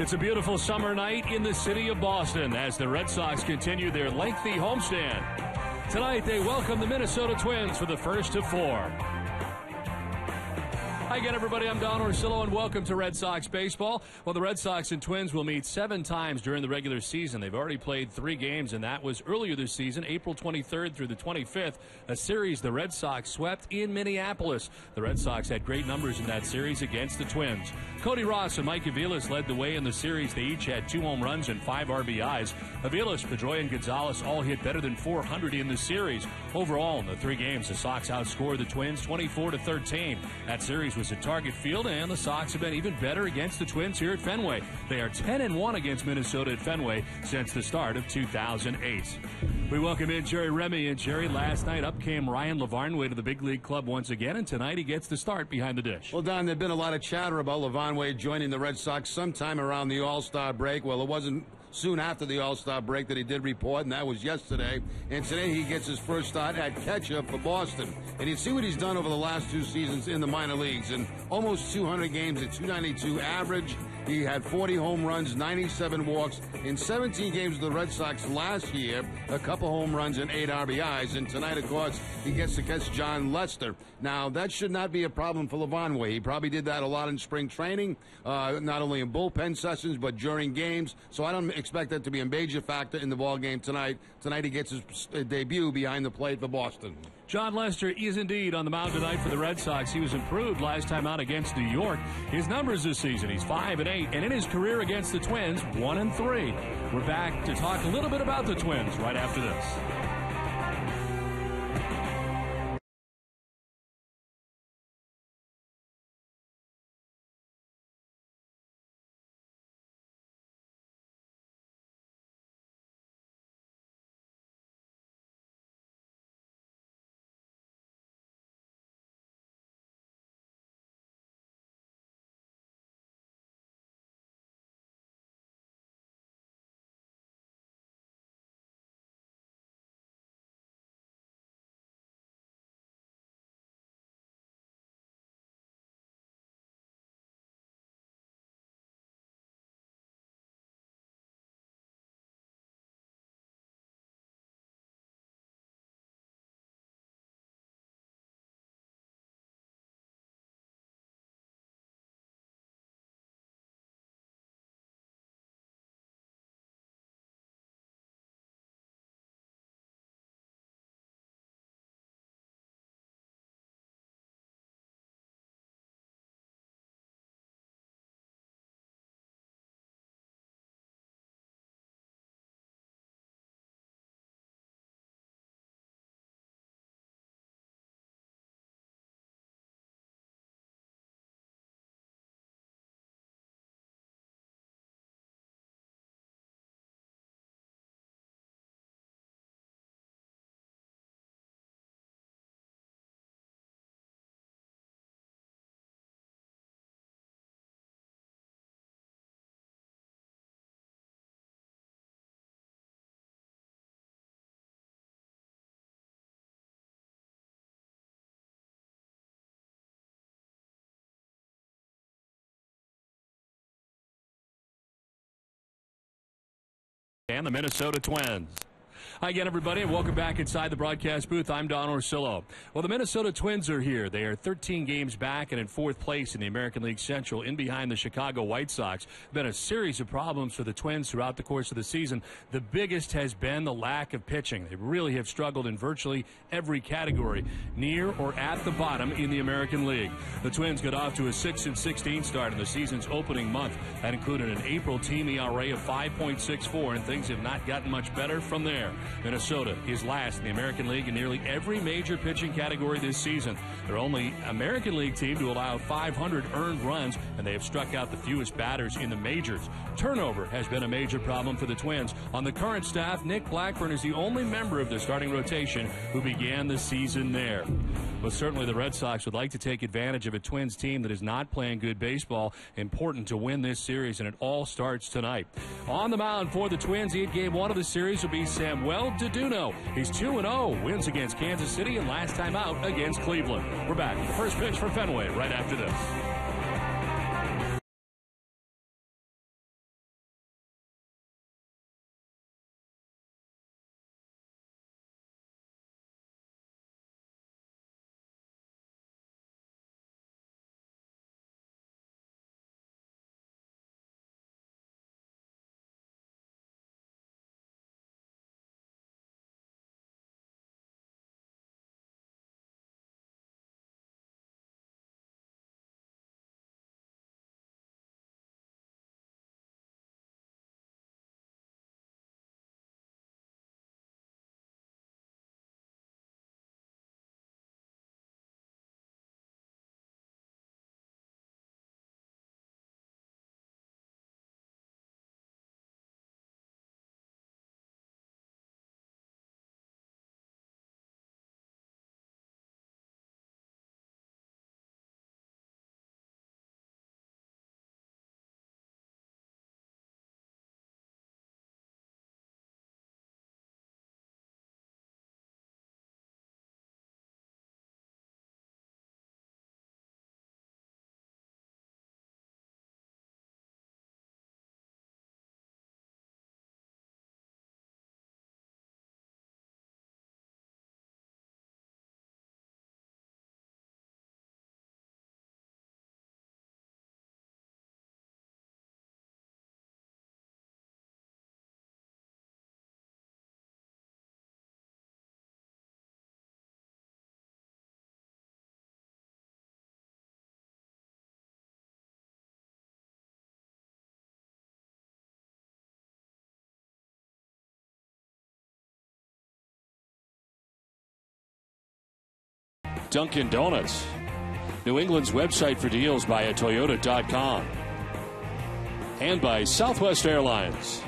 It's a beautiful summer night in the city of Boston as the Red Sox continue their lengthy homestand. Tonight, they welcome the Minnesota Twins for the first of four. Hi again, everybody. I'm Don Orsillo, and welcome to Red Sox Baseball. Well, the Red Sox and Twins will meet 7 times during the regular season. They've already played 3 games, and that was earlier this season, April 23rd through the 25th, a series the Red Sox swept in Minneapolis. The Red Sox had great numbers in that series against the Twins. Cody Ross and Mike Aviles led the way in the series. They each had 2 home runs and 5 RBIs. Aviles, Pedroia, and Gonzalez all hit better than .400 in the series. Overall, in the 3 games, the Sox outscored the Twins 24-13. That series was at Target Field, and the Sox have been even better against the Twins here at Fenway. They are 10-1 against Minnesota at Fenway since the start of 2008. We welcome in Jerry Remy. And Jerry, last night up came Ryan Lavarnway to the big league club once again, and tonight he gets the start behind the dish. Well, Don, there's been a lot of chatter about Lavarnway joining the Red Sox sometime around the All-Star break. Well, it wasn't soon after the All-Star break that he did report, and that was yesterday. And today he gets his first start at catcher for Boston. And you see what he's done over the last 2 seasons in the minor leagues. In almost 200 games at .292 average, he had 40 home runs, 97 walks. In 17 games with the Red Sox last year, a couple home runs and 8 RBIs. And tonight, of course, he gets to catch John Lester. Now, that should not be a problem for Lavarnway. He probably did that a lot in spring training, not only in bullpen sessions, but during games. So I don't expect that to be a major factor in the ball game tonight. Tonight, he gets his debut behind the plate for Boston. John Lester is indeed on the mound tonight for the Red Sox. He was improved last time out against New York. His numbers this season, he's 5-8, and in his career against the Twins, 1-3. We're back to talk a little bit about the Twins right after this. And the Minnesota Twins. Hi again, everybody, and welcome back inside the broadcast booth. I'm Don Orsillo. Well, the Minnesota Twins are here. They are 13 games back and in 4th place in the American League Central, in behind the Chicago White Sox. Been a series of problems for the Twins throughout the course of the season. The biggest has been the lack of pitching. They really have struggled in virtually every category, near or at the bottom in the American League. The Twins got off to a 6-16 start in the season's opening month. That included an April team ERA of 5.64, and things have not gotten much better from there. Minnesota is last in the American League in nearly every major pitching category this season. They're only American League team to allow 500 earned runs, and they have struck out the fewest batters in the majors. Turnover has been a major problem for the Twins. On the current staff, Nick Blackburn is the only member of the starting rotation who began the season there. But certainly the Red Sox would like to take advantage of a Twins team that is not playing good baseball. Important to win this series, and it all starts tonight. On the mound for the Twins in Game 1 of the series will be Samuel Deduno. He's 2-0, wins against Kansas City, and last time out against Cleveland. We're back with the first pitch from Fenway right after this. Dunkin' Donuts. New England's website for deals by Toyota.com. And by Southwest Airlines.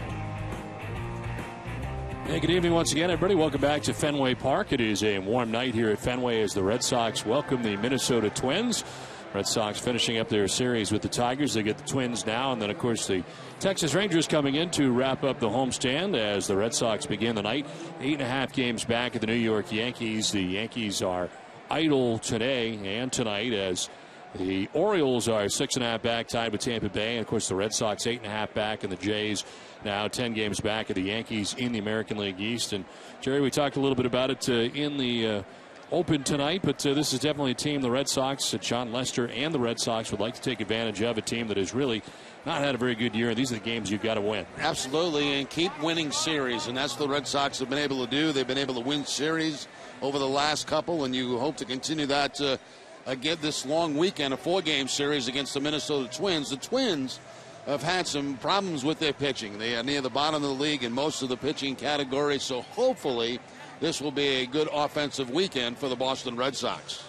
Hey, good evening once again, everybody. Welcome back to Fenway Park. It is a warm night here at Fenway as the Red Sox welcome the Minnesota Twins. Red Sox finishing up their series with the Tigers. They get the Twins now, and then, of course, the Texas Rangers coming in to wrap up the homestand as the Red Sox begin the night. 8.5 games back at the New York Yankees. The Yankees are idle today and tonight as the Orioles are 6.5 back, tied with Tampa Bay. And, of course, the Red Sox 8.5 back, and the Jays now 10 games back of the Yankees in the American League East. And, Jerry, we talked a little bit about it in the Open tonight, but this is definitely a team the Red Sox, John Lester and the Red Sox would like to take advantage of, a team that has really not had a very good year, and these are the games you've got to win. Absolutely, and keep winning series, and that's what the Red Sox have been able to do. They've been able to win series over the last couple, and you hope to continue that again this long weekend, a 4-game series against the Minnesota Twins. The Twins have had some problems with their pitching. They are near the bottom of the league in most of the pitching categories, so hopefully this will be a good offensive weekend for the Boston Red Sox.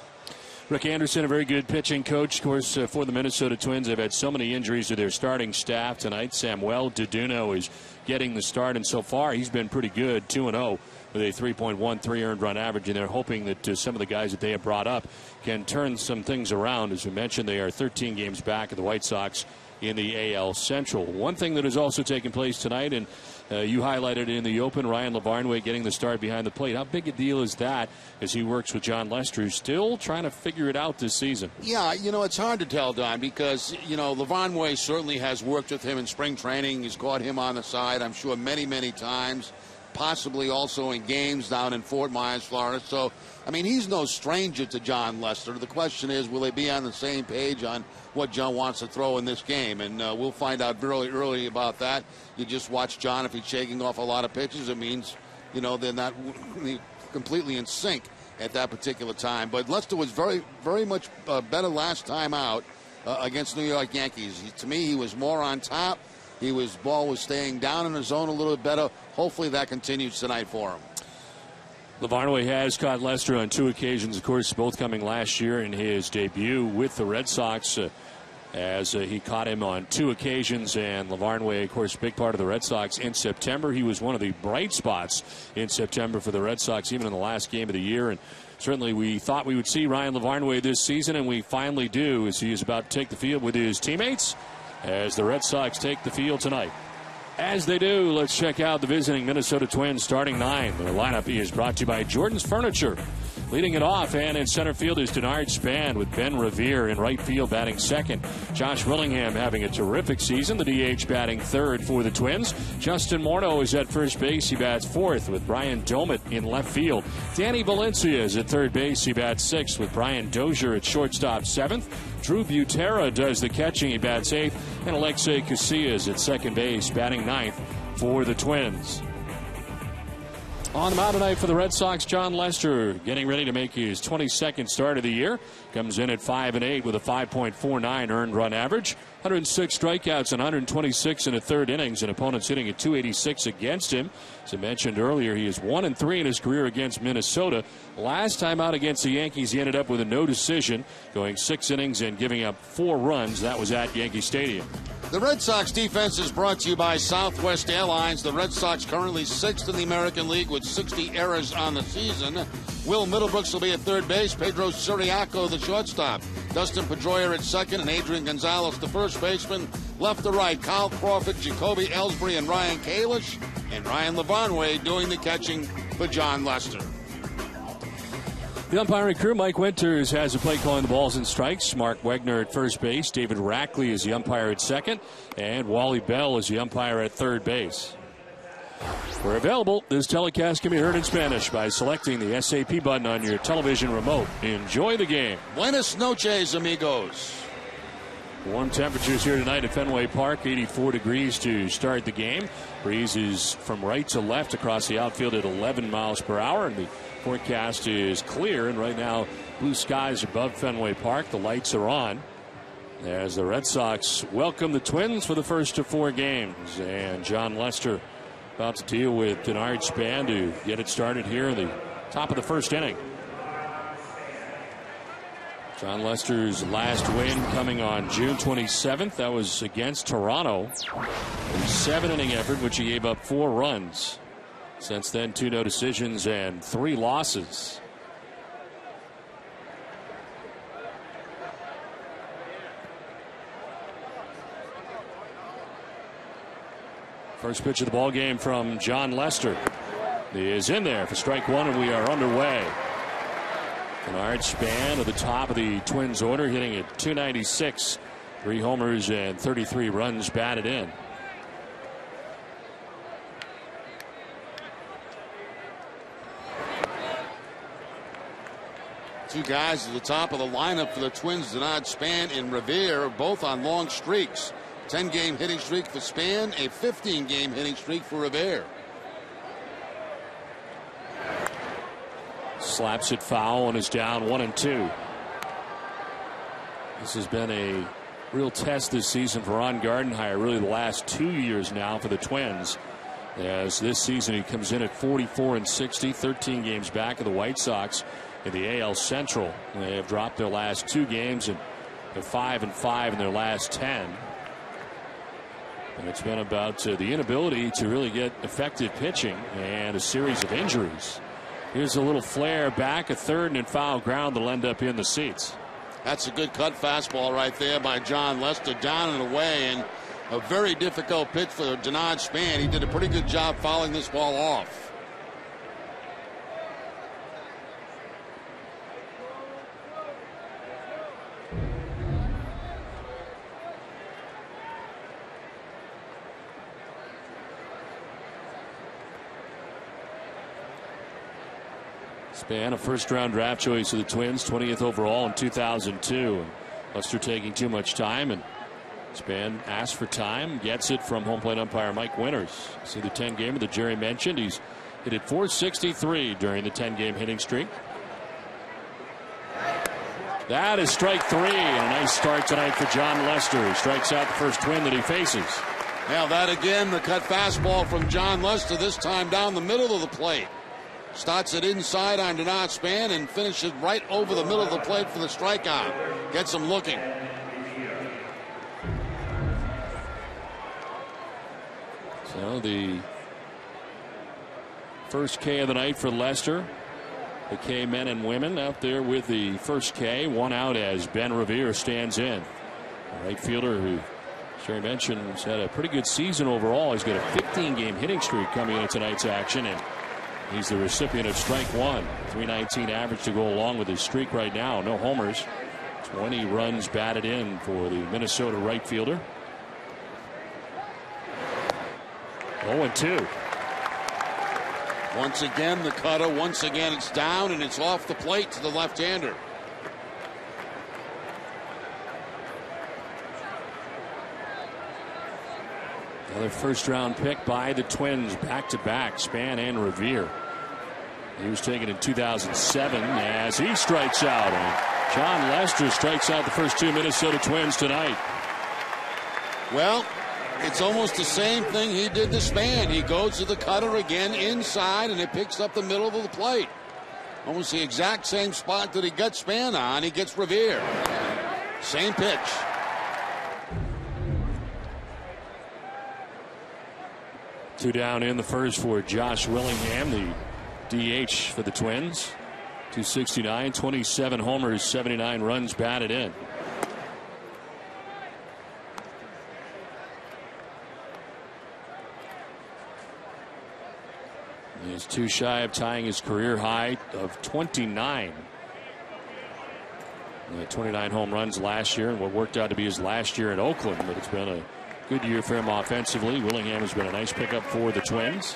Rick Anderson, a very good pitching coach, of course, for the Minnesota Twins. They've had so many injuries to their starting staff tonight. Samuel Deduno is getting the start, and so far he's been pretty good, 2-0 with a 3.13 earned run average, and they're hoping that some of the guys that they have brought up can turn some things around. As we mentioned, they are 13 games back of the White Sox in the AL Central. One thing that has also taken place tonight, and you highlighted in the Open, Ryan LaVarnway getting the start behind the plate. How big a deal is that as he works with John Lester, who's still trying to figure it out this season? Yeah, it's hard to tell, Don, because, LaVarnway certainly has worked with him in spring training. He's caught him on the side, I'm sure, many, many times, possibly also in games down in Fort Myers, Florida. So, he's no stranger to John Lester. The question is, will they be on the same page on what John wants to throw in this game? And we'll find out really early about that. You just watch John. If he's shaking off a lot of pitches, it means, they're not completely in sync at that particular time. But Lester was very, very much better last time out against New York Yankees. To me, he was more on top. Ball was staying down in the zone a little bit better. Hopefully that continues tonight for him. LaVarnway has caught Lester on 2 occasions, of course, both coming last year in his debut with the Red Sox, as he caught him on 2 occasions. And LaVarnway, of course, big part of the Red Sox in September. He was one of the bright spots in September for the Red Sox, even in the last game of the year. And certainly we thought we would see Ryan LaVarnway this season, and we finally do, as he is about to take the field with his teammates as the Red Sox take the field tonight. As they do, let's check out the visiting Minnesota Twins starting 9. Their lineup is brought to you by Jordan's Furniture. Leading it off, and in center field is Denard Span with Ben Revere in right field batting second. Josh Willingham having a terrific season. The DH batting third for the Twins. Justin Morneau is at first base. He bats fourth with Brian Domet in left field. Danny Valencia is at third base. He bats sixth with Brian Dozier at shortstop seventh. Drew Butera does the catching. He bats eighth. And Alexei Casillas at second base batting ninth for the Twins. On the mound tonight for the Red Sox, John Lester getting ready to make his 22nd start of the year. Comes in at 5-8 with a 5.49 earned run average. 106 strikeouts and 126 in the third innings, and opponents hitting at 286 against him. As I mentioned earlier, he is 1-3 in his career against Minnesota. Last time out against the Yankees, he ended up with a no decision, going 6 innings and giving up 4 runs. That was at Yankee Stadium. The Red Sox defense is brought to you by Southwest Airlines. The Red Sox currently 6th in the American League with 60 errors on the season. Will Middlebrooks will be at third base. Pedro Siriaco, the shortstop. Dustin Pedroia at second, and Adrian Gonzalez, the first baseman. Left to right, Kyle Crawford, Jacoby Ellsbury, and Ryan Kalish. And Ryan LaVarnway doing the catching for John Lester. The umpiring crew, Mike Winters has a play calling the balls and strikes. Mark Wegner at first base. David Rackley is the umpire at second. And Wally Bell is the umpire at third base. Where available, this telecast can be heard in Spanish by selecting the SAP button on your television remote. Enjoy the game. Buenas noches, amigos. Warm temperatures here tonight at Fenway Park, 84 degrees to start the game. Breeze is from right to left across the outfield at 11 miles per hour, and the forecast is clear. And right now, blue skies above Fenway Park. The lights are on as the Red Sox welcome the Twins for the first of 4 games. And John Lester about to deal with Denard Span to get it started here in the top of the first inning. John Lester's last win coming on June 27th. That was against Toronto. A 7-inning effort, which he gave up 4 runs. Since then, 2 no decisions and 3 losses. First pitch of the ball game from John Lester. He is in there for strike 1, and we are underway. Bernard Span at the top of the Twins order, hitting at .296, 3 homers and 33 runs batted in. Two guys at the top of the lineup for the Twins, Bernard Span and Revere, both on long streaks. 10-game hitting streak for Span, a 15-game hitting streak for Revere. Slaps it foul and is down 1-2. This has been a real test this season for Ron Gardenhire, really the last 2 years now for the Twins. As this season he comes in at 44-60, 13 games back of the White Sox in the AL Central. They have dropped their last 2 games, and they're 5-5 in their last 10. And it's been about the inability to really get effective pitching and a series of injuries. Here's a little flare back, a third and foul ground that'll end up in the seats. That's a good cut fastball right there by John Lester, down and away, and a very difficult pitch for Bernard Span. He did a pretty good job fouling this ball off. Span, a first-round draft choice of the Twins, 20th overall in 2002. And Lester taking too much time, and Span asks for time, gets it from home plate umpire Mike Winters. See the 10-gamer that Jerry mentioned. He's hit at .463 during the 10-game hitting streak. That is strike 3, and a nice start tonight for John Lester. He strikes out the first Twin that he faces. Now that again, the cut fastball from John Lester, this time down the middle of the plate. Starts it inside on Bernard Span and finishes right over the middle of the plate for the strikeout. Gets him looking. So the first K of the night for Lester. The K men and women out there with the first K. 1 out as Ben Revere stands in. The right fielder who, as Jerry mentioned, has had a pretty good season overall. He's got a 15-game hitting streak coming into tonight's action, and he's the recipient of strike 1. 319 average to go along with his streak right now. No homers. 20 runs batted in for the Minnesota right fielder. 0-2. Once again, the cutter. Once again, it's down and it's off the plate to the left-hander. Another first-round pick by the Twins, back-to-back, Span and Revere. He was taken in 2007 as he strikes out. And John Lester strikes out the first 2 Minnesota Twins tonight. Well, it's almost the same thing he did to Span. He goes to the cutter again inside, and it picks up the middle of the plate. Almost the exact same spot that he got Span on. He gets Revere. Same pitch. Two down in the first for Josh Willingham, the DH for the Twins. 269, 27 homers, 79 runs batted in. He's too shy of tying his career high of 29. 29 home runs last year, and what worked out to be his last year in Oakland, but it's been a good year for him offensively. Willingham has been a nice pickup for the Twins.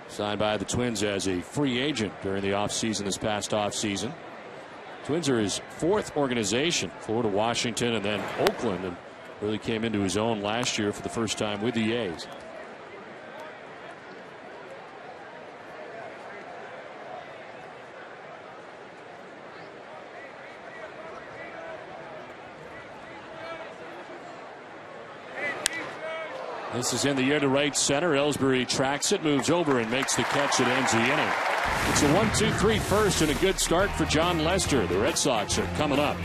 Signed by the Twins as a free agent during the offseason this past offseason. Twins are his 4th organization. Florida, Washington, and then Oakland, and really came into his own last year for the first time with the A's. This is in the air to right center. Ellsbury tracks it, moves over, and makes the catch that ends the inning. It's a 1-2-3 first and a good start for John Lester. The Red Sox are coming up.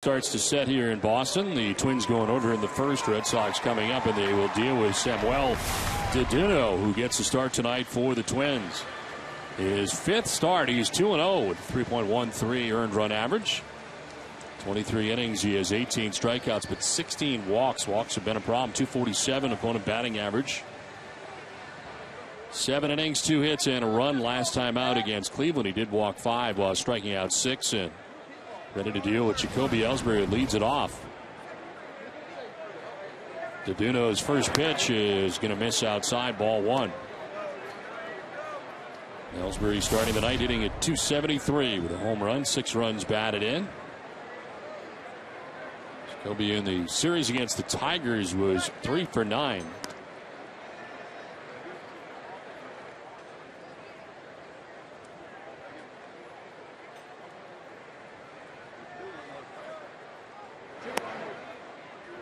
Starts to set here in Boston. The Twins going over in the first. Red Sox coming up, and they will deal with Samuel Dedeno, who gets a start tonight for the Twins. His fifth start. He's 2-0 with 3.13 earned run average. 23 innings. He has 18 strikeouts, but 16 walks. Walks have been a problem. 247 opponent batting average. 7 innings, 2 hits, and a run last time out against Cleveland. He did walk 5 while striking out 6 and ready to deal with Jacoby Ellsbury, who leads it off. Dedeno's first pitch is going to miss outside, ball 1. Ellsbury starting the night hitting at .273 with a home run, 6 runs batted in. Jacoby in the series against the Tigers was 3 for 9.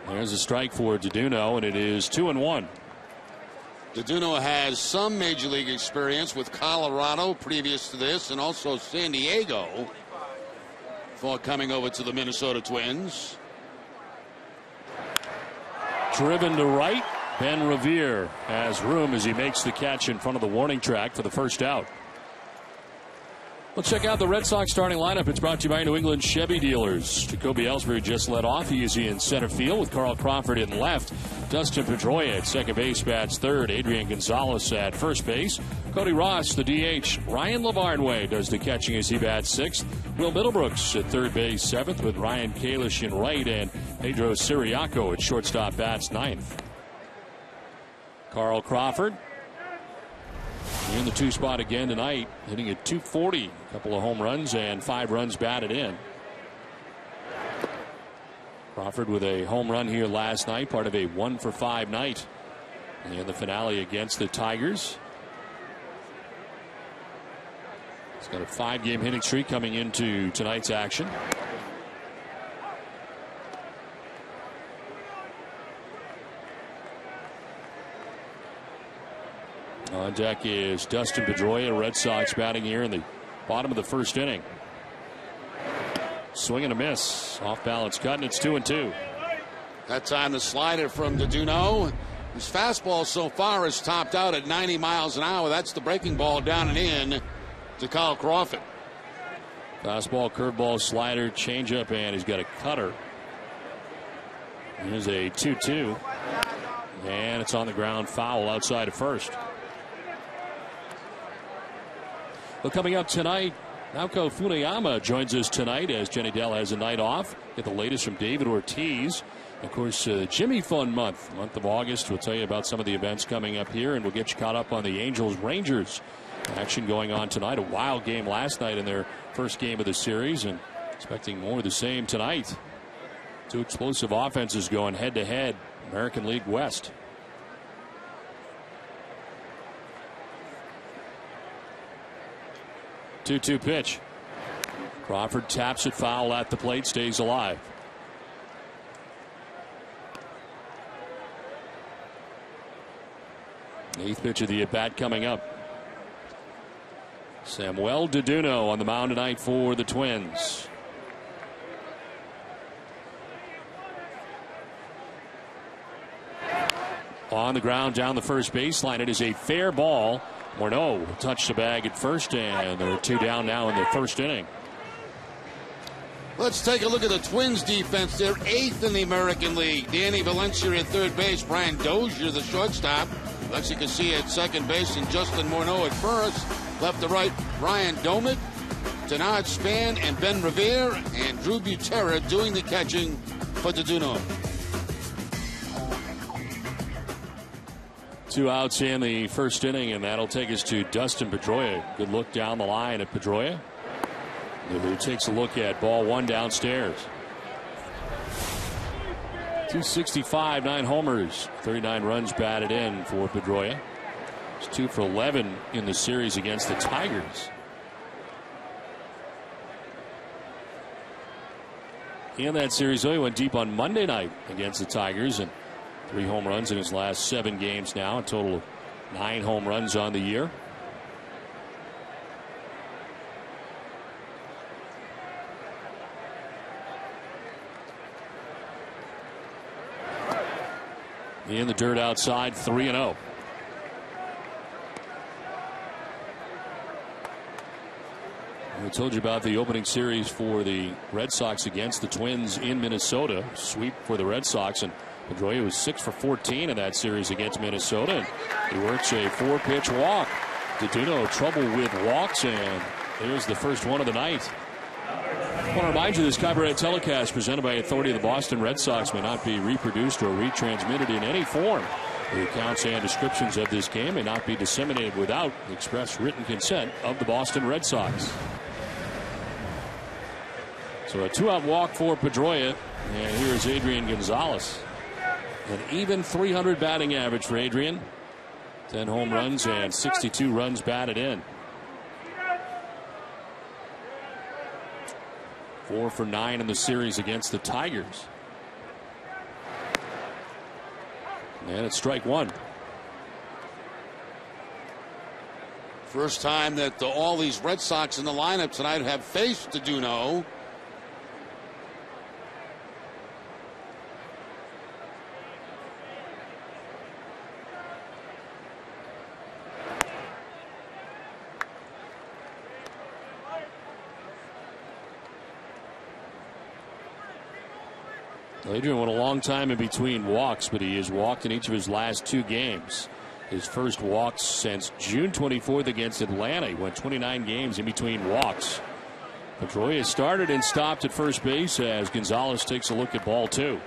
There's a strike for Dedeno, and it is 2-1. Dedeno has some major league experience with Colorado previous to this, and also San Diego before coming over to the Minnesota Twins. Driven to right. Ben Revere has room as he makes the catch in front of the warning track for the first out. Let's check out the Red Sox starting lineup. It's brought to you by New England Chevy Dealers. Jacoby Ellsbury just led off. He is in center field with Carl Crawford in left. Dustin Pedroia at second base bats third. Adrian Gonzalez at first base. Cody Ross, the DH. Ryan Lavarnway does the catching as he bats sixth. Will Middlebrooks at third base seventh with Ryan Kalish in right. And Pedro Siriaco at shortstop bats ninth. Carl Crawford in the 2 spot again tonight, hitting at .240. A couple of home runs and 5 runs batted in. Crawford with a home run here last night, part of a 1 for 5 night in the finale against the Tigers. He's got a 5-game hitting streak coming into tonight's action. On deck is Dustin Pedroia, Red Sox batting here in the bottom of the first inning. Swing and a miss. Off balance cut, and it's 2-2. That time the slider from Dedeno. His fastball so far is topped out at 90 miles an hour. That's the breaking ball down and in to Carl Crawford. Fastball, curveball, slider, changeup, and he's got a cutter. Here's a 2-2. And it's on the ground, foul outside of first. Well, coming up tonight, Naoko Funayama joins us tonight as Jenny Dell has a night off. Get the latest from David Ortiz. Of course, Jimmy Fun month of August. We'll tell you about some of the events coming up here, and we'll get you caught up on the Angels-Rangers action going on tonight. A wild game last night in their first game of the series, and expecting more of the same tonight. Two explosive offenses going head-to-head. American League West. 2-2 pitch. Crawford taps it foul at the plate, stays alive. Eighth pitch of the at-bat coming up. Samuel Deduno on the mound tonight for the Twins. On the ground down the first baseline. It is a fair ball. Morneau will touch the bag at first, and there are two down now in the first inning. Let's take a look at the Twins defense. They're 8th in the American League. Danny Valencia at third base. Brian Dozier, the shortstop. Lexi Casilla at second base, and Justin Morneau at first. Left to right, Brian Domit, Tenard Span, and Ben Revere, and Drew Butera doing the catching for Deduno. 2 outs in the first inning, and that'll take us to Dustin Pedroia. Good look down the line at Pedroia, who takes a look at ball one downstairs. 265, 9 homers, 39 runs batted in for Pedroia. He's 2 for 11 in the series against the Tigers. In that series, he went deep on Monday night against the Tigers, and 3 home runs in his last 7 games now, a total of 9 home runs on the year. In the dirt outside, 3-0. We told you about the opening series for the Red Sox against the Twins in Minnesota. Sweep for the Red Sox, and Pedroia was 6 for 14 in that series against Minnesota. And he works a 4-pitch walk. Deduno trouble with walks, and there's the first one of the night. I want to remind you this Cabaret telecast presented by authority of the Boston Red Sox may not be reproduced or retransmitted in any form. The accounts and descriptions of this game may not be disseminated without the express written consent of the Boston Red Sox. So a 2-out walk for Pedroia, and here's Adrian Gonzalez. An even .300 batting average for Adrian. 10 home runs and 62 runs batted in. 4 for 9 in the series against the Tigers. And it's strike one. First time that all these Red Sox in the lineup tonight have faced Deduno. Adrian went a long time in between walks, but he has walked in each of his last 2 games. His first walks since June 24th against Atlanta. He went 29 games in between walks. Pedroia started and stopped at first base as Gonzalez takes a look at ball 2.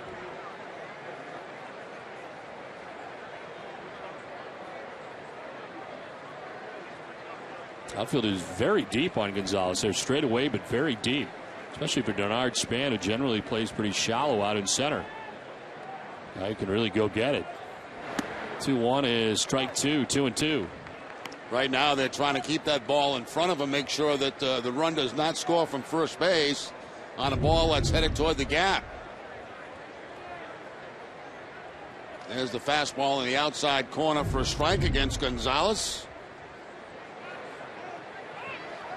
Outfield is very deep on Gonzalez. They're straight away, but very deep. Especially for Tenard Span, who generally plays pretty shallow out in center. Now you can really go get it. 2-1 is strike 2, 2-2. Right now they're trying to keep that ball in front of him, make sure that the run does not score from first base on a ball that's headed toward the gap. There's the fastball in the outside corner for a strike against Gonzalez.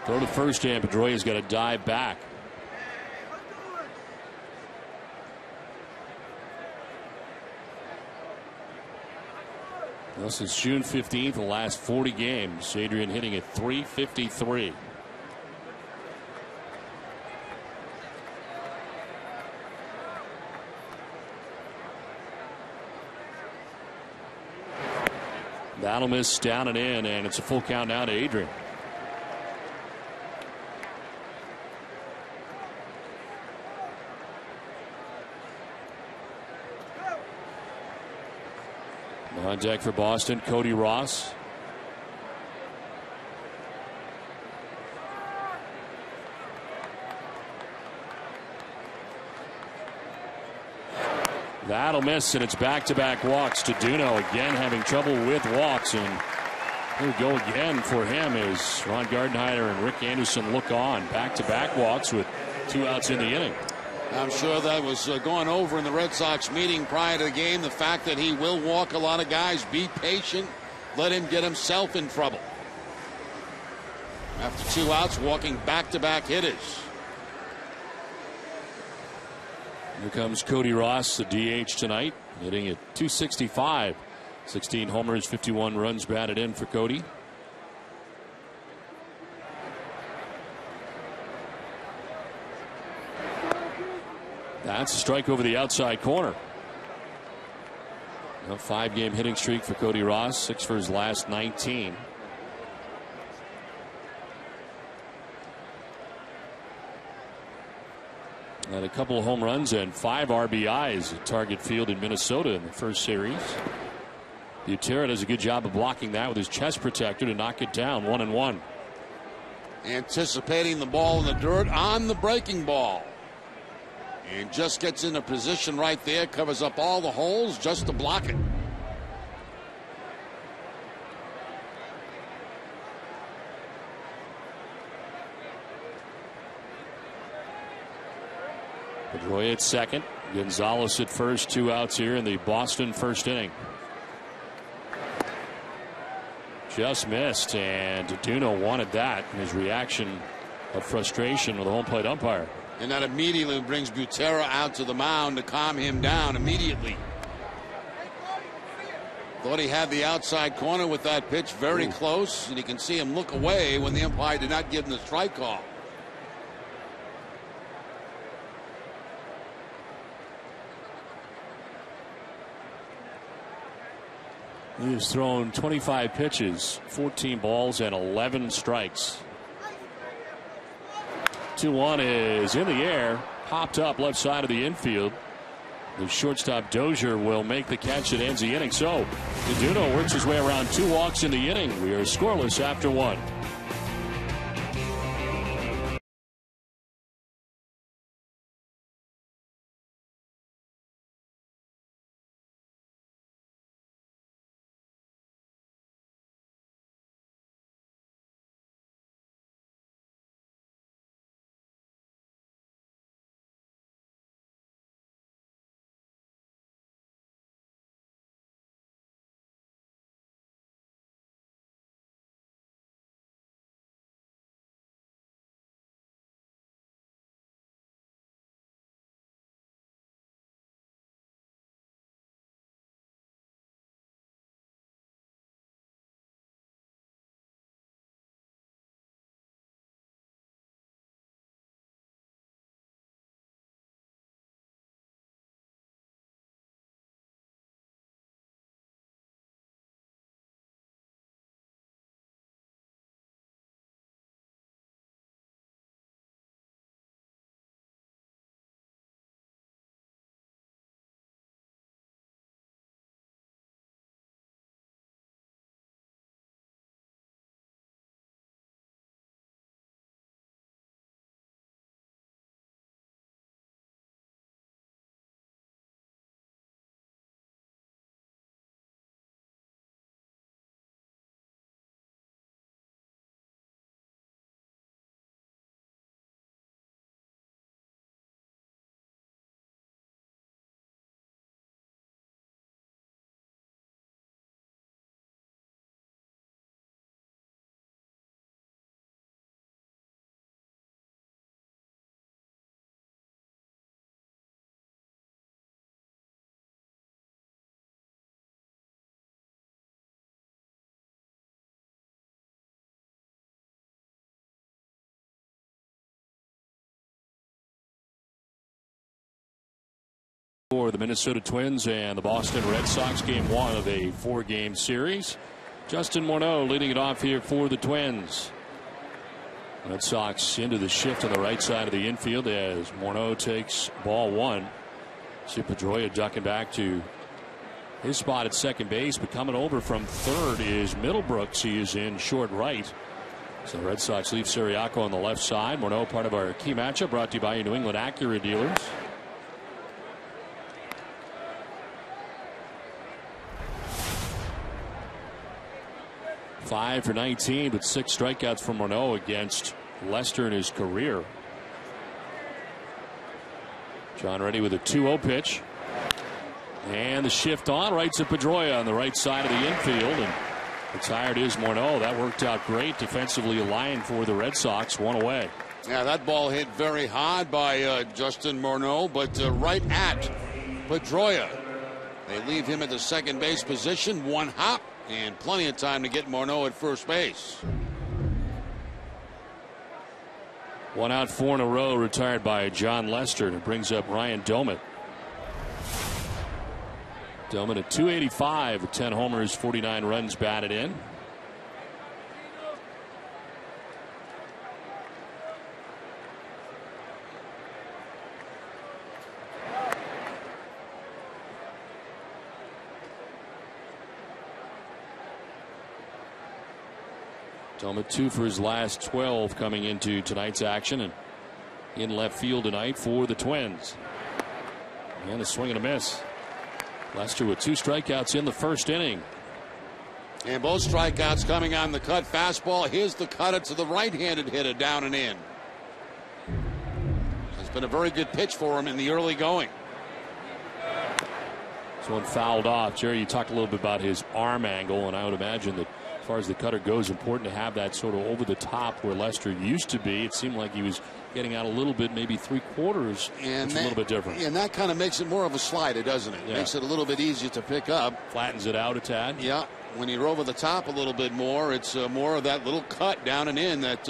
Throw to first, and Pedroia's got to dive back. Well, since June 15th, the last 40 games, Adrian hitting at .353. That'll miss, down and in, and it's a full count now to Adrian. On deck for Boston, Cody Ross. That'll miss, and it's back-to-back walks to Duno. Again, having trouble with walks, and here we go again for him as Ron Gardenhire and Rick Anderson look on. Back-to-back walks with 2 outs in the inning. I'm sure that was going over in the Red Sox meeting prior to the game. The fact that he will walk a lot of guys. Be patient. Let him get himself in trouble. After 2 outs, walking back-to-back hitters. Here comes Cody Ross, the DH tonight, hitting at .265. 16 homers, 51 runs batted in for Cody. That's a strike over the outside corner. A 5-game hitting streak for Cody Ross, 6 for his last 19. And a couple of home runs and 5 RBIs at Target Field in Minnesota in the first series. Butera does a good job of blocking that with his chest protector to knock it down, 1-1. Anticipating the ball in the dirt on the breaking ball. And just gets in a position right there, covers up all the holes just to block it. Pedroia at second. Gonzalez at first. 2 outs here in the Boston first inning. Just missed, and Duno wanted that in his reaction of frustration with the home plate umpire. And that immediately brings Butera out to the mound to calm him down immediately. Thought he had the outside corner with that pitch very close, and you can see him look away when the umpire did not give him the strike call. He has thrown 25 pitches, 14 balls, and 11 strikes. 2-1 is in the air, popped up left side of the infield. The shortstop Dozier will make the catch that ends the inning. So Duno works his way around 2 walks in the inning. We are scoreless after 1. For the Minnesota Twins and the Boston Red Sox, game 1 of a 4-game series. Justin Morneau leading it off here for the Twins. Red Sox into the shift on the right side of the infield as Morneau takes ball one. See Pedroia ducking back to his spot at second base, but coming over from third is Middlebrooks. He is in short right. So the Red Sox leave Siriaco on the left side. Morneau, part of our key matchup, brought to you by your New England Acura dealers. Five for 19, but 6 strikeouts from Morneau against Lester in his career. John Reddy with a 2-0 pitch. And the shift on right to Pedroia on the right side of the infield. And retired is Morneau. That worked out great. Defensively aligned for the Red Sox. One away. Yeah, that ball hit very hard by Justin Morneau, but right at Pedroia. They leave him at the second base position. One hop and plenty of time to get Morneau at first base. 1 out, 4 in a row retired by John Lester. And it brings up Ryan Doumit. Doumit at 285 with 10 homers, 49 runs batted in. Doumit 2 for his last 12 coming into tonight's action, and in left field tonight for the Twins. And a swing and a miss. Lester with 2 strikeouts in the first inning. And both strikeouts coming on the cut fastball. Here's the cutter to the right-handed hitter, down and in. It's been a very good pitch for him in the early going. This one fouled off. Jerry, you talked a little bit about his arm angle, and I would imagine that as far as the cutter goes, important to have that sort of over the top where Lester used to be. It seemed like he was getting out a little bit, maybe 3/4. And it's a little bit different. And that kind of makes it more of a slider, doesn't it? Yeah. Makes it a little bit easier to pick up. Flattens it out a tad. Yeah. When you're over the top a little bit more, it's more of that little cut down and in that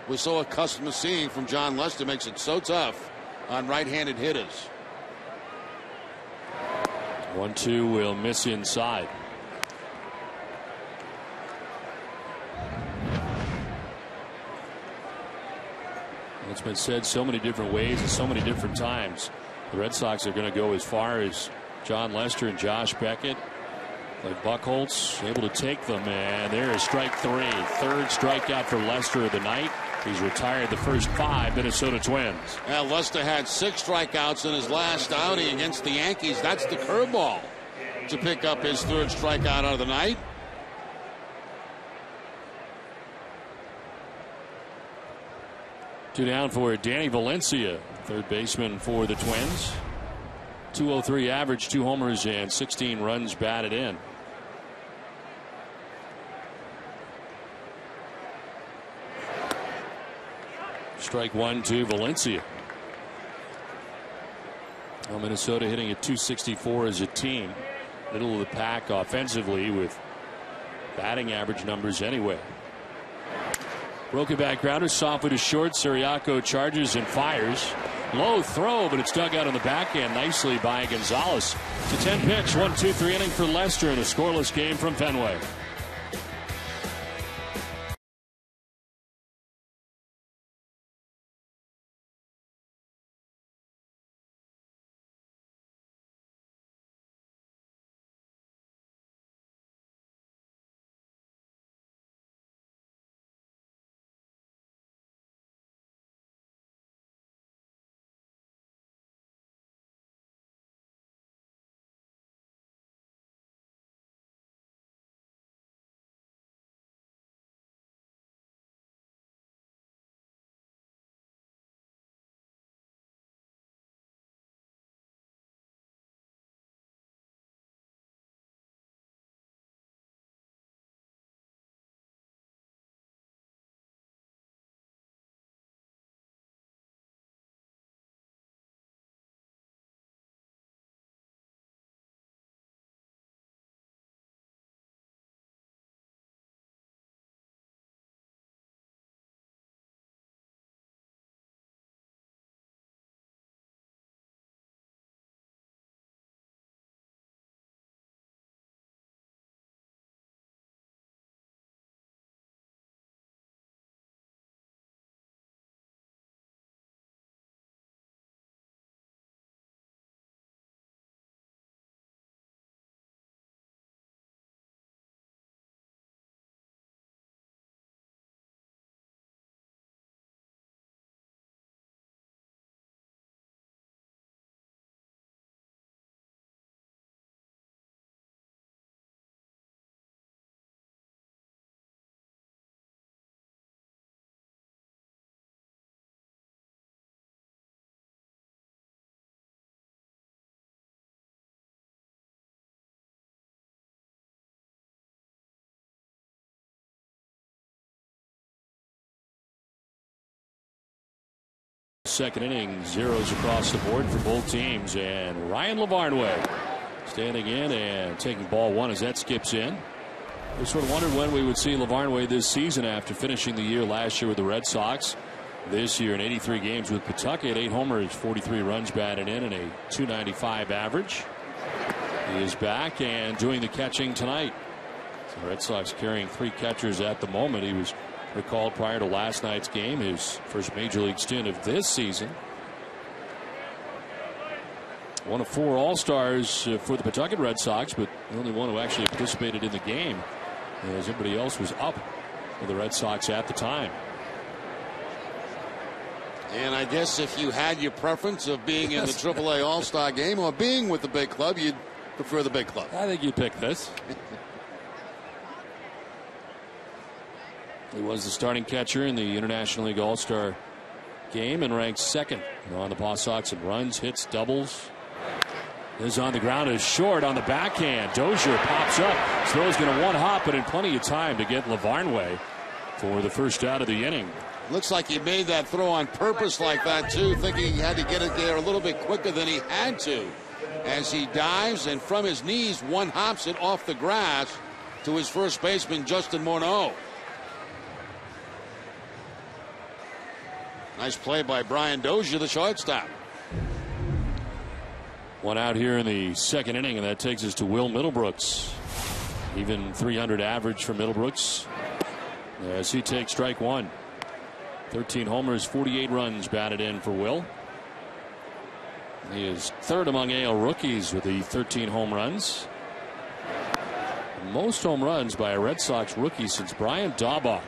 we're so accustomed to seeing from John Lester. Makes it so tough on right-handed hitters. 1-2 will miss inside. It's been said so many different ways and so many different times. The Red Sox are going to go as far as John Lester and Josh Beckett. Like Buchholz able to take them, and there is strike 3. Third strikeout for Lester of the night. He's retired the first 5 Minnesota Twins. Well, Lester had 6 strikeouts in his last outing against the Yankees. That's the curveball to pick up his 3rd strikeout of the night. Two down for Danny Valencia, third baseman for the Twins. 203 average, 2 homers, and 16 runs batted in. Strike 1 to Valencia. Well, Minnesota hitting at .264 as a team. Middle of the pack offensively with batting average numbers anyway. Broken back grounder, softly to short. Siriaco charges and fires. Low throw, but it's dug out on the backhand nicely by Gonzalez. It's a 10-pitch, 1-2-3 inning for Lester in a scoreless game from Fenway. second inning. Zeros across the board for both teams. And Ryan Lavarnway standing in and taking ball one as that skips in. We sort of wondered when we would see Lavarnway this season after finishing the year last year with the Red Sox. This year in 83 games with Pawtucket, 8 homers, 43 runs batted in, and a .295 average. He is back and doing the catching tonight. So the Red Sox carrying 3 catchers at the moment. He was recalled prior to last night's game, his first major league stint of this season. One of 4 All-Stars for the Pawtucket Red Sox, but the only one who actually participated in the game, as everybody else was up for the Red Sox at the time. And I guess if you had your preference of being in the AAA All-Star game or being with the big club, you'd prefer the big club. I think you'd pick this. He was the starting catcher in the International League All-Star game and ranked second on the Paw Sox in runs, hits, doubles. Is on the ground, is short on the backhand. Dozier pops up. Throw's going to one hop, but in plenty of time to get Lavarnway for the first out of the inning. Looks like he made that throw on purpose like that, too, thinking he had to get it there a little bit quicker than he had to. As he dives and from his knees, one hops it off the grass to his first baseman, Justin Morneau. Nice play by Brian Dozier, the shortstop. One out here in the second inning, and that takes us to Will Middlebrooks. Even .300 average for Middlebrooks as he takes strike one. 13 homers, 48 runs batted in for Will. He is third among AL rookies with the 13 home runs. Most home runs by a Red Sox rookie since Brian Daubach.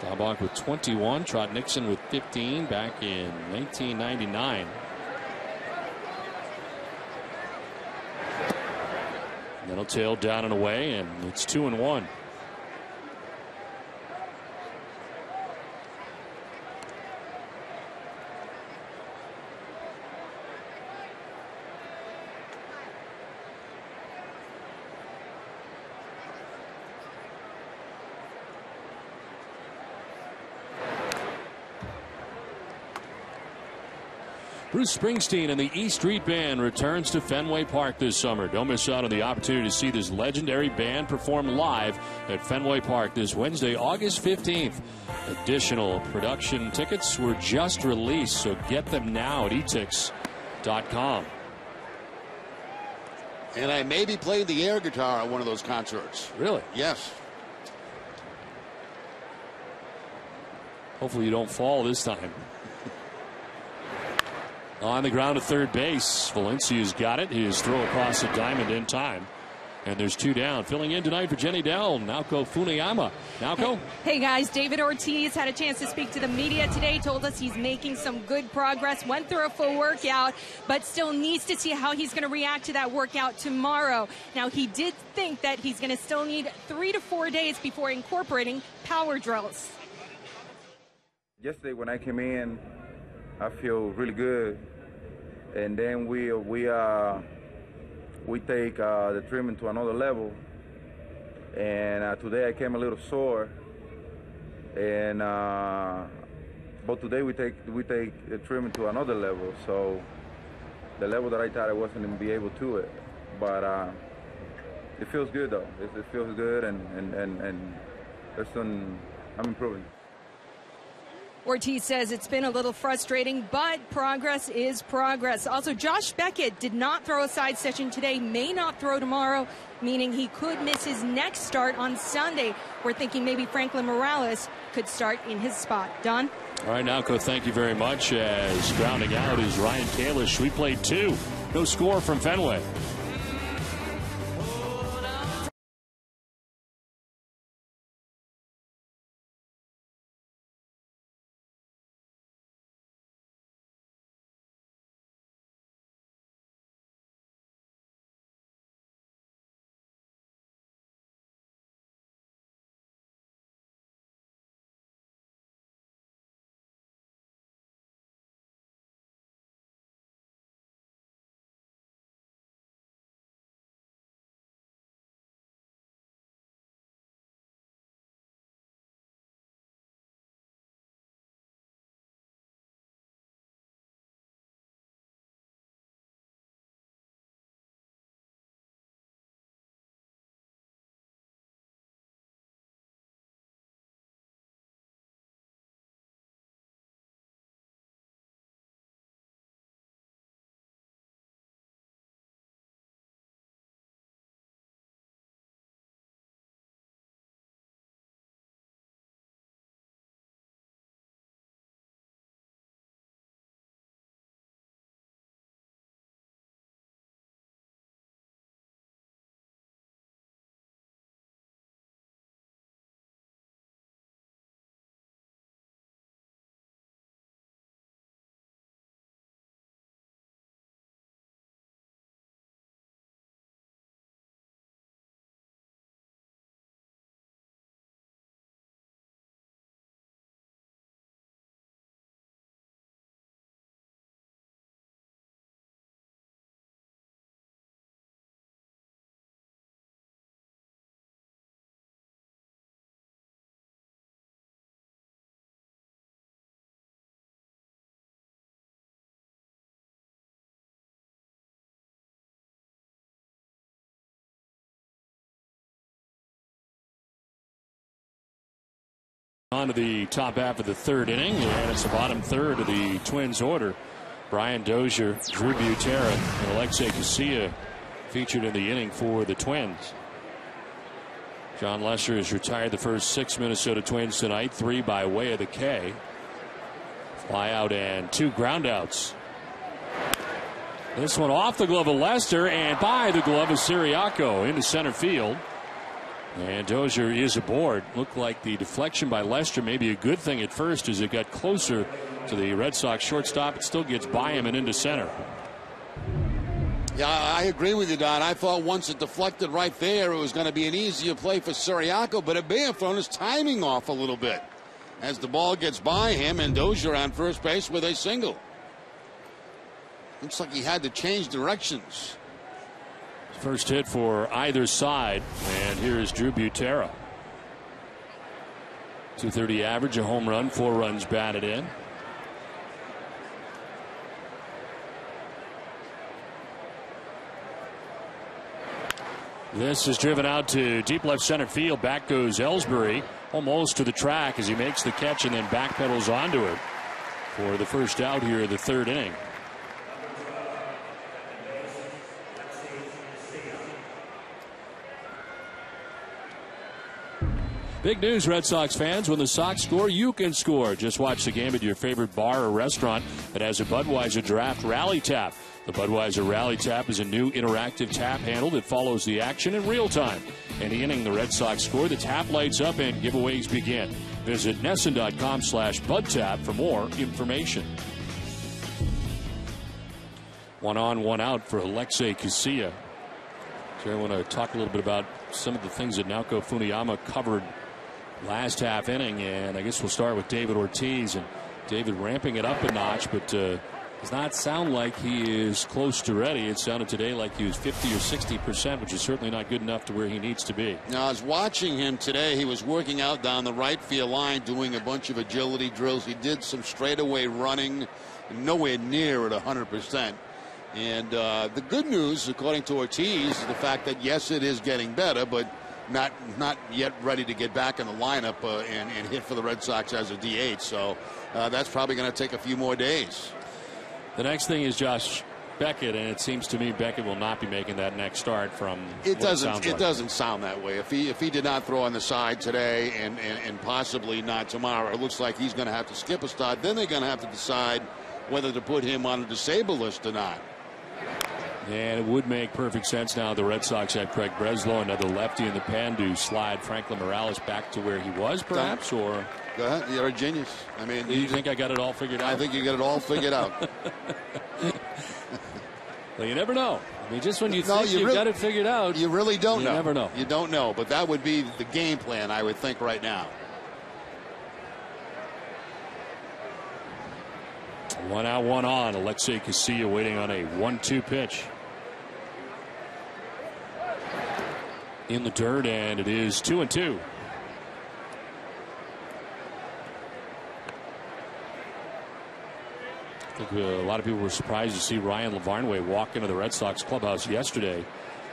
Daubach with 21, Trot Nixon with 15 back in 1999. That'll tail down and away, and it's 2-1. Bruce Springsteen and the E Street Band returns to Fenway Park this summer. Don't miss out on the opportunity to see this legendary band perform live at Fenway Park this Wednesday, August 15th. Additional production tickets were just released, so get them now at etix.com. And I maybe played the air guitar at one of those concerts. Really? Yes. Hopefully you don't fall this time. On the ground at third base, Valencia's got it. His throw across the diamond in time. And there's 2 down. Filling in tonight for Jenny Dell, Naoko Funayama. Naoko? Hey guys, David Ortiz had a chance to speak to the media today, told us he's making some good progress, went through a full workout, but still needs to see how he's going to react to that workout tomorrow. Now, he did think that he's going to still need 3 to 4 days before incorporating power drills. Yesterday when I came in, I feel really good, and then we take the treatment to another level. And today I came a little sore, and but today we take the treatment to another level. So the level that I thought I wasn't going to be able to it, but it feels good though. It feels good, and I'm improving. Ortiz says it's been a little frustrating, but progress is progress. Also, Josh Beckett did not throw a side session today, may not throw tomorrow, meaning he could miss his next start on Sunday. We're thinking maybe Franklin Morales could start in his spot. Don? All right, Naoko, thank you very much. As grounding out is Ryan Kalish. We played 2. No score from Fenway. On to the top half of the third inning, and it's the bottom third of the Twins order. Brian Dozier, Drew Butera, and Alexei Casilla featured in the inning for the Twins. John Lester has retired the first 6 Minnesota Twins tonight, 3 by way of the K. Fly out and 2 groundouts. This one off the glove of Lester and by the glove of Siriaco into center field. And Dozier is aboard. Looked like the deflection by Lester may be a good thing at first as it got closer to the Red Sox shortstop. It still gets by him and into center. Yeah, I agree with you, Don. I thought once it deflected right there, it was going to be an easier play for Siriaco, but it may have thrown his timing off a little bit as the ball gets by him and Dozier on first base with a single. Looks like he had to change directions. First hit for either side, and here's Drew Butera. .230 average, a home run, 4 runs batted in. This is driven out to deep left center field. Back goes Ellsbury, almost to the track as he makes the catch and then backpedals onto it for the first out here of the third inning. Big news, Red Sox fans. When the Sox score, you can score. Just watch the game at your favorite bar or restaurant that has a Budweiser Draft Rally Tap. The Budweiser Rally Tap is a new interactive tap handle that follows the action in real time. Any inning the Red Sox score, the tap lights up and giveaways begin. Visit NESN.com/BudTap for more information. 1 on, 1 out for Alexei Casilla. So I want to talk a little bit about some of the things that Naoko Funiyama covered last half inning, and I guess we'll start with David Ortiz, and David ramping it up a notch, but does not sound like he is close to ready. It sounded today like he was 50 or 60%, which is certainly not good enough to where he needs to be. Now, I was watching him today. He was working out down the right field line, doing a bunch of agility drills. He did some straightaway running, nowhere near at 100%. And the good news, according to Ortiz, is the fact that, yes, it is getting better, but not yet ready to get back in the lineup and hit for the Red Sox as a DH. So that's probably going to take a few more days. The next thing is Josh Beckett, and it seems to me Beckett will not be making that next start from it doesn't sound that way. If he did not throw on the side today and possibly not tomorrow, it looks like he's going to have to skip a start. Then they're going to have to decide whether to put him on a disabled list or not. And it would make perfect sense now. The Red Sox have Craig Breslow, another lefty in the pen, to slide Franklin Morales back to where he was, perhaps, or... Go ahead. You're a genius. I mean, do you think I got it all figured out? I think you got it all figured out. Well, you never know. I mean, just when you think you've got it figured out, you really don't know. You never know. You don't know, but that would be the game plan, I would think, right now. 1 out, 1 on. Alexei Casilla waiting on a 1-2 pitch. In the dirt, and it is 2-2. I think a lot of people were surprised to see Ryan Lavarnway walk into the Red Sox clubhouse yesterday.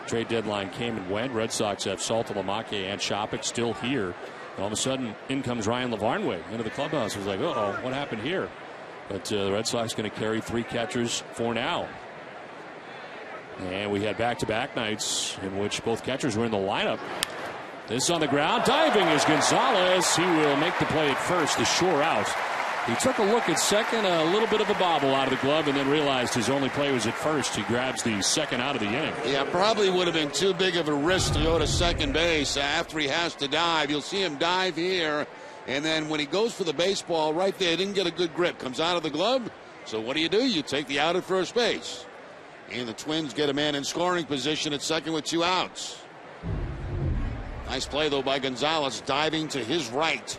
Trade deadline came and went. Red Sox have Salta Lamake and Shopik still here. And all of a sudden, in comes Ryan Lavarnway into the clubhouse. It was like, uh-oh, what happened here? But the Red Sox going to carry 3 catchers for now. And we had back-to-back nights in which both catchers were in the lineup. This on the ground. Diving is Gonzalez. He will make the play at first, the shore out. He took a look at second, a little bit of a bobble out of the glove, and then realized his only play was at first. He grabs the second out of the inning. Yeah, probably would have been too big of a risk to go to second base after he has to dive. You'll see him dive here, and then when he goes for the baseball right there, didn't get a good grip. Comes out of the glove. So what do? You take the out at first base. And the Twins get a man in scoring position at second with 2 outs. Nice play, though, by Gonzalez, diving to his right.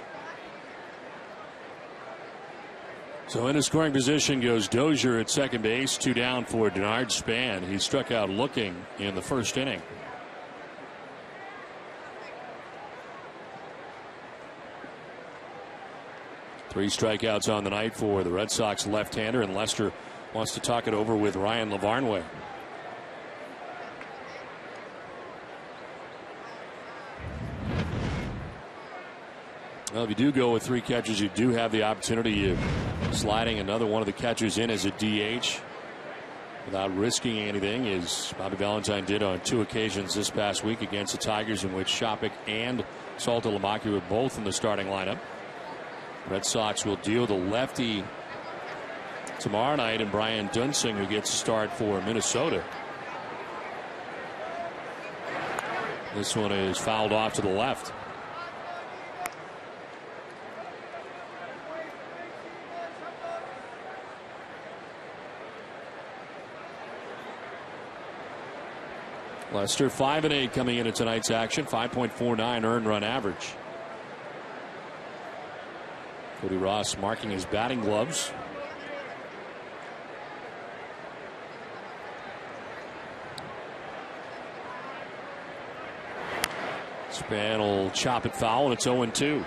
So in a scoring position goes Dozier at second base. 2 down for Denard Span. He struck out looking in the first inning. Three strikeouts on the night for the Red Sox left-hander, and Lester wants to talk it over with Ryan Lavarnway. Well, if you do go with 3 catchers, you do have the opportunity of sliding another one of the catchers in as a DH without risking anything, as Bobby Valentine did on 2 occasions this past week against the Tigers, in which Shopik and Salta Lamaki were both in the starting lineup. Red Sox will deal the lefty tomorrow night, and Brian Dunsing, who gets a start for Minnesota. This one is fouled off to the left. Lester 5-8 coming into tonight's action, 5.49 earned run average. Cody Ross marking his batting gloves. Span will chop it foul, and it's 0-2.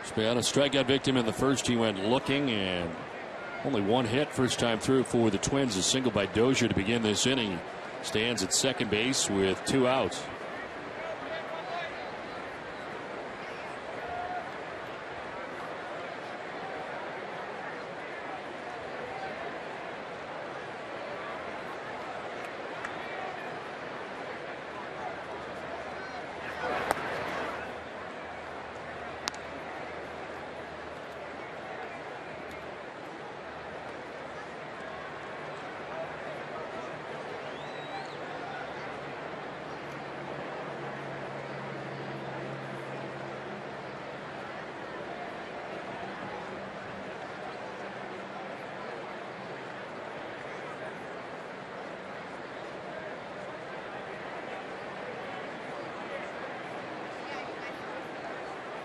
Span, a strikeout victim in the first. He went looking, and only 1 hit first time through for the Twins. A single by Dozier to begin this inning. Stands at second base with 2 outs.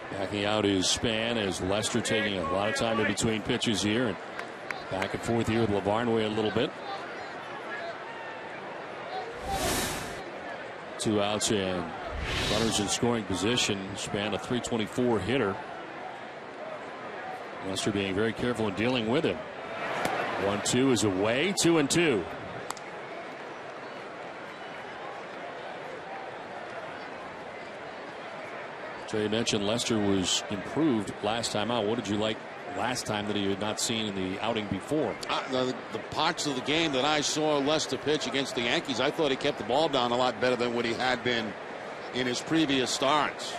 Backing out is Span, as Lester taking a lot of time in between pitches here, and back and forth here with Lavarnway a little bit. 2 outs and runners in scoring position. Span, a .324 hitter. Lester being very careful in dealing with him. 1-2 is away. 2-2. So you mentioned Lester was improved last time out. What did you like last time that he had not seen in the outing before? The parts of the game that I saw Lester pitch against the Yankees, I thought he kept the ball down a lot better than what he had been in his previous starts.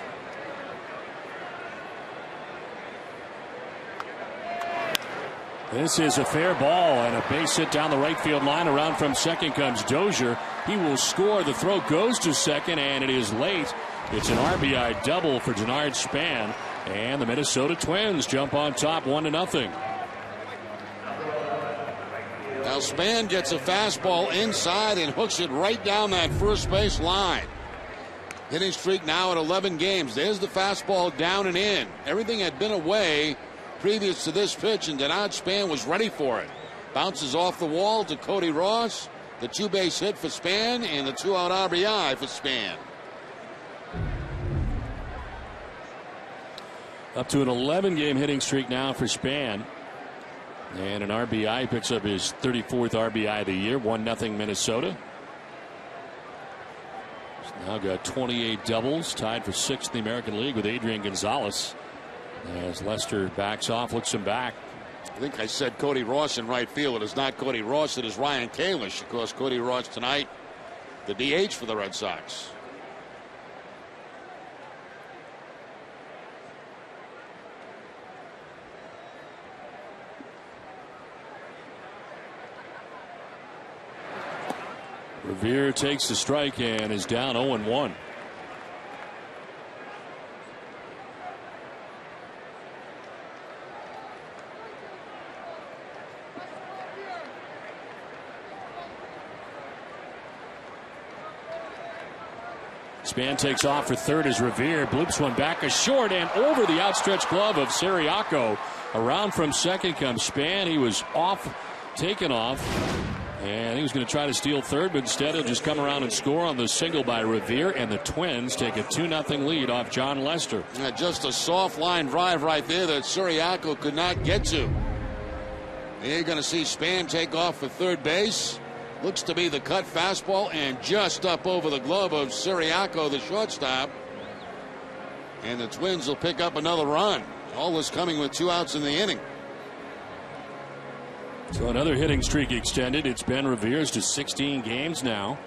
This is a fair ball and a base hit down the right field line. Around from second comes Dozier. He will score. The throw goes to second, and it is late. It's an RBI double for Denard Span, and the Minnesota Twins jump on top 1-0. Now Span gets a fastball inside and hooks it right down that first base line. Hitting streak now at 11 games. There's the fastball down and in. Everything had been away previous to this pitch, and Denard Span was ready for it. Bounces off the wall to Cody Ross. The 2-base hit for Span and the 2-out RBI for Span. Up to an 11-game hitting streak now for Span. And an RBI, picks up his 34th RBI of the year. 1-0 Minnesota. He's now got 28 doubles, tied for 6th in the American League with Adrian Gonzalez. As Lester backs off, looks him back. I think I said Cody Ross in right field. It is not Cody Ross, it is Ryan Kalish. Of course, Cody Ross tonight, the DH for the Red Sox. Revere takes the strike and is down 0-1. Span takes off for third as Revere bloops one back a short and over the outstretched glove of Siriaco. Around from second comes Span. He was off, taken off. And he was going to try to steal third, but instead he'll just come around and score on the single by Revere, and the Twins take a 2-0 lead off John Lester. Just a soft line drive right there that Siriaco could not get to. You're going to see Span take off for third base. Looks to be the cut fastball and just up over the glove of Siriaco, the shortstop. And the Twins will pick up another run. All this coming with 2 outs in the inning. So another hitting streak extended. It's Ben Revere's to 16 games now.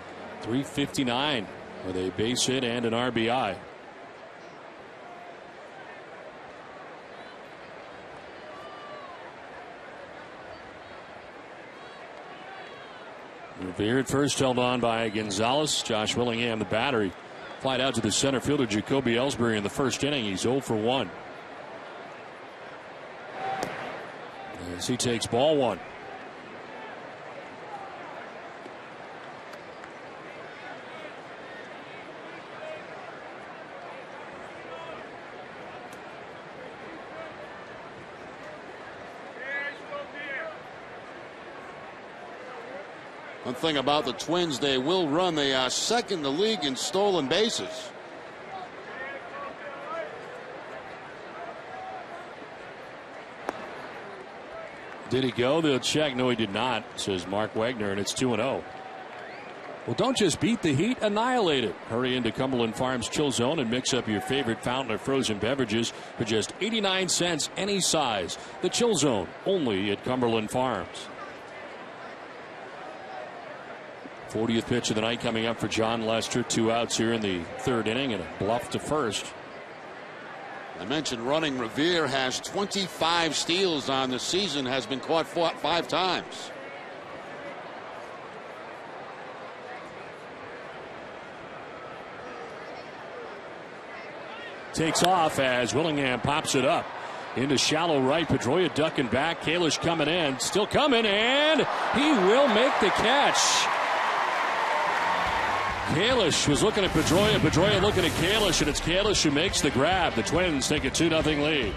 359 with a base hit and an RBI. Revere at first, held on by Gonzalez. Josh Willingham, the batter, flied out to the center fielder Jacoby Ellsbury in the first inning. He's 0 for 1. As he takes ball 1. One thing about the Twins, they will run. They are second in the league in stolen bases. Did he go? They'll check. No, he did not, says Mark Wagner, and it's 2-0. Well, don't just beat the heat, annihilate it. Hurry into Cumberland Farms Chill Zone and mix up your favorite fountain or frozen beverages for just 89 cents any size. The Chill Zone, only at Cumberland Farms. 40th pitch of the night coming up for John Lester. 2 outs here in the third inning and a bluff to first. I mentioned running. Revere has 25 steals on the season, has been caught 5 times. Takes off as Willingham pops it up into shallow right. Pedroia ducking back. Kalish coming in, still coming, and he will make the catch. Kalish was looking at Pedroia. Pedroia looking at Kalish, and it's Kalish who makes the grab. The Twins take a 2-0 lead.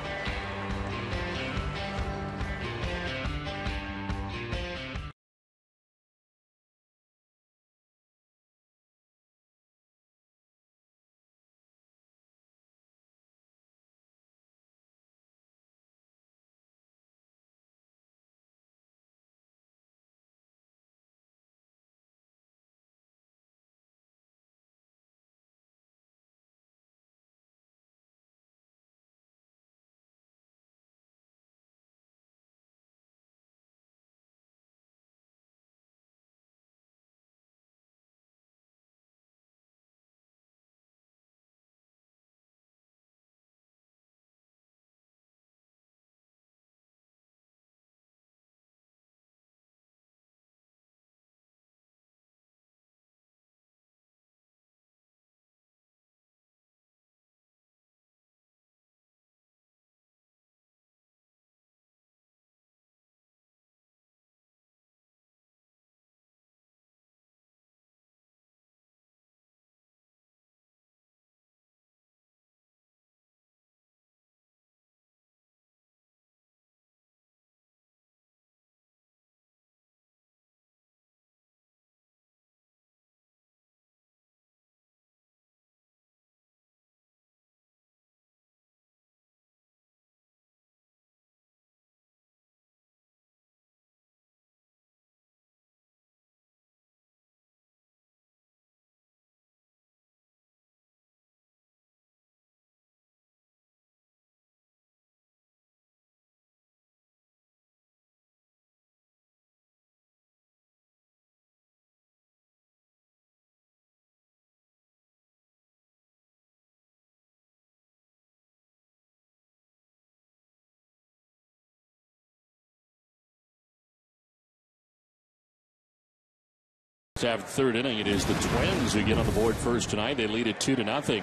After the third inning, it is the Twins who get on the board first tonight. They lead it 2-0.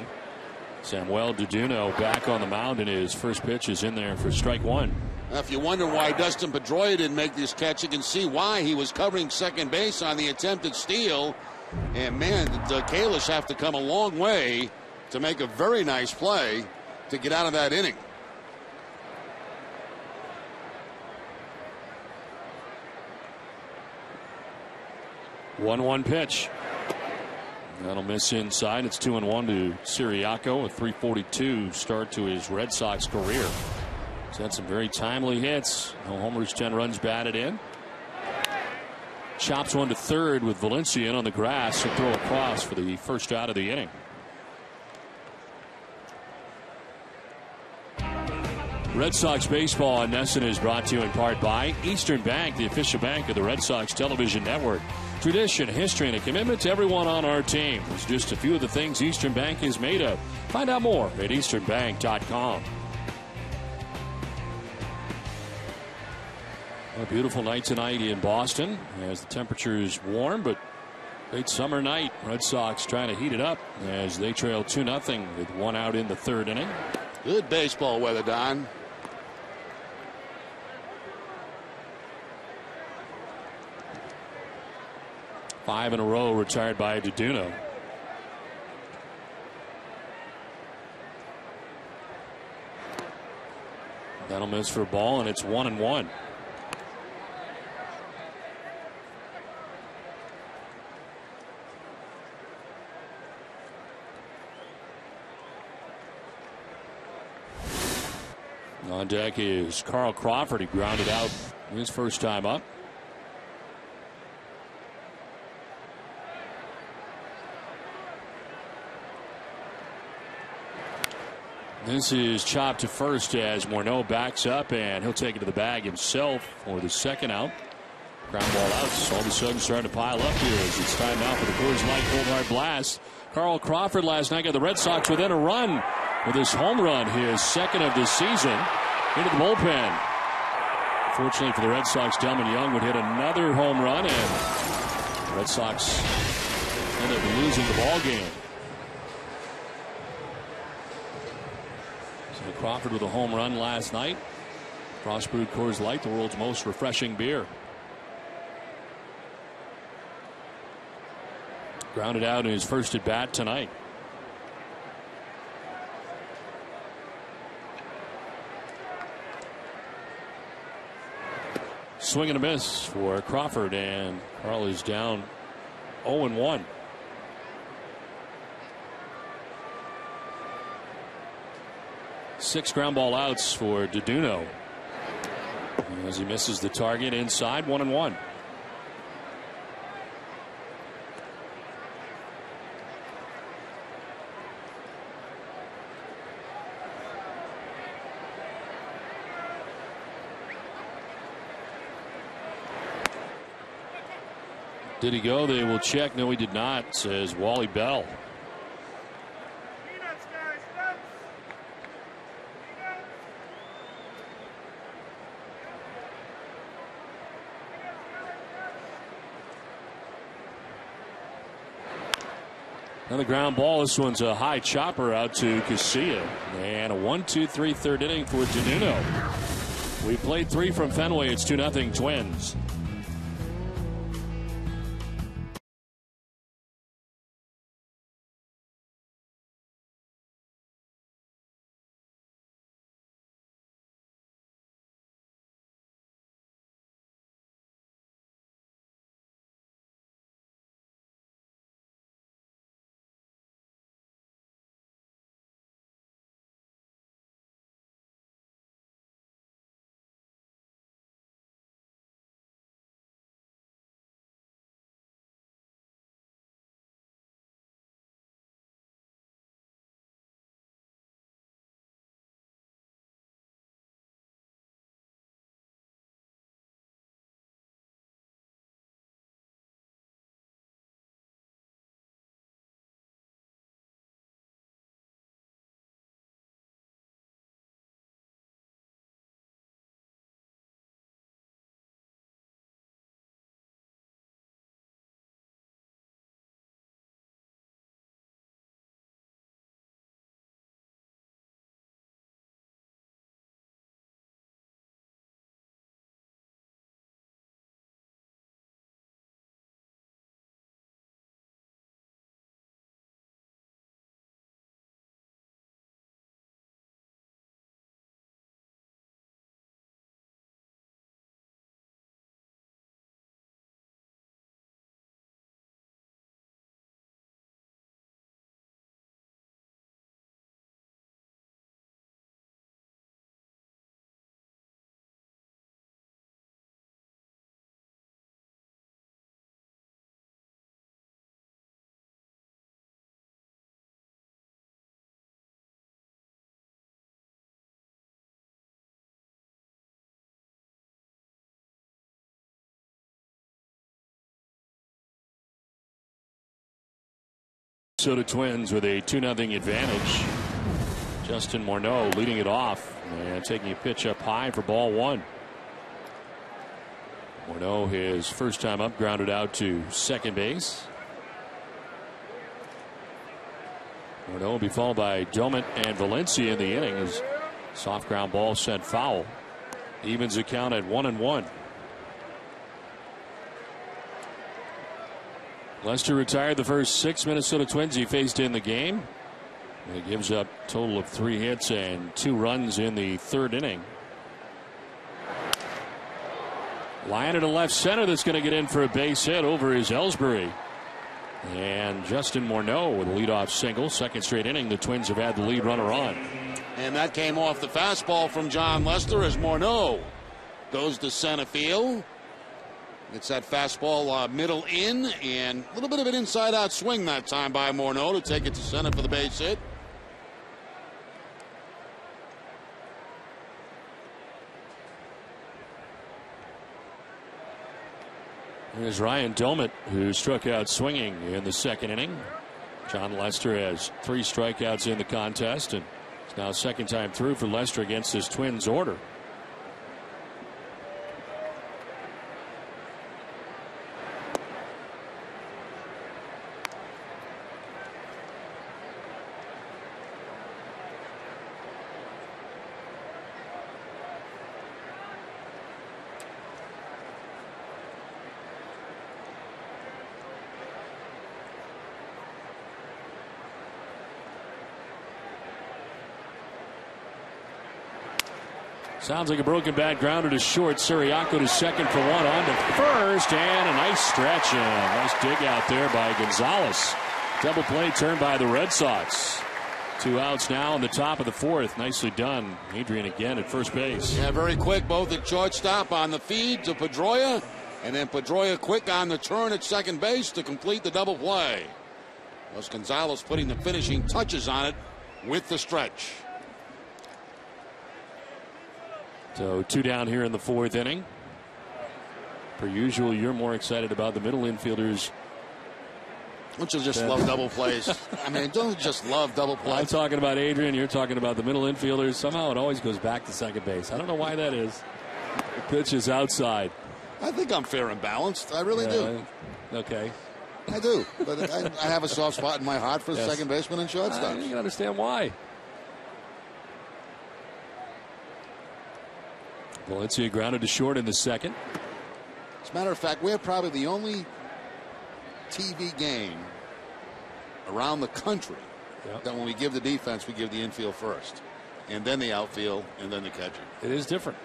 Samuel Duduno back on the mound, and his first pitch is in there for strike 1. If you wonder why Dustin Pedroia didn't make this catch, you can see why. He was covering second base on the attempted steal. And man, the Kalish have to come a long way to make a very nice play to get out of that inning. One pitch. That'll miss inside. It's 2-1 to Siriaco. A .342 start to his Red Sox career. He's had some very timely hits. No homers, 10 runs batted in. Chops one to third with Valencia in on the grass and throw across for the first out of the inning. Red Sox baseball on NESN is brought to you in part by Eastern Bank, the official bank of the Red Sox television network. Tradition, history, and a commitment to everyone on our team. It's just a few of the things Eastern Bank is made of. Find out more at easternbank.com. A beautiful night tonight in Boston as the temperature is warm, but late summer night. Red Sox trying to heat it up as they trail 2-0 with one out in the third inning. Good baseball weather, Don. Five in a row retired by Duduno. That'll miss for a ball, and it's 1-1. On deck is Carl Crawford. He grounded out his first time up. This is chopped to first as Morneau backs up, and he'll take it to the bag himself for the second out. Ground ball outs all of a sudden starting to pile up here as it's time now for the Coors Light Cold Hard Blast. Carl Crawford last night got the Red Sox within a run with his home run, his second of the season, into the bullpen. Fortunately for the Red Sox, Delman Young would hit another home run, and the Red Sox ended up losing the ball game. So Crawford with a home run last night. Cross-brewed Coors Light, the world's most refreshing beer. Grounded out in his first at bat tonight. Swing and a miss for Crawford, and Carl is down 0-1. Six ground ball outs for Duduno as he misses the target inside. 1-1. Did he go? They will check. No, he did not, says Wally Bell. Another ground ball. This one's a high chopper out to Casilla. And a 1-2-3 third inning for Duduno. We played three from Fenway. It's 2-0 Twins. Minnesota Twins with a 2-0 advantage. Justin Morneau leading it off and taking a pitch up high for ball one. Morneau, his first time up, grounded out to second base. Morneau will be followed by Domet and Valencia in the inning as soft ground ball sent foul. Evens the count at 1-1. Lester retired the first 6 Minnesota Twins he faced in the game. And he gives up a total of 3 hits and 2 runs in the third inning. Line to left center that's going to get in for a base hit over is Ellsbury. And Justin Morneau with a leadoff single. Second straight inning the Twins have had the lead runner on. And that came off the fastball from John Lester as Morneau goes to center field. It's that fastball middle in, and a little bit of an inside-out swing that time by Morneau to take it to center for the base hit. Here's Ryan Domet, who struck out swinging in the second inning. John Lester has 3 strikeouts in the contest, and it's now second time through for Lester against his Twins order. Sounds like a broken bat, grounder to short. Siriaco to second for one, on to first, and a nice stretch and nice dig out there by Gonzalez. Double play turned by the Red Sox. 2 outs now in the top of the fourth. Nicely done. Adrian again at first base. Yeah, very quick, both at shortstop on the feed to Pedroia, and then Pedroia quick on the turn at second base to complete the double play. Los Gonzalez putting the finishing touches on it with the stretch. So 2 down here in the fourth inning. Per usual, you're more excited about the middle infielders. Don't you just love double plays? I mean, don't you just love double plays? I'm talking about Adrian. You're talking about the middle infielders. Somehow it always goes back to second base. I don't know why that is. The pitch is outside. I think I'm fair and balanced. I really do. Okay. I do. But I have a soft spot in my heart for second baseman and shortstop. You can understand why. Valencia grounded to short in the second. As a matter of fact, we're probably the only TV game around the country that when we give the defense, we give the infield first, and then the outfield, and then the catcher. It is different.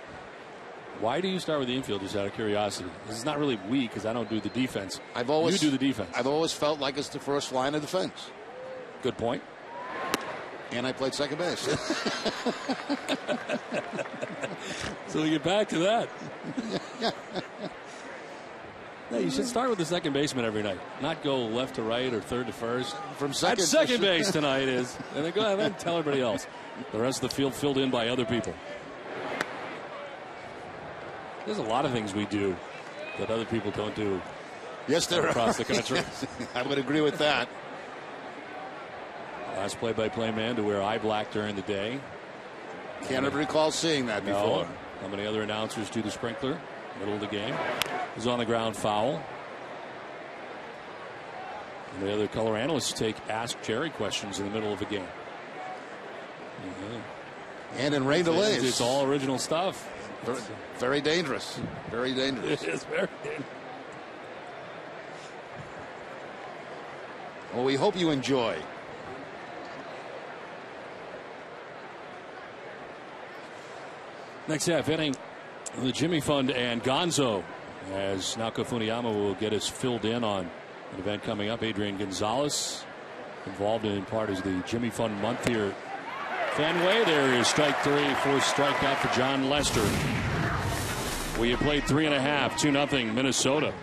Why do you start with the infield, just out of curiosity? This is not really we, because I don't do the defense. You do the defense. I've always felt like it's the first line of defense. Good point. And I played second base. So we get back to that. Yeah, you should start with the second baseman every night, not go left to right or third to first. From second, that's second base tonight is, and then go ahead and tell everybody else. The rest of the field filled in by other people. There's a lot of things we do that other people don't do. Yes, there across the country. I would agree with that. Last play-by-play man to wear eye black during the day. Can't ever recall seeing that before. How many other announcers do the sprinkler? Middle of the game. Is on the ground foul. And the other color analysts take Ask Jerry questions in the middle of a game. And in rain delays. It's all original stuff. Very dangerous. Very dangerous. It is very dangerous. Well, we hope you enjoy. Next half inning, the Jimmy Fund and Gonzo, as Naoko Funiyama will get us filled in on an event coming up. Adrian Gonzalez involved in part as the Jimmy Fund month here. Fenway, there is strike 3, 4th strikeout for John Lester. We have played 3.5, 2-0 Minnesota.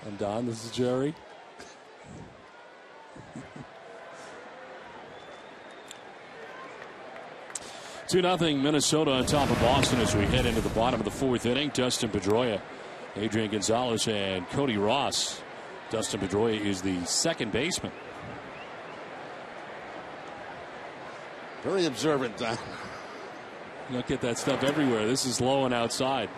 I'm Don. This is Jerry. 2-0 Minnesota on top of Boston as we head into the bottom of the fourth inning. Dustin Pedroia, Adrian Gonzalez, and Cody Ross. Dustin Pedroia is the second baseman. Very observant, Don. You don't get that stuff everywhere. This is low and outside.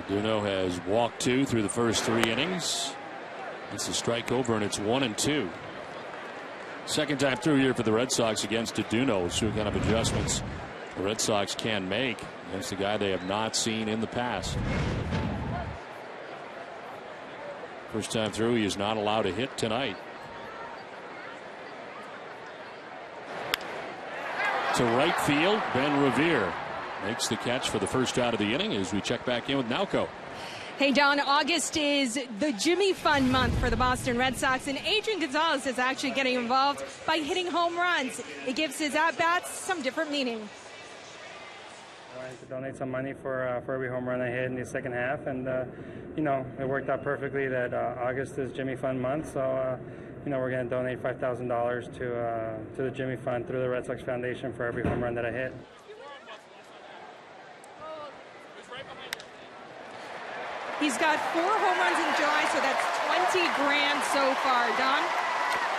Duno has walked 2 through the first 3 innings. It's a strike over, and it's 1-2. Second time through here for the Red Sox against Duno. So what kind of adjustments the Red Sox can make against a guy they have not seen in the past. First time through, he is not allowed a hit tonight. To right field, Ben Revere makes the catch for the first out of the inning as we check back in with Nowco. Hey, Don, August is the Jimmy Fund month for the Boston Red Sox, and Adrian Gonzalez is actually getting involved by hitting home runs. It gives his at-bats some different meaning. I wanted to donate some money for every home run I hit in the second half, and, you know, it worked out perfectly that August is Jimmy Fund month, so, you know, we're going to donate $5,000 to the Jimmy Fund through the Red Sox Foundation for every home run that I hit. He's got 4 home runs in July, so that's $20,000 so far. Don?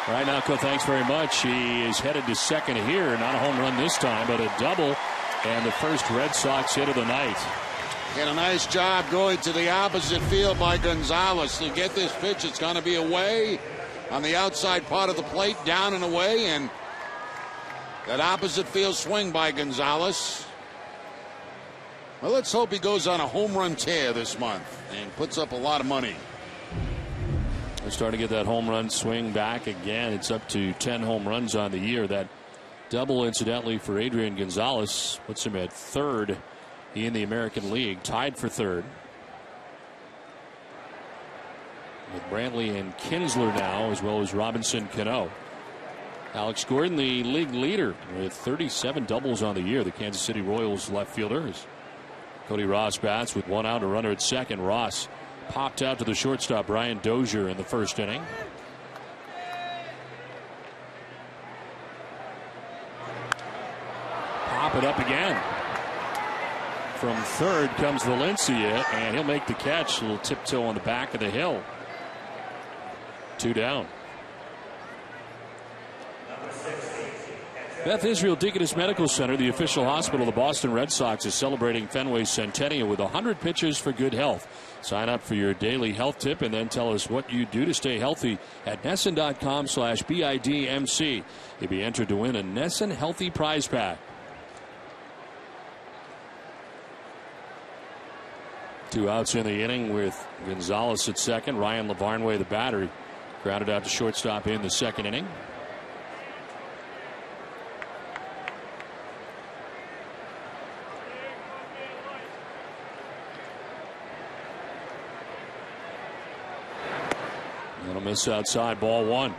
All right, Nowco, thanks very much. He is headed to second here. Not a home run this time, but a double, and the first Red Sox hit of the night. And a nice job going to the opposite field by Gonzalez to get this pitch. It's going to be away on the outside part of the plate, down and away, and that opposite field swing by Gonzalez. Well, let's hope he goes on a home run tear this month and puts up a lot of money. They're starting to get that home run swing back again. It's up to 10 home runs on the year. That double, incidentally, for Adrian Gonzalez puts him at third in the American League, tied for third. With Brantley and Kinsler now, as well as Robinson Cano. Alex Gordon, the league leader, with 37 doubles on the year. The Kansas City Royals left fielder. Cody Ross bats with 1 out, a runner at second. Ross popped out to the shortstop, Brian Dozier, in the first inning. Pop it up again. From third comes Valencia, and he'll make the catch. A little tiptoe on the back of the hill. 2 down. Beth Israel Deaconess Medical Center, the official hospital of the Boston Red Sox, is celebrating Fenway's centennial with 100 pitches for good health. Sign up for your daily health tip and then tell us what you do to stay healthy at NESN.com/BIDMC. You'll be entered to win a NESN Healthy Prize Pack. 2 outs in the inning with Gonzalez at second. Ryan Lavarnway, the batter, grounded out to shortstop in the second inning. That'll miss outside, ball 1.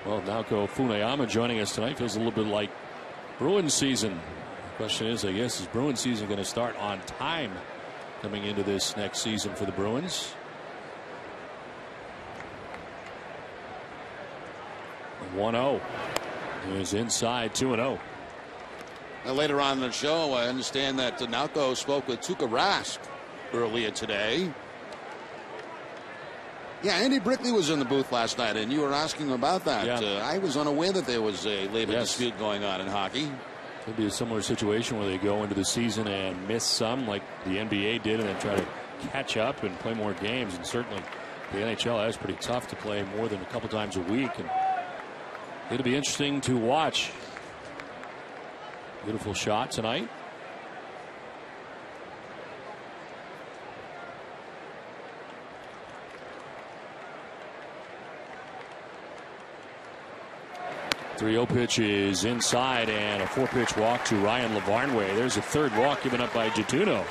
Well, Naoko Funayama joining us tonight. Feels a little bit like Bruins season. The question is, I guess, is Bruins season going to start on time coming into this next season for the Bruins? 1-0 is inside, 2-0. Now, later on in the show, I understand that Naoko spoke with Tuukka Rask earlier today. Yeah, Andy Brickley was in the booth last night, and you were asking about that. Yeah. I was unaware that there was a labor dispute going on in hockey. Could be a similar situation where they go into the season and miss some, like the NBA did, and then try to catch up and play more games. And certainly the NHL is pretty tough to play more than a couple times a week. And it'll be interesting to watch. Beautiful shot tonight. The 3-0 pitch is inside, and a 4-pitch walk to Ryan Lavarnway. There's a third walk given up by Duno.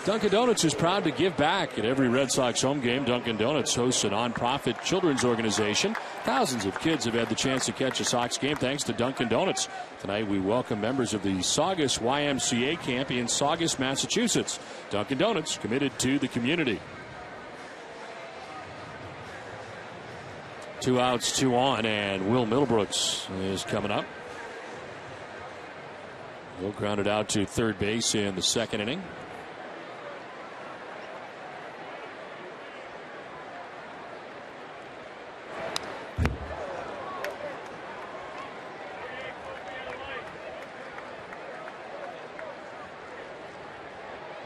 Dunkin' Donuts is proud to give back at every Red Sox home game. Dunkin' Donuts hosts a nonprofit children's organization. Thousands of kids have had the chance to catch a Sox game thanks to Dunkin' Donuts. Tonight we welcome members of the Saugus YMCA camp in Saugus, Massachusetts. Dunkin' Donuts committed to the community. 2 outs, 2 on, and Will Middlebrooks is coming up. Will grounded out to third base in the second inning.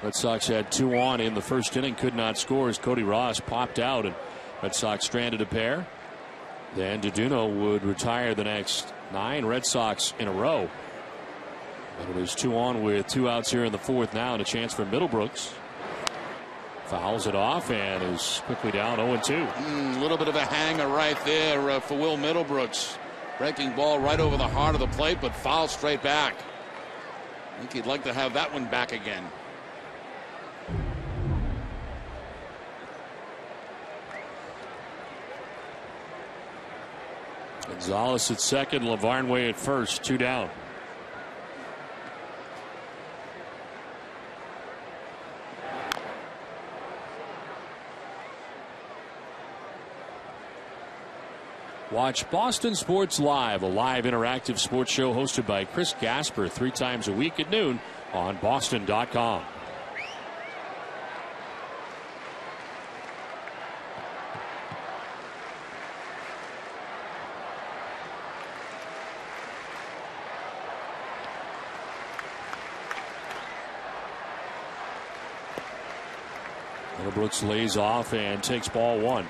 Red Sox had 2 on in the first inning, could not score as Cody Ross popped out, and Red Sox stranded a pair. Then Duduno would retire the next 9 Red Sox in a row. And it is 2 on with 2 outs here in the fourth now, and a chance for Middlebrooks. Fouls it off and is quickly down 0-2. A little bit of a hanger right there for Will Middlebrooks. Breaking ball right over the heart of the plate, but foul straight back. I think he'd like to have that one back again. Gonzalez at second, Lavarnway at first, 2 down. Watch Boston Sports Live, a live interactive sports show hosted by Chris Gasper 3 times a week at noon on Boston.com. Brooks lays off and takes ball 1.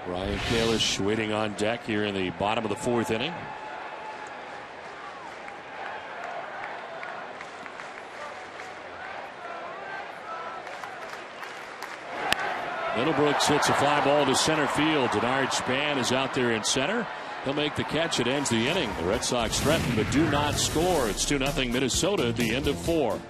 Ryan Kalish waiting on deck here in the bottom of the fourth inning. Middlebrooks hits a fly ball to center field. Denard Span is out there in center. He'll make the catch. It ends the inning. The Red Sox threaten but do not score. It's 2-0 Minnesota at the end of 4.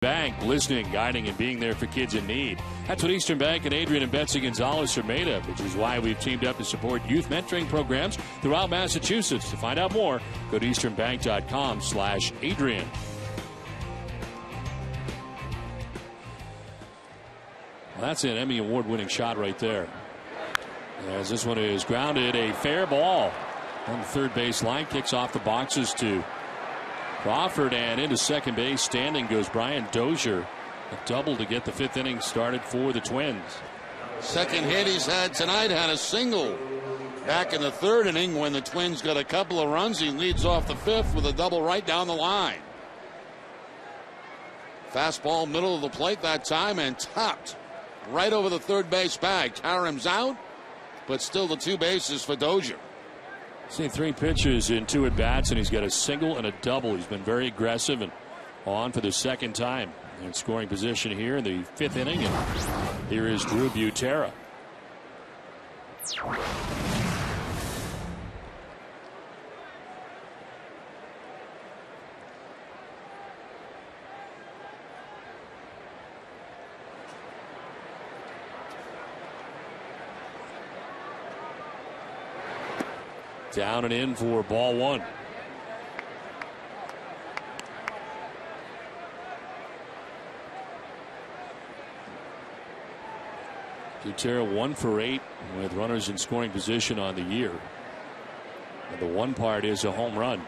Bank, listening, guiding, and being there for kids in need. That's what Eastern Bank and Adrian and Betsy Gonzalez are made of, which is why we've teamed up to support youth mentoring programs throughout Massachusetts. To find out more, go to easternbank.com/Adrian. Well, that's an Emmy Award-winning shot right there. As this one is grounded, a fair ball on the third base line, kicks off the boxes to Crawford, and into second base standing goes Brian Dozier. A double to get the fifth inning started for the Twins. Second hit he's had tonight, had a single back in the third inning when the Twins got a couple of runs. He leads off the fifth with a double right down the line. Fastball middle of the plate that time and topped right over the third base bag. Karam's out, but still the two bases for Dozier. Seen 3 pitches in 2 at-bats, and he's got a single and a double. He's been very aggressive and on for the second time in scoring position here in the fifth inning. And here is Drew Butera. Down and in for ball one. Butera 1 for 8 with runners in scoring position on the year. And the one part is a home run.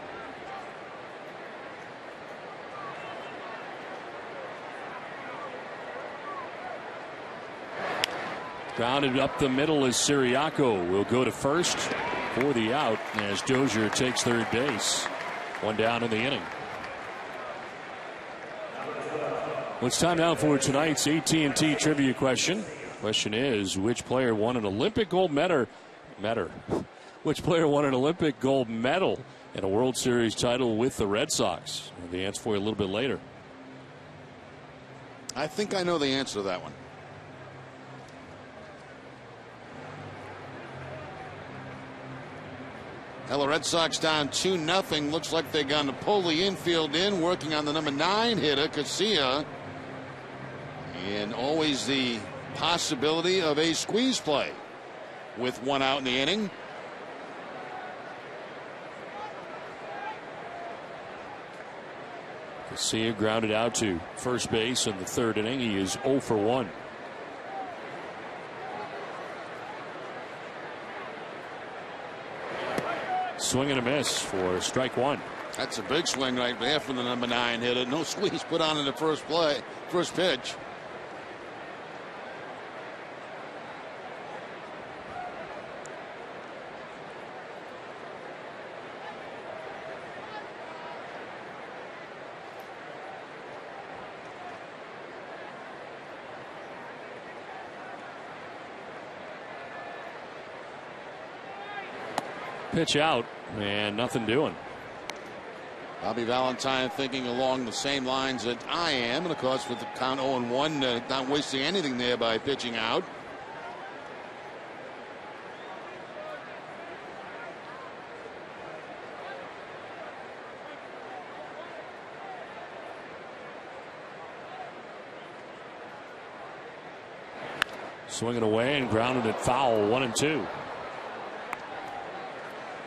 Grounded up the middle as Siriaco will go to first for the out as Dozier takes third base. One down in the inning. Well, it's time now for tonight's AT&T trivia question. Question is, which player won an Olympic gold medal? Which player won an Olympic gold medal and a World Series title with the Red Sox? The answer for you a little bit later. I think I know the answer to that one. Well, the Red Sox down 2-0. Looks like they're going to pull the infield in, working on the number 9 hitter, Casilla. And always the possibility of a squeeze play with 1 out in the inning. Casilla grounded out to first base in the third inning. He is 0 for 1. Swing and a miss for strike one. That's a big swing right there from the number 9 hitter. No squeeze put on in the first pitch. Pitch out and nothing doing. Bobby Valentine thinking along the same lines that I am, and of course with the count 0-1, not wasting anything there by pitching out. Swinging away and grounded it foul. 1-2.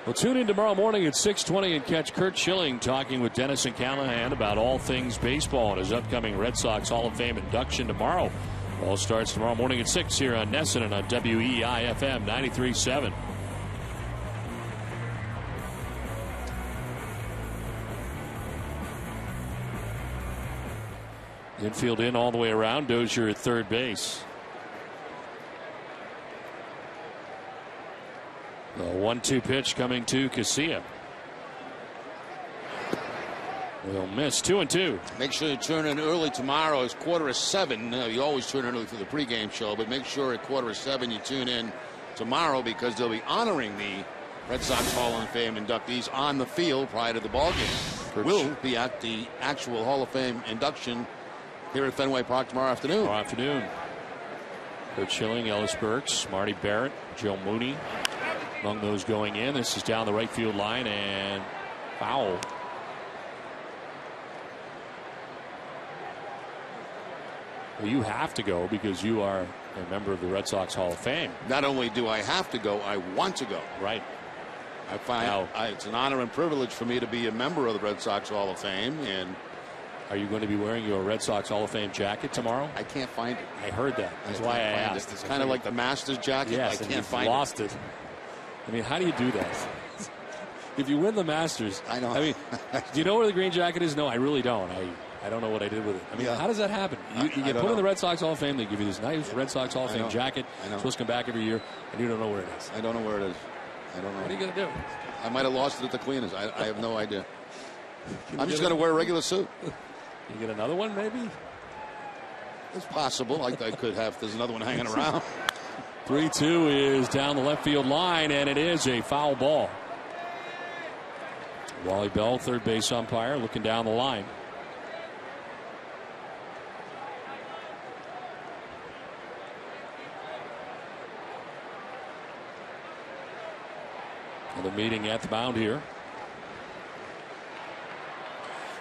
Well, tune in tomorrow morning at 6:20 and catch Curt Schilling talking with Dennis and Callahan about all things baseball and his upcoming Red Sox Hall of Fame induction tomorrow. All starts tomorrow morning at 6 here on Nesson and on WEIFM 93.7. Infield in all the way around. Dozier at third base. The 1-2 pitch coming to Casilla. Will miss. 2-2. Make sure you turn in early tomorrow. It's 6:45. You always turn in early for the pregame show, but make sure at 6:45 you tune in tomorrow because they'll be honoring the Red Sox Hall of Fame inductees on the field prior to the ballgame. We'll be at the actual Hall of Fame induction here at Fenway Park tomorrow afternoon. Curt Schilling, Ellis Burks, Marty Barrett, Joe Mooney. Among those going in. This is down the right field line and foul. Well, you have to go because you are a member of the Red Sox Hall of Fame. Not only do I have to go, I want to go. Right. I find it's an honor and privilege for me to be a member of the Red Sox Hall of Fame, and Are you going to be wearing your Red Sox Hall of Fame jacket tomorrow? I can't find it. I heard that. That's why I asked. It's kind of like the Masters jacket. Yes, I can't find lost it. I mean, how do you do that? If you win the Masters, I know. I mean, do you know where the green jacket is? No, I really don't. I don't know what I did with it. I mean, how does that happen? You get put in the Red Sox Hall of Fame. They give you this nice Red Sox Hall of Fame jacket. It's supposed to come back every year, and you don't know where it is. I don't know where it is. I don't know. What are you going to do? I might have lost it at the cleaners. I have no idea. I'm just going to wear a regular suit. You get another one, maybe? It's possible. I could have. There's another one hanging around. 3-2 is down the left field line, and it is a foul ball. Wally Bell, third base umpire, looking down the line. The meeting at the mound here.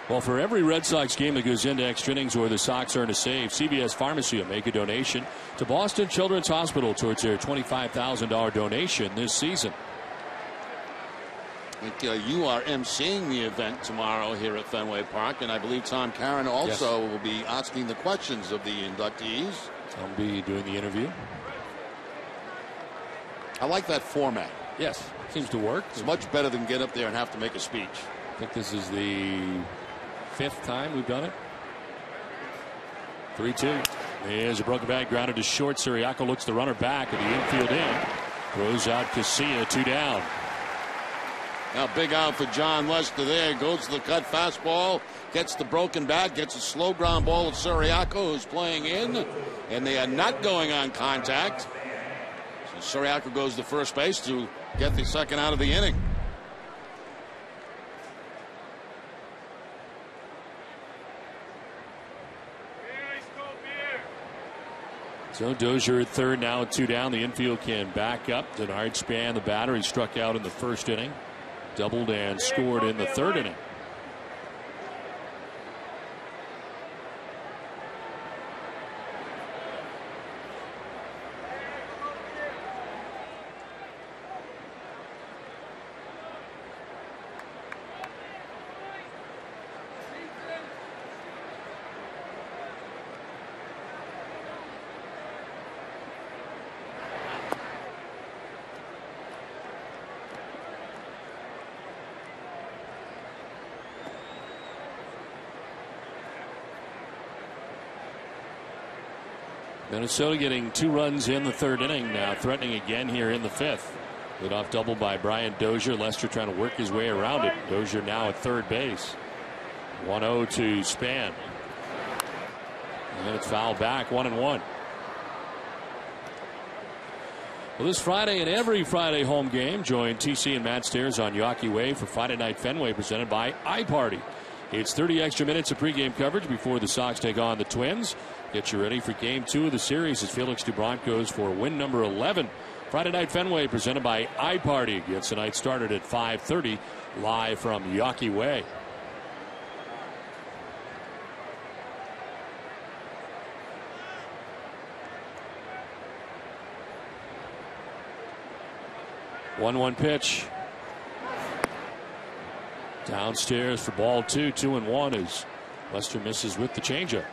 Well, for every Red Sox game that goes into extra innings or the Sox earn a save, CVS Pharmacy will make a donation to Boston Children's Hospital towards their $25,000 donation this season. You are emceeing the event tomorrow here at Fenway Park, and I believe Tom Caron also will be asking the questions of the inductees. I'll be doing the interview. I like that format. Yes, seems to work. It's much better than get up there and have to make a speech. I think this is the 5th time we've done it. 3-2. Here's a broken bat grounded to short. Siriaco looks the runner back at the infield in. Throws out Casilla, 2 down. Now big out for John Lester there. Goes to the cut fastball. Gets the broken bat. Gets a slow ground ball of Siriaco, who's playing in. And they are not going on contact. So Siriaco goes to first base to get the second out of the inning. So Dozier at third, now 2 down. The infield can back up. Denard Span, the batter, he struck out in the first inning. Doubled and scored in the third inning. Minnesota getting 2 runs in the third inning now, threatening again here in the 5th. Leadoff double by Brian Dozier. Lester trying to work his way around it. Dozier now at third base. 1-0 to Span. And then it's fouled back, 1-1. Well, this Friday and every Friday home game, join TC and Matt Stairs on Yawkey Way for Friday Night Fenway, presented by iParty. It's 30 extra minutes of pregame coverage before the Sox take on the Twins. Get you ready for Game 2 of the series as Felix DuBrant goes for win number 11. Friday Night Fenway, presented by iParty. Gets the night started at 5:30, live from Yawkey Way. One pitch. Downstairs for ball 2, 2-1 as Lester misses with the changeup.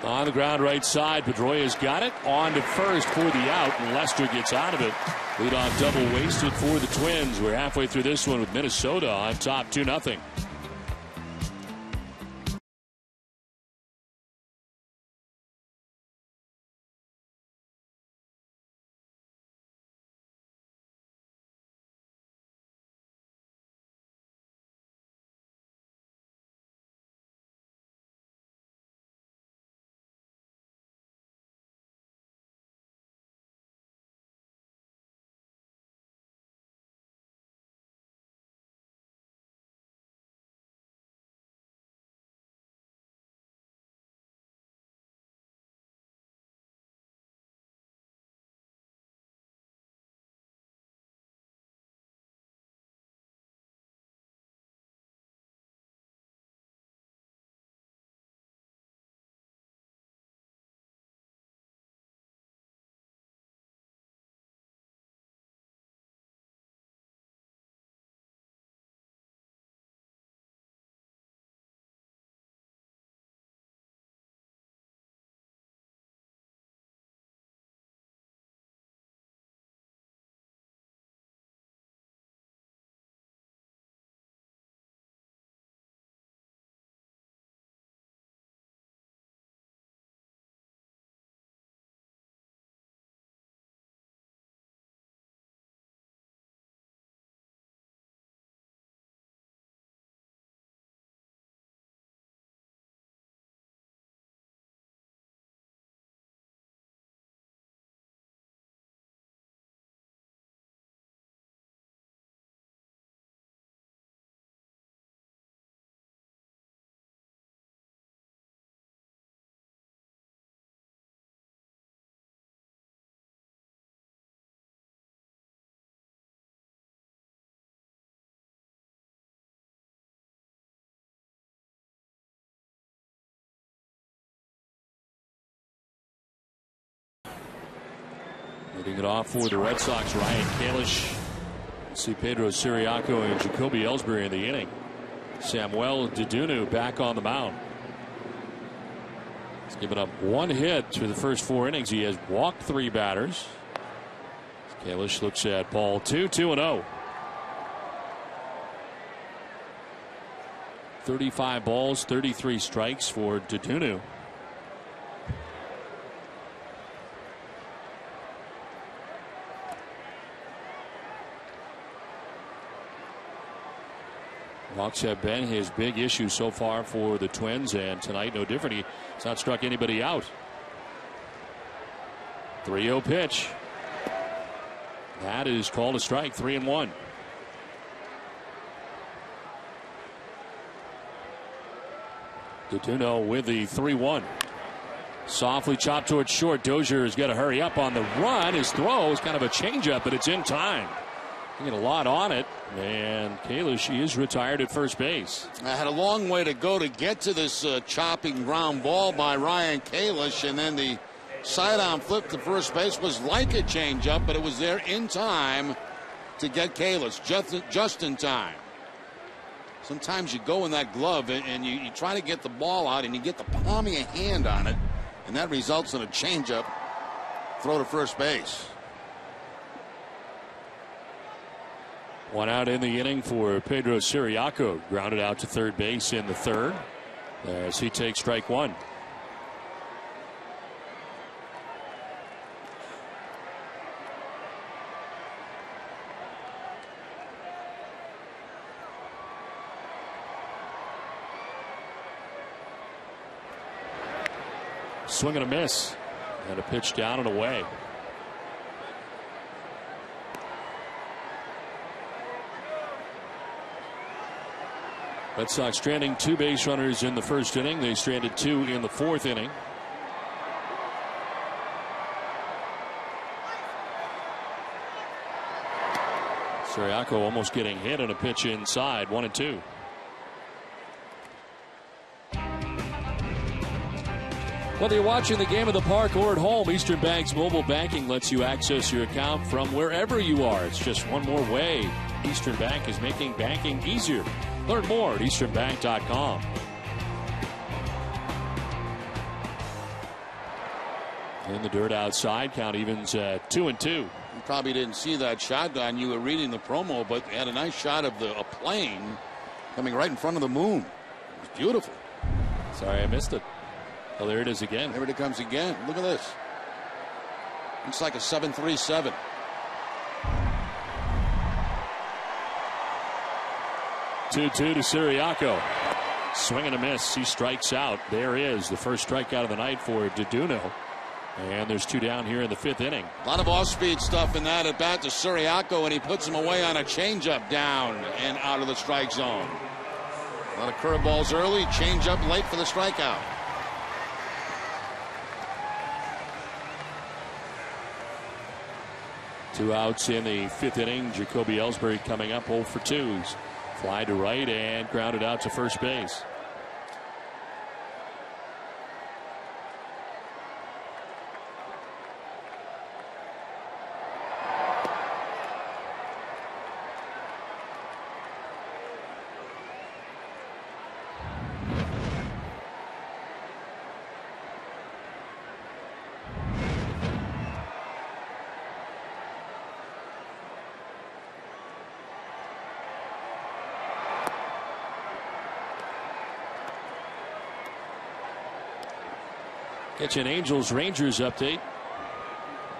On the ground right side, Pedroia's got it. On to first for the out, and Lester gets out of it. Leadoff double wasted for the Twins. We're halfway through this one with Minnesota on top 2-0. Leading it off for the Red Sox, Ryan Kalish. See Pedro Siriaco and Jacoby Ellsbury in the inning. Samuel Dedunu back on the mound. He's given up 1 hit through the first 4 innings. He has walked 3 batters. Kalish looks at ball 2, 2-0. 35 balls, 33 strikes for Dedunu. Walks have been his big issue so far for the Twins, and tonight no different. He's not struck anybody out. 3-0 pitch. That is called a strike, 3-1. Dedunu with the 3-1. Softly chopped towards short. Dozier has got to hurry up on the run. His throw is kind of a changeup, but it's in time. He had a lot on it, and Kalish is retired at first base. I had a long way to go to get to this chopping ground ball by Ryan Kalish, and then the sidearm flip to first base was like a changeup, but it was there in time to get Kalish, just in time. Sometimes you go in that glove and you try to get the ball out and you get the palm of your hand on it, and that results in a changeup throw to first base. 1 out in the inning for Pedro Siriaco. Grounded out to third base in the 3rd as he takes strike 1. Swing and a miss, and a pitch down and away. Red Sox stranding 2 base runners in the 1st inning. They stranded 2 in the 4th inning. Siriaco almost getting hit on a pitch inside, 1-2. Whether you're watching the game at the park or at home, Eastern Bank's mobile banking lets you access your account from wherever you are. It's just one more way. Eastern Bank is making banking easier. Learn more at easternbank.com. In the dirt outside, count evens at 2-2. You probably didn't see that shot, Don. You were reading the promo, but they had a nice shot of a plane coming right in front of the moon. It was beautiful. Sorry I missed it. Oh, there it is again. There it comes again. Look at this. Looks like a 737. Two to Siriaco. Swing and a miss. He strikes out. There is the first strikeout of the night for Dedunu. And there's 2 down here in the 5th inning. A lot of off-speed stuff in that at bat to Siriaco, and he puts him away on a changeup down and out of the strike zone. A lot of curveballs early, changeup late for the strikeout. Two outs in the 5th inning. Jacoby Ellsbury coming up 0 for 2s. Fly to right and grounded out to first base. It's an Angels-Rangers update.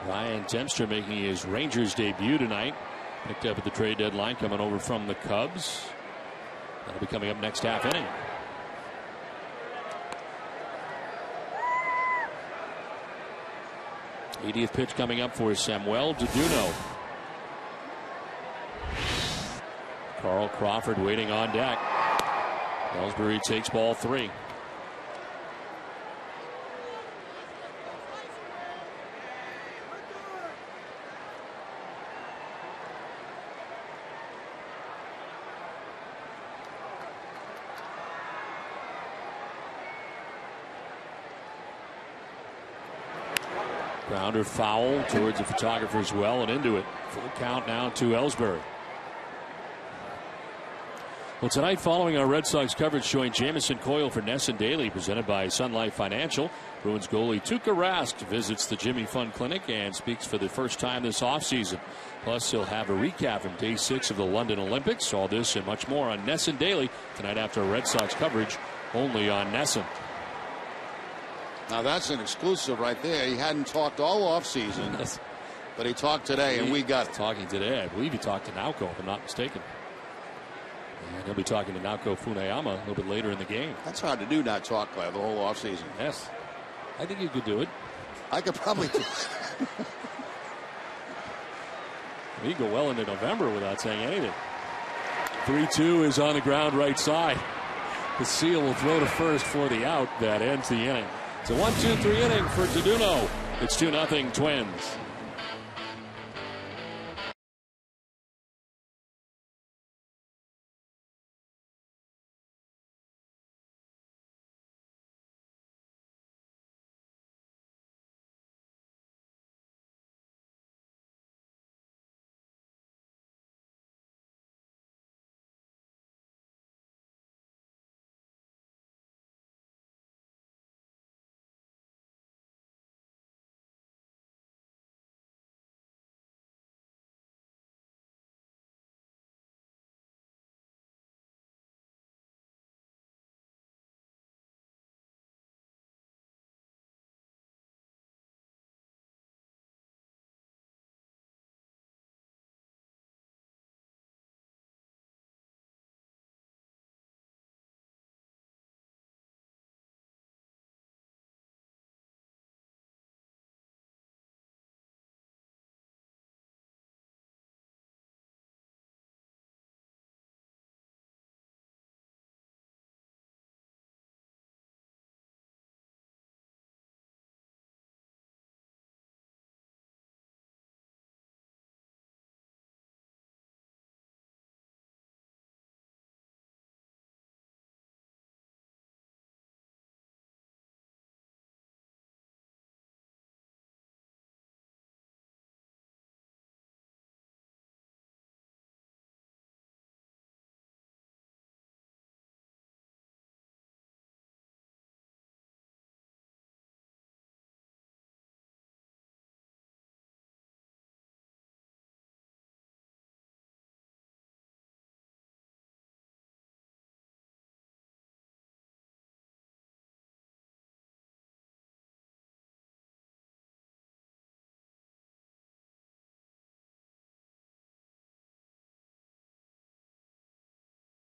Ryan Dempster making his Rangers debut tonight. Picked up at the trade deadline, coming over from the Cubs. That'll be coming up next half inning. '80th pitch coming up for Samuel Dedunu. Carl Crawford waiting on deck. Ellsbury takes ball 3. Grounder foul towards the photographer's well and into it. Full count now to Ellsbury. Well, tonight, following our Red Sox coverage, joined Jamison Coyle for Ness and Daily, presented by Sun Life Financial. Bruins goalie Tuukka Rask visits the Jimmy Fund Clinic and speaks for the first time this offseason. Plus, he'll have a recap from Day 6 of the London Olympics. All this and much more on Ness and Daily tonight after Red Sox coverage, only on NESN. Now that's an exclusive right there. He hadn't talked all offseason, but he talked today, and we got it. Talking today. I believe he talked to Naoko, if I'm not mistaken. And he'll be talking to Naoko Funayama a little bit later in the game. That's hard to do, not talk the whole offseason. Yes. I think you could do it. I could probably do it. We go well into November without saying anything. 3-2 is on the ground right side. The Seal will throw to first for the out. That ends the inning. It's a 1-2-3 inning for Taduno. It's 2-0 Twins.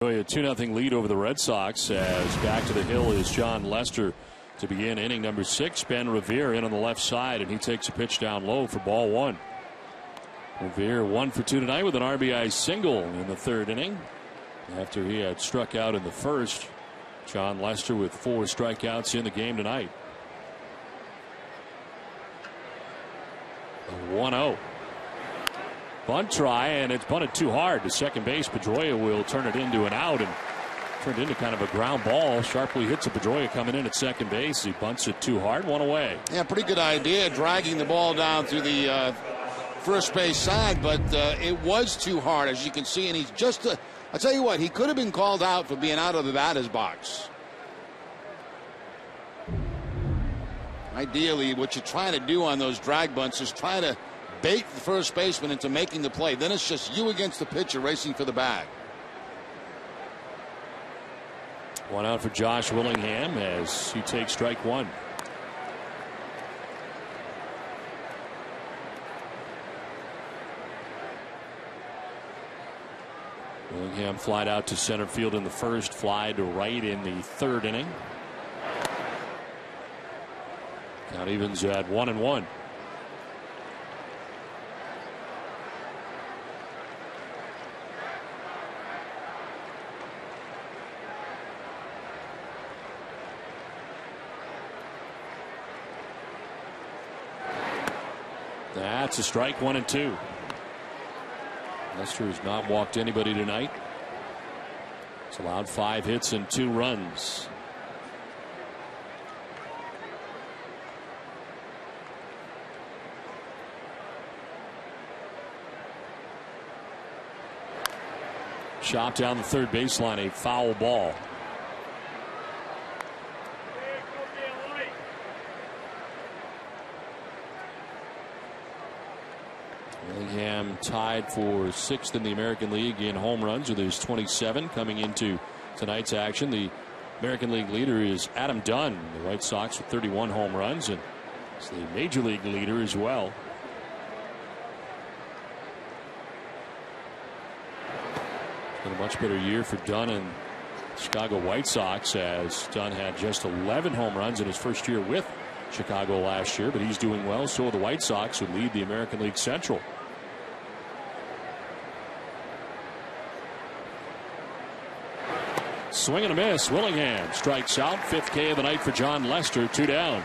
A 2-0 lead over the Red Sox as back to the hill is John Lester to begin inning number 6. Ben Revere in on the left side, and he takes a pitch down low for ball 1. Revere 1 for 2 tonight with an RBI single in the 3rd inning after he had struck out in the 1st. John Lester with 4 strikeouts in the game tonight. 1-0. Bunt try, and it's bunted too hard to second base. Pedroia will turn it into an out, and turned into kind of a ground ball. Sharply hits a Pedroia coming in at second base. He bunts it too hard. 1 away. Yeah, pretty good idea, dragging the ball down through the first base side, but it was too hard, as you can see, and he's just I tell you what, he could have been called out for being out of the batter's box. Ideally, what you're trying to do on those drag bunts is try to bait the first baseman into making the play. Then it's just you against the pitcher racing for the bag. 1 out for Josh Willingham as he takes strike 1. Willingham flied out to center field in the 1st, fly to right in the 3rd inning. Count evens at 1-1. That's a strike. 1-2. Lester has not walked anybody tonight. He's allowed 5 hits and 2 runs. Chopped down the third baseline, a foul ball. Willingham tied for 6th in the American League in home runs with his 27 coming into tonight's action. The American League leader is Adam Dunn, the White Sox with 31 home runs, and it's the Major League leader as well. It's been a much better year for Dunn and Chicago White Sox, as Dunn had just 11 home runs in his first year with Chicago last year, but he's doing well. So are the White Sox, who lead the American League Central. Swing and a miss. Willingham strikes out. 5th K of the night for John Lester. 2 down.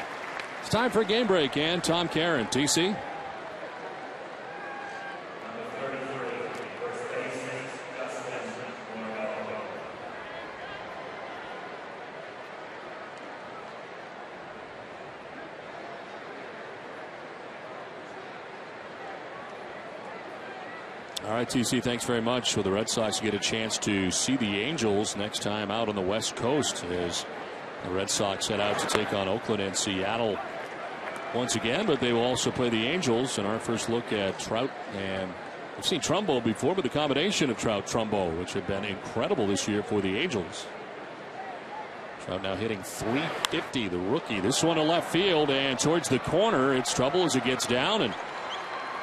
It's time for a game break, and Tom Caron, TC. All right, TC, thanks very much. Will the Red Sox get a chance to see the Angels next time out on the West Coast, as the Red Sox head out to take on Oakland and Seattle once again, but they will also play the Angels in our first look at Trout. And we've seen Trumbo before, but the combination of Trout-Trumbo, which have been incredible this year for the Angels. Trout now hitting .350, the rookie. This one to left field and towards the corner. It's trouble as it gets down, and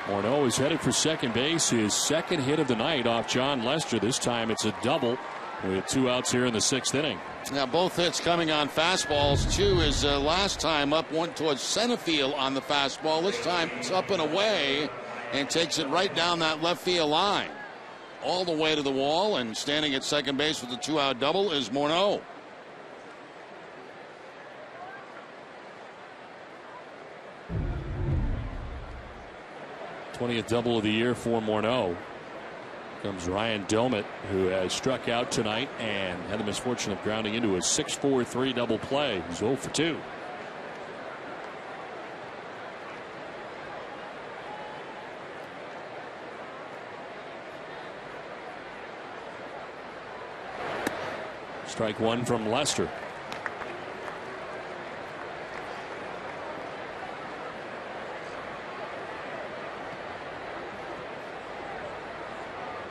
Morneau is headed for second base. His second hit of the night off John Lester. This time it's a double with 2 outs here in the 6th inning. Now both hits coming on fastballs. 2 is last time up, one towards center field on the fastball. This time it's up and away and takes it right down that left field line. All the way to the wall, and standing at second base with the 2-out double is Morneau. th double of the year for Morneau. Comes Ryan Domit, who has struck out tonight and had the misfortune of grounding into a 6-4-3 double play. He's 0 for 2. Strike 1 from Lester.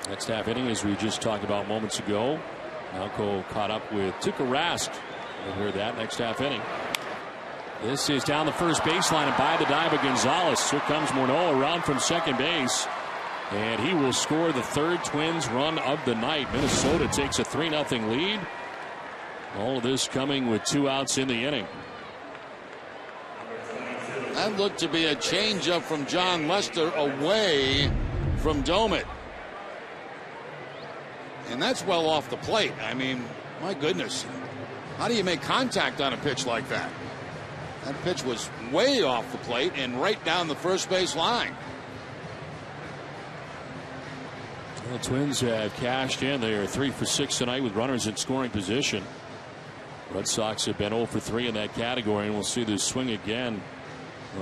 Next half inning, as we just talked about moments ago, Malco caught up with Tuukka Rask. We'll hear that next half inning. This is down the first baseline and by the dive of Gonzalez. Here comes Morneau around from second base, and he will score the 3rd Twins run of the night. Minnesota takes a 3-0 lead. All of this coming with 2 outs in the inning. That looked to be a changeup from John Lester away from Domit. And that's well off the plate. I mean, my goodness. How do you make contact on a pitch like that? That pitch was way off the plate and right down the first base line. Well, the Twins have cashed in. They are 3 for 6 tonight with runners in scoring position. Red Sox have been 0 for 3 in that category, and we'll see this swing again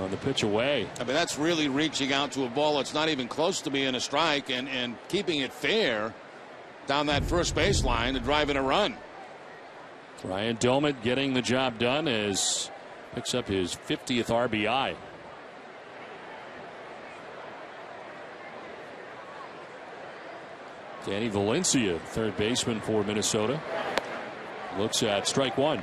on the pitch away. I mean, that's really reaching out to a ball that's not even close to being a strike and keeping it fair down that first baseline to drive in a run. Ryan Domit getting the job done as picks up his 50th RBI. Danny Valencia, 3rd baseman for Minnesota, looks at strike 1.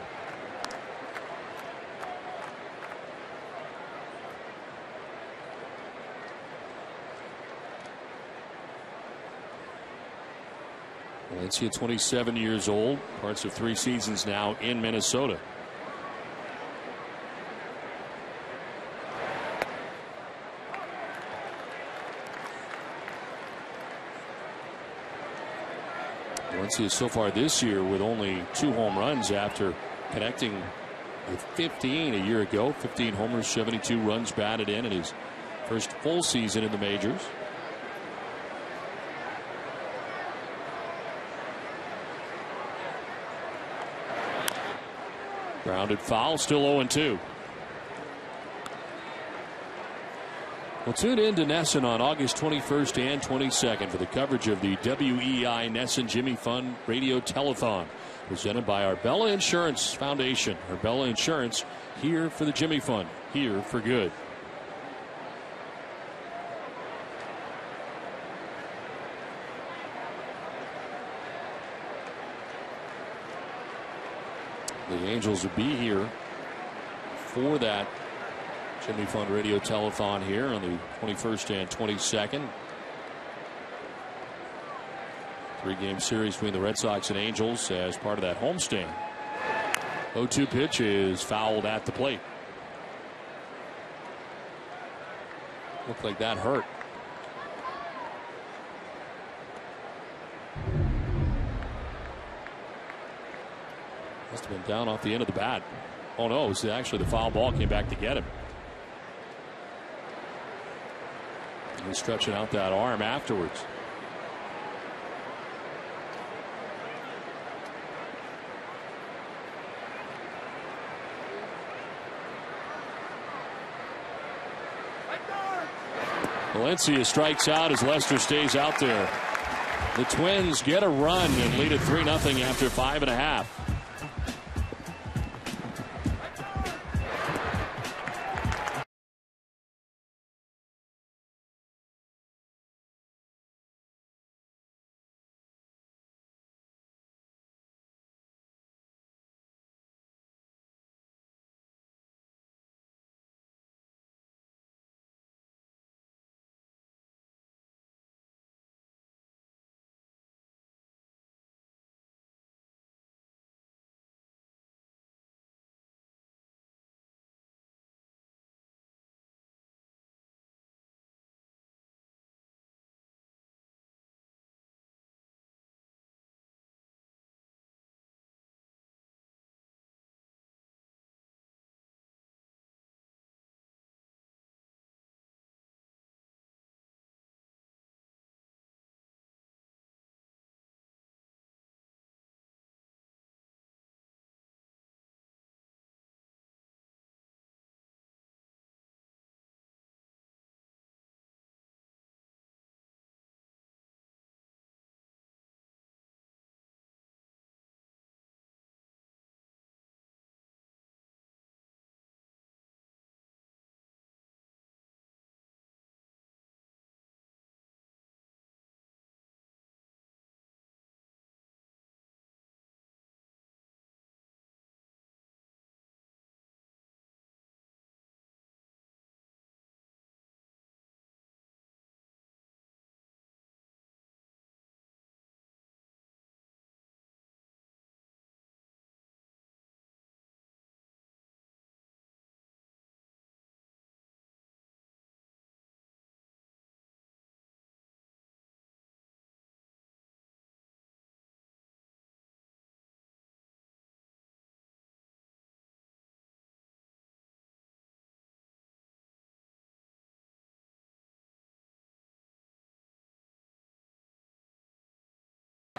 Valencia, 27 years old, parts of 3 seasons now in Minnesota. Valencia so far this year with only 2 home runs after connecting with 15 a year ago. 15 homers, 72 runs batted in his first full season in the majors. Grounded foul, still 0-2. Well, tune in to Nesson on August 21st and 22nd for the coverage of the WEI Nesson Jimmy Fund Radio Telethon, presented by Arbella Insurance Foundation. Arbella Insurance, here for the Jimmy Fund, here for good. The Angels will be here for that Jimmy Fund Radio Telethon here on the 21st and 22nd. 3-game series between the Red Sox and Angels as part of that homestand. 0-2 pitch is fouled at the plate. Looked like that hurt. Must have been down off the end of the bat. Oh no, it was actually the foul ball came back to get him. He's stretching out that arm afterwards. Valencia strikes out as Lester stays out there. The Twins get a run and lead it 3-0 after 5.5.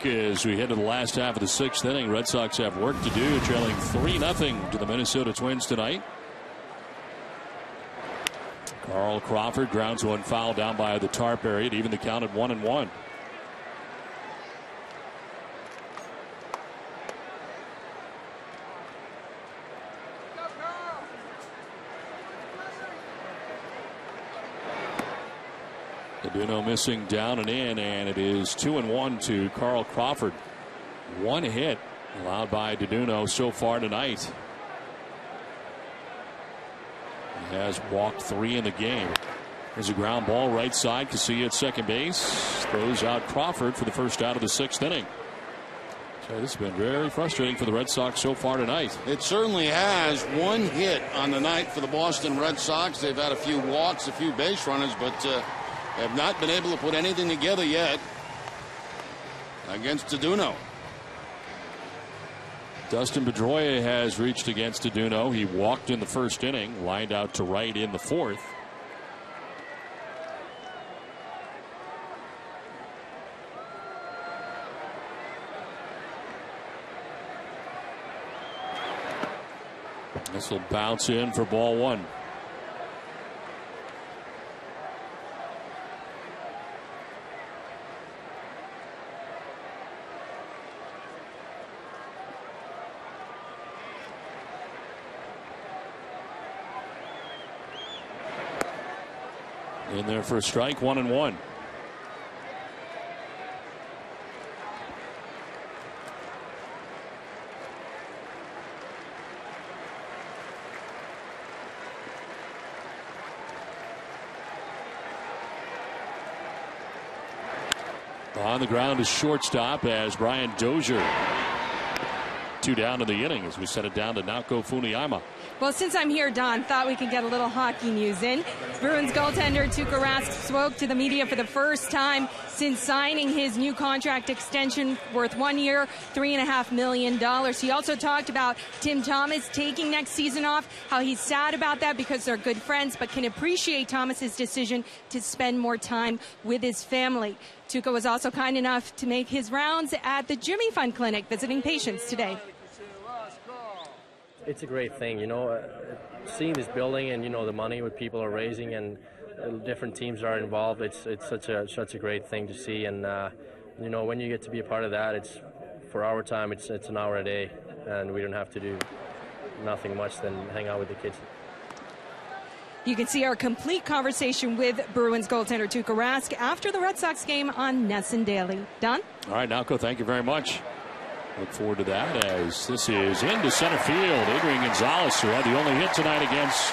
As we head to the last half of the 6th inning, Red Sox have work to do, trailing 3-0 to the Minnesota Twins tonight. Carl Crawford grounds one foul down by the tarp area to even the count at 1-1. Duno missing down and in, and it is 2-1 to Carl Crawford. One hit allowed by Duno so far tonight. He has walked 3 in the game. There's a ground ball right side. Casilla at second base. Throws out Crawford for the first out of the 6th inning. So this has been very frustrating for the Red Sox so far tonight. It certainly has. One hit on the night for the Boston Red Sox. They've had a few walks, a few base runners, but have not been able to put anything together yet against Duno. Dustin Pedroia has reached against Duno. He walked in the 1st inning, lined out to right in the 4th. This will bounce in for ball 1. In there for a strike, 1-1. On the ground is shortstop as Brian Dozier. 2 down in the inning as we set it down to Naoko Funiyama. Well, since I'm here, Don, thought we could get a little hockey news in. Bruins goaltender Tuukka Rask spoke to the media for the first time since signing his new contract extension worth 1 year, $3.5 million. He also talked about Tim Thomas taking next season off, how he's sad about that because they're good friends, but can appreciate Thomas's decision to spend more time with his family. Tuukka was also kind enough to make his rounds at the Jimmy Fund Clinic, visiting patients today. It's a great thing, seeing this building and, the money what people are raising and different teams are involved. It's such a great thing to see. And, when you get to be a part of that, it's for our time, it's an hour a day and we don't have to do nothing much than hang out with the kids. You can see our complete conversation with Bruins goaltender Tuukka Rask after the Red Sox game on NESN Daily. Don? All right, Naoko, thank you very much. Look forward to that as this is into center field. Adrian Gonzalez, who had the only hit tonight against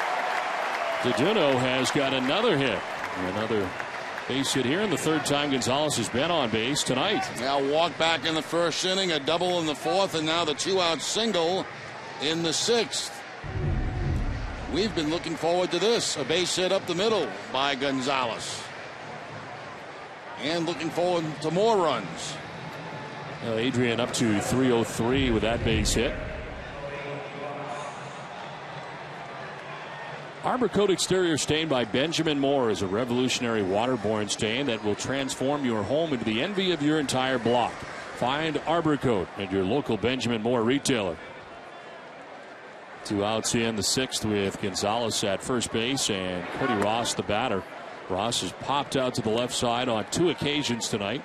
Deduno, has got another hit. Another base hit here, and the third time Gonzalez has been on base tonight. Now walk back in the first inning, a double in the fourth, and now the 2-out single in the sixth. We've been looking forward to this. A base hit up the middle by Gonzalez. And looking forward to more runs. Adrian up to 303 with that base hit. Arbor Coat Exterior Stain by Benjamin Moore is a revolutionary waterborne stain that will transform your home into the envy of your entire block. Find Arbor Coat at your local Benjamin Moore retailer. 2 outs in the sixth with Gonzalez at first base and Cody Ross the batter. Ross has popped out to the left side on 2 occasions tonight.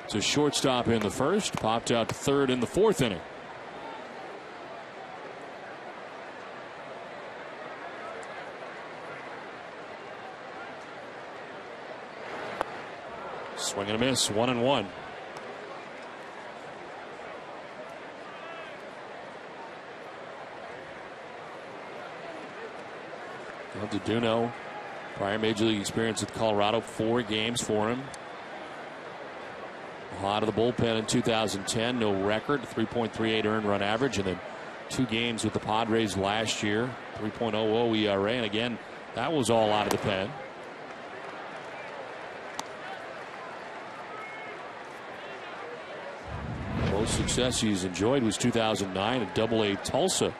It's a shortstop in the first, popped out to third in the fourth inning. Swing and a miss, 1-1. Deduno, prior major league experience with Colorado, 4 games for him. Out of the bullpen in 2010, no record, 3.38 earned run average, and then 2 games with the Padres last year, 3.00 ERA, and again, that was all out of the pen. Most success he's enjoyed was 2009 at Double-A Tulsa.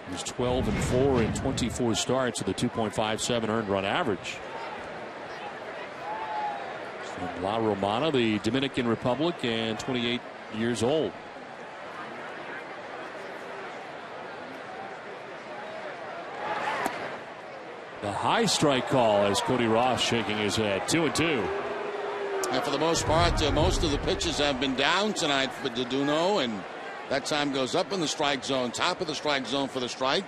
He was 12-4 in 24 starts with a 2.57 earned run average. From La Romana, the Dominican Republic, and 28 years old. The high strike call as Cody Ross shaking his head. 2-2. And for the most part, most of the pitches have been down tonight for Deduno, and that time goes up in the strike zone, top of the strike zone for the strike.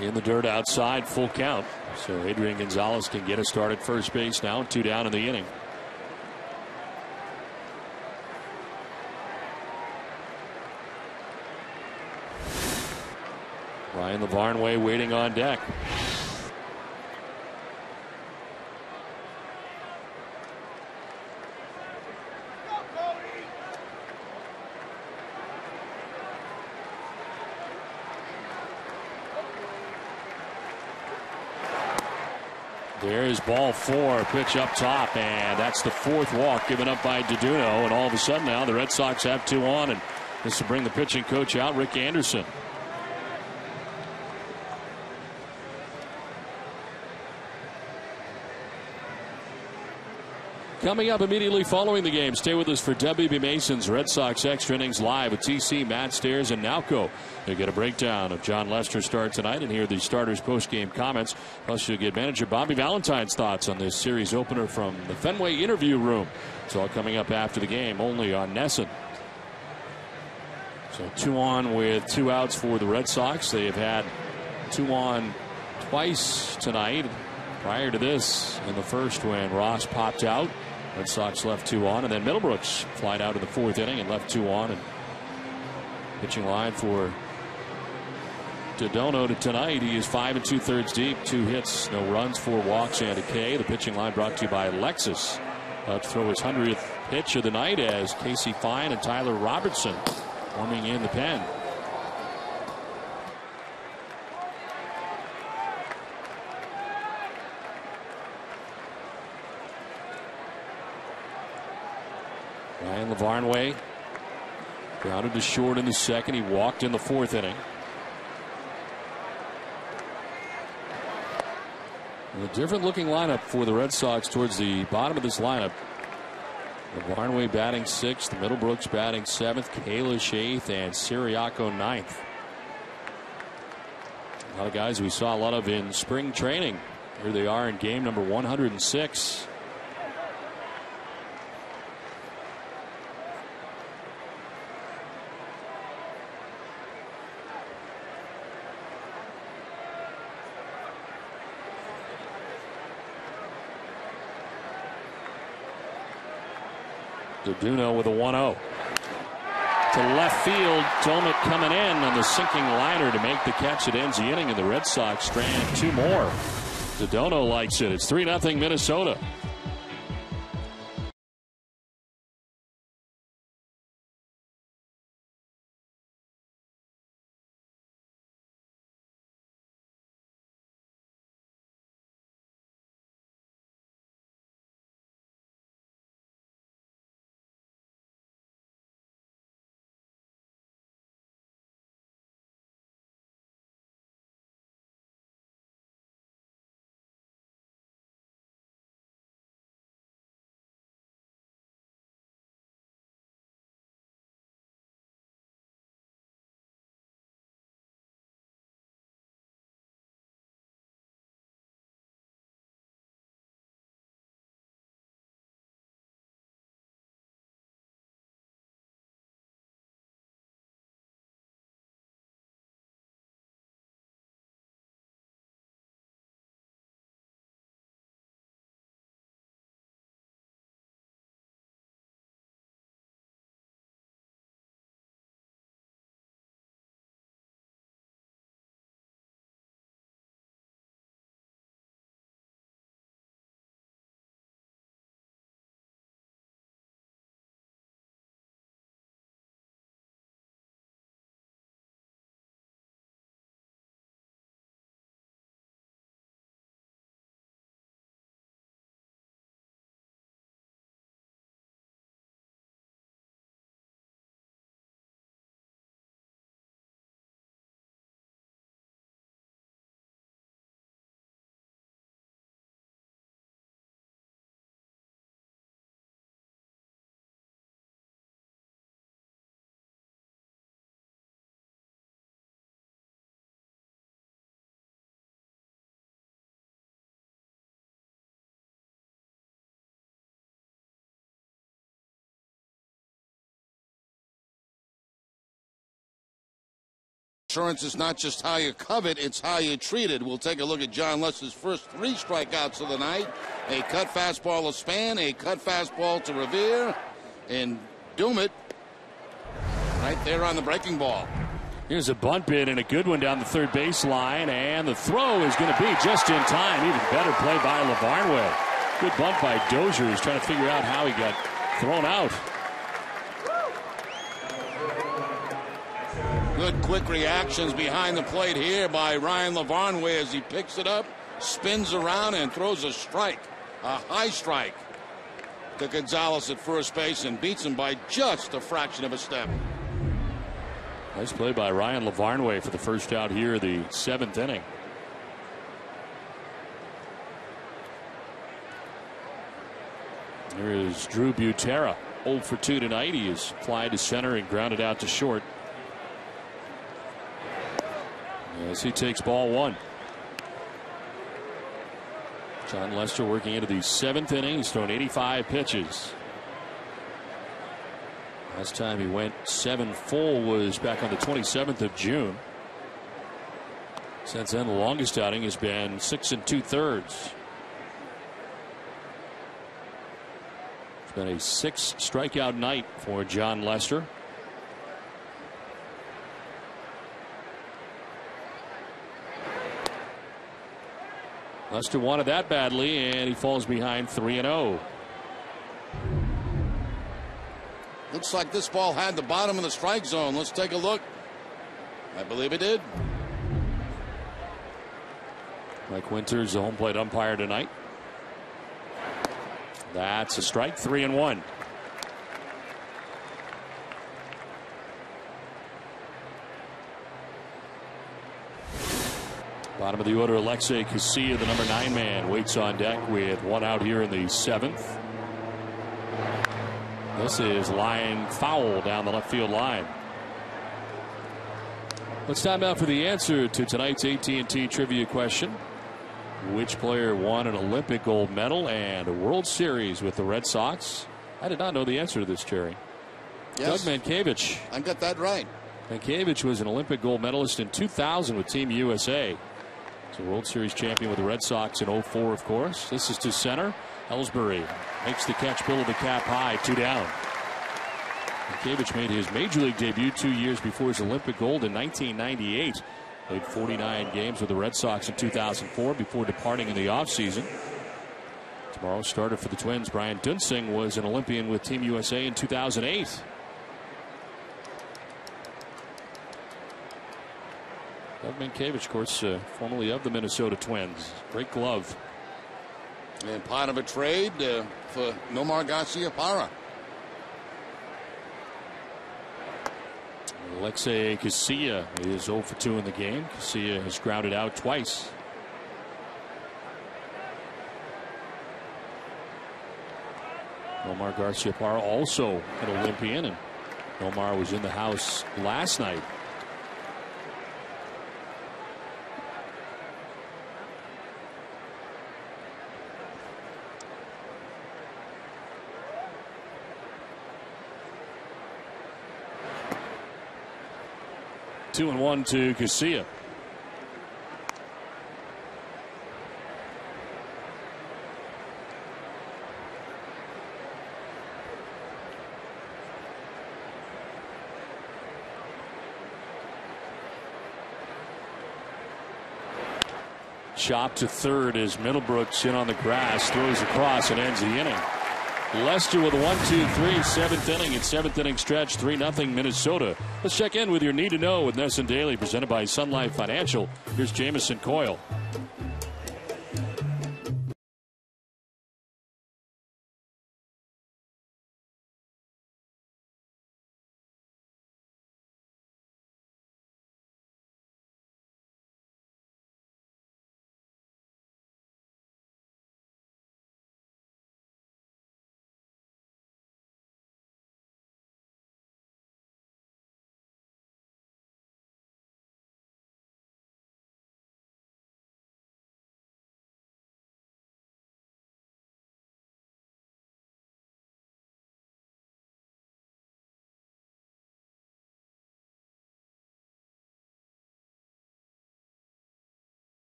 In the dirt outside, full count. So Adrian Gonzalez can get a start at first base now, 2 down in the inning. Ryan LaVarnway waiting on deck. There's ball 4, pitch up top, and that's the 4th walk given up by Deduno. And all of a sudden now the Red Sox have 2 on, and this will bring the pitching coach out, Rick Anderson. Coming up immediately following the game, stay with us for WB Mason's Red Sox Extra Innings Live with TC, Matt Stairs, and Nowco. You'll get a breakdown of John Lester's start tonight and hear the starters' post-game comments. Plus, you'll get manager Bobby Valentine's thoughts on this series opener from the Fenway interview room. It's all coming up after the game, only on NESN. So 2 on with 2 outs for the Red Sox. They have had 2 on twice tonight. Prior to this, in the first, when Ross popped out, Red Sox left 2 on, and then Middlebrooks flied out in the 4th inning and left 2 on. And pitching line for Dodono tonight, he is 5 2/3 deep, 2 hits, no runs, 4 walks, and a K. The pitching line brought to you by Lexus. About to throw his 100th pitch of the night as Casey Fine and Tyler Robertson warming in the pen. Ryan Lavarnway grounded to short in the 2nd. He walked in the 4th inning. And a different looking lineup for the Red Sox towards the bottom of this lineup. Lavarnway batting 6th, Middlebrooks batting 7th, Kalish 8th, and Siriaco 9th. A lot of guys we saw a lot of in spring training. Here they are in game number 106. Doduno with a 1-0. To left field, Domit coming in on the sinking liner to make the catch that ends the inning, and the Red Sox strand 2 more. Doduno likes it. It's 3-0 Minnesota. Insurance is not just how you covet, it's how you treat it. We'll take a look at John Lester's first 3 strikeouts of the night. A cut fastball to Span, a cut fastball to Revere, and Dumit right there on the breaking ball. Here's a bunt bid and a good one down the third baseline, and the throw is going to be just in time. Even better play by Lavarnway. Good bunt by Dozier, who's trying to figure out how he got thrown out. Good quick reactions behind the plate here by Ryan Lavarnway as he picks it up, spins around, and throws a strike, a high strike, to Gonzalez at first base and beats him by just a fraction of a step. Nice play by Ryan Lavarnway for the first out here, the 7th inning. Here is Drew Butera, 0 for 2 tonight. He is fly to center and grounded out to short. As he takes ball 1. John Lester working into the 7th inning. He's thrown 85 pitches. Last time he went 7 full was back on the 27th of June. Since then, the longest outing has been 6 2/3. It's been a 6 strikeout night for John Lester. Lester wanted that badly, and he falls behind 3-0. Looks like this ball had the bottom of the strike zone. Let's take a look. I believe it did. Mike Winters, the home plate umpire tonight. That's a strike, 3-1. Bottom of the order, Alexei Casilla, the number 9 man, waits on deck with 1 out here in the 7th. This is line foul down the left field line. It's time now for the answer to tonight's AT&T trivia question. Which player won an Olympic gold medal and a World Series with the Red Sox? I did not know the answer to this, Jerry. Yes. Doug Mankiewicz. I got that right. Mankiewicz was an Olympic gold medalist in 2000 with Team USA. He's a World Series champion with the Red Sox in 04, of course. This is to center. Ellsbury makes the catch, Bill of the cap high, 2 down. Mankiewicz made his major league debut 2 years before his Olympic gold in 1998. Played 49 games with the Red Sox in 2004 before departing in the offseason. Tomorrow's starter for the Twins, Brian Dunsing, was an Olympian with Team USA in 2008. Doug Mankiewicz, of course, formerly of the Minnesota Twins. Great glove. And part of a trade for Nomar Garciaparra. Alexei Casilla is 0 for 2 in the game. Casilla has grounded out twice. Nomar Garciaparra, also an Olympian, and Nomar was in the house last night. Two and 1 to Casilla. Chop to third as Middlebrooks in on the grass, throws across and ends the inning. Lester with a 1-2-3, 7th inning and 7th inning stretch, 3-0 Minnesota. Let's check in with your need to know with NESN Daily, presented by Sun Life Financial. Here's Jamison Coyle.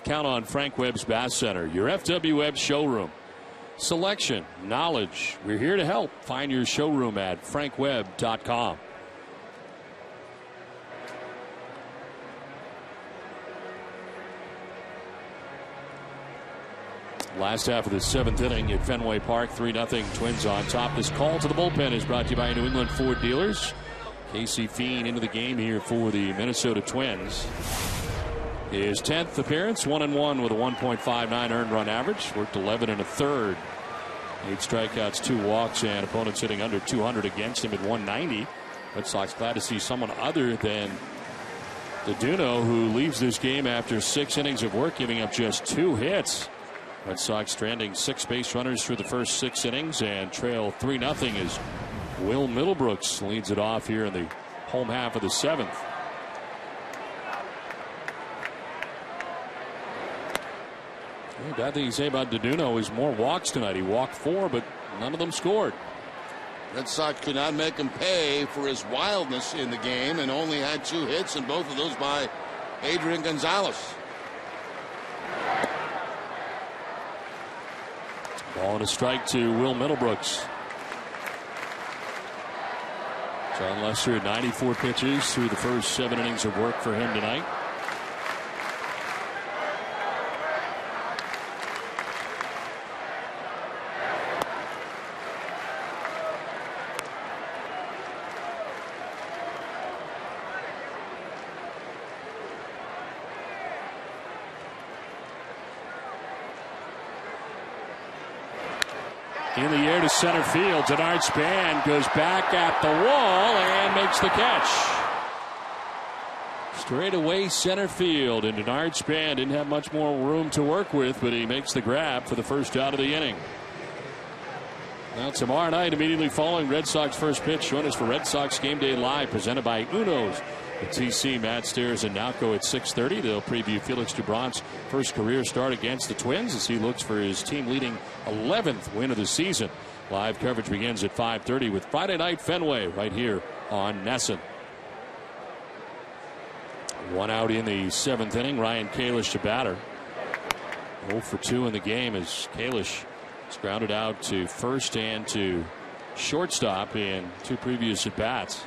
count on Frank Webb's Bass Center, your FW Webb showroom. Selection, knowledge. We're here to help. Find your showroom at frankwebb.com. Last half of the 7th inning at Fenway Park, 3-0 Twins on top. This call to the bullpen is brought to you by New England Ford Dealers. Casey Fiend into the game here for the Minnesota Twins. His 10th appearance, 1-1 with a 1.59 earned run average. Worked 11 1/3. 8 strikeouts, 2 walks, and opponents hitting under 200 against him at 190. Red Sox glad to see someone other than Deduno, who leaves this game after 6 innings of work, giving up just 2 hits. Red Sox stranding 6 base runners through the first 6 innings and trail 3-0 as Will Middlebrooks leads it off here in the home half of the 7th. The bad thing you say about Deduno is more walks tonight. He walked 4, but none of them scored. Red Sox could not make him pay for his wildness in the game and only had 2 hits, and both of those by Adrian Gonzalez. Ball and a strike to Will Middlebrooks. John Lester at 94 pitches through the first 7 innings of work for him tonight. In the air to center field. Denard Span goes back at the wall and makes the catch. Straight away center field, and Denard Span didn't have much more room to work with, but he makes the grab for the first out of the inning. Now tomorrow night, immediately following Red Sox first pitch, join us for Red Sox Game Day Live, presented by Uno's. The TC, Matt Stairs, and Nalco at 6:30. They'll preview Felix Dubron's first career start against the Twins as he looks for his team-leading 11th win of the season. Live coverage begins at 5:30 with Friday Night Fenway right here on NESN. 1 out in the 7th inning. Ryan Kalish to batter. 0 for 2 in the game as Kalish is grounded out to first and to shortstop in 2 previous at-bats.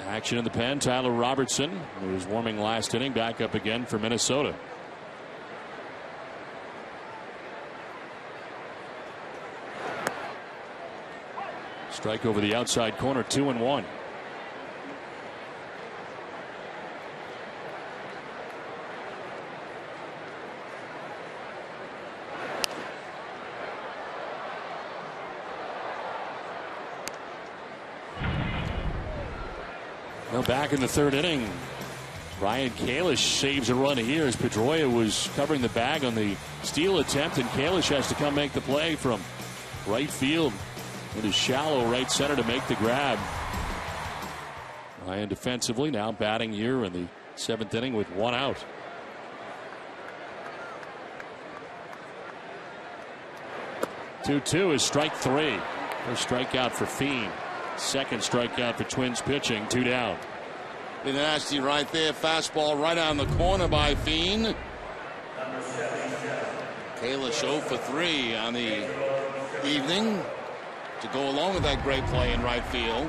Action in the pen. Tyler Robertson, who was warming last inning, back up again for Minnesota. Strike over the outside corner, 2-1. Well, back in the 3rd inning, Ryan Kalish saves a run here as Pedroia was covering the bag on the steal attempt, and Kalish has to come make the play from right field into shallow right center to make the grab. Ryan defensively now batting here in the 7th inning with 1 out. Two is strike 3. First strikeout for Fiend. Second strikeout for Twins pitching. 2 down. Been nasty right there. Fastball right on the corner by Fiend. Kalish 0 for 3 on the evening to go along with that great play in right field.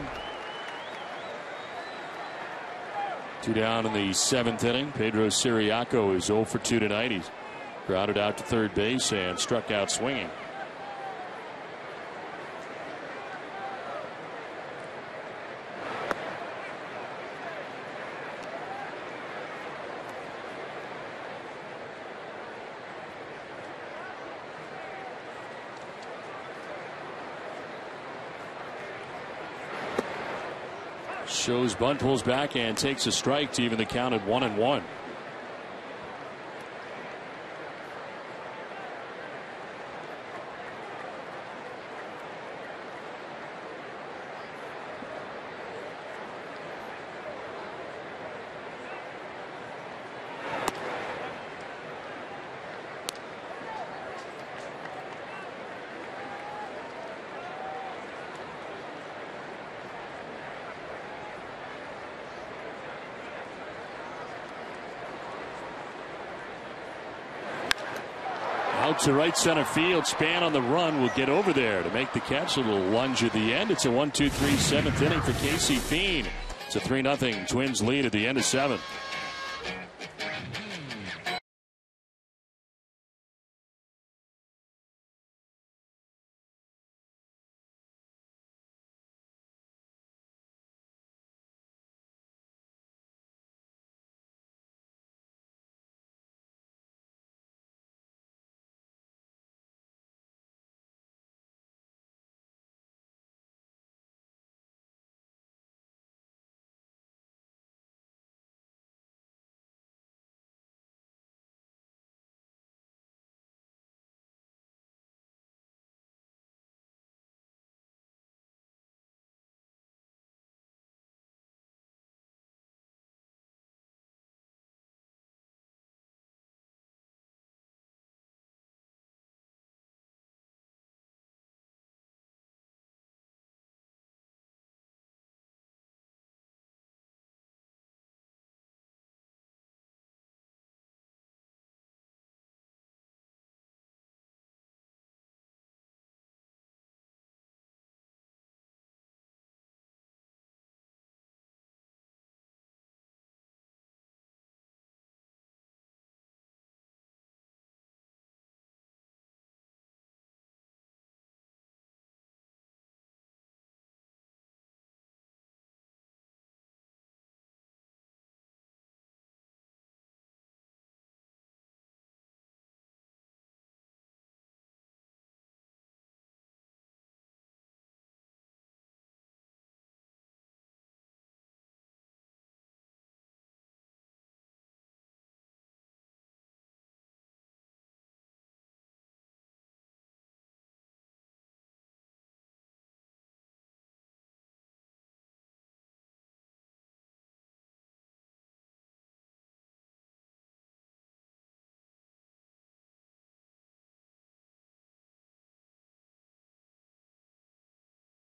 2 down in the 7th inning. Pedro Siriaco is 0 for 2 tonight. He's grounded out to third base and struck out swinging. Shows bunt, pulls back and takes a strike to even the count at 1-1. Out to right center field. Span on the run will get over there to make the catch. A little lunge at the end. It's a 1-2-3 seventh inning for Casey Fiend. It's a 3-0 Twins lead at the end of 7.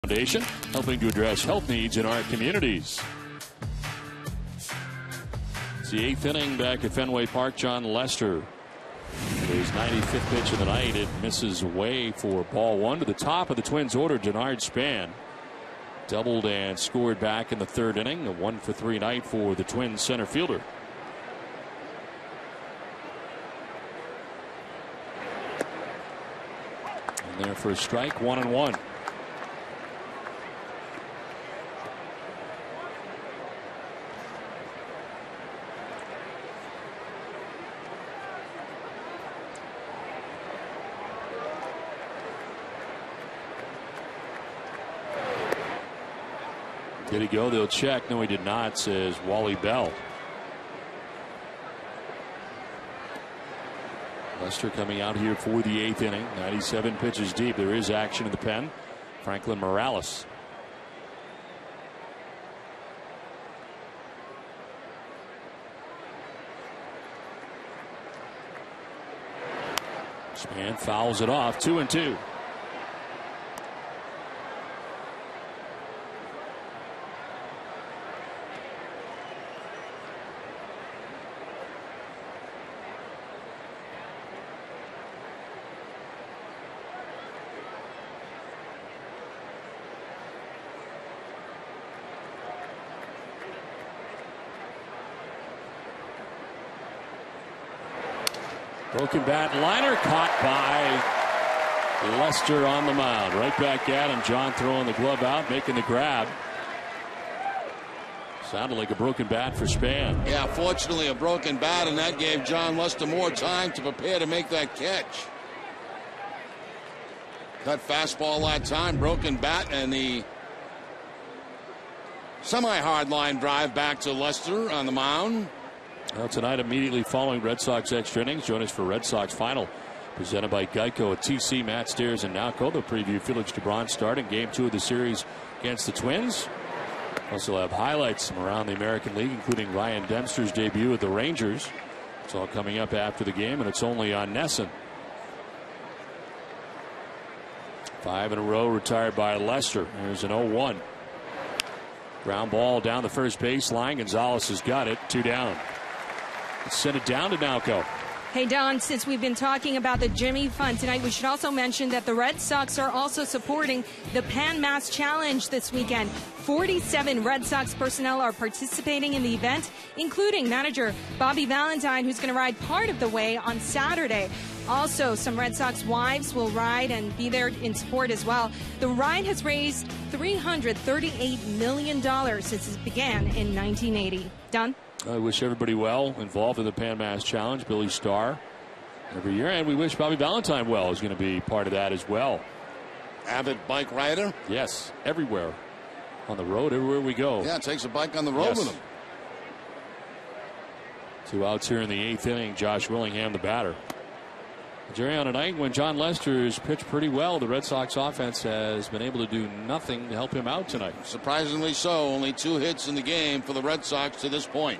Foundation, helping to address health needs in our communities. It's the 8th inning back at Fenway Park. John Lester, his 95th pitch of the night, it misses away for ball 1 to the top of the Twins order. Denard Span doubled and scored back in the 3rd inning. A 1-for-3 night for the Twins center fielder. And there for a strike, 1-1. Did he go? They'll check. No, he did not, says Wally Bell. Lester coming out here for the 8th inning. 97 pitches deep. There is action in the pen. Franklin Morales. Span fouls it off. 2-2. Broken bat liner caught by Lester on the mound. Right back at him. John throwing the glove out, making the grab. Sounded like a broken bat for Span. Yeah, fortunately a broken bat, and that gave John Lester more time to prepare to make that catch. That fastball that time, broken bat, and the semi-hard line drive back to Lester on the mound. Well, tonight, immediately following Red Sox extra innings, join us for Red Sox Final, presented by Geico at TC, Matt Stairs, and Nowco. They'll preview Felix Gibran starting Game 2 of the series against the Twins. Also have highlights from around the American League, including Ryan Dempster's debut at the Rangers. It's all coming up after the game, and it's only on NESN. 5 in a row retired by Lester. There's an 0-1. Ground ball down the first baseline. Gonzalez has got it. 2 down. Send it down to Nowco. Hey, Don, since we've been talking about the Jimmy Fund tonight, we should also mention that the Red Sox are also supporting the Pan Mass Challenge this weekend. 47 Red Sox personnel are participating in the event, including manager Bobby Valentine, who's going to ride part of the way on Saturday. Also, some Red Sox wives will ride and be there in support as well. The ride has raised $338 million since it began in 1980. Don? I wish everybody well involved in the Pan Mass Challenge. Billy Starr every year. And we wish Bobby Valentine well is going to be part of that as well. Avid bike rider? Yes, everywhere. On the road, everywhere we go. Yeah, takes a bike on the road with him. 2 outs here in the 8th inning. Josh Willingham, the batter. Jerry, on a night when John Lester's pitched pretty well, the Red Sox offense has been able to do nothing to help him out tonight. Surprisingly so. Only 2 hits in the game for the Red Sox to this point.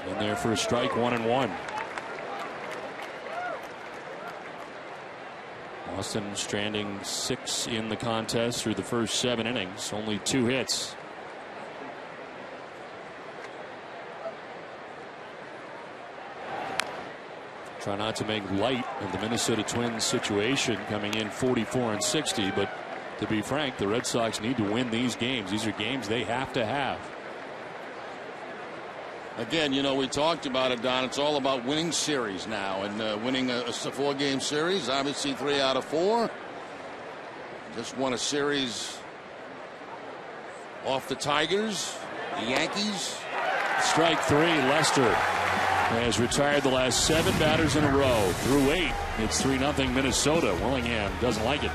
In there for a strike, 1-1. Austin stranding 6 in the contest through the first 7 innings. Only 2 hits. Try not to make light of the Minnesota Twins situation, coming in 44-60. But to be frank, the Red Sox need to win these games. These are games they have to have. Again, you know, we talked about it, Don. It's all about winning series now, and winning a 4-game series. Obviously, 3 out of 4. Just won a series off the Tigers, the Yankees. Strike 3, Lester has retired the last 7 batters in a row. Through 8, it's 3-0 Minnesota. Willingham doesn't like it.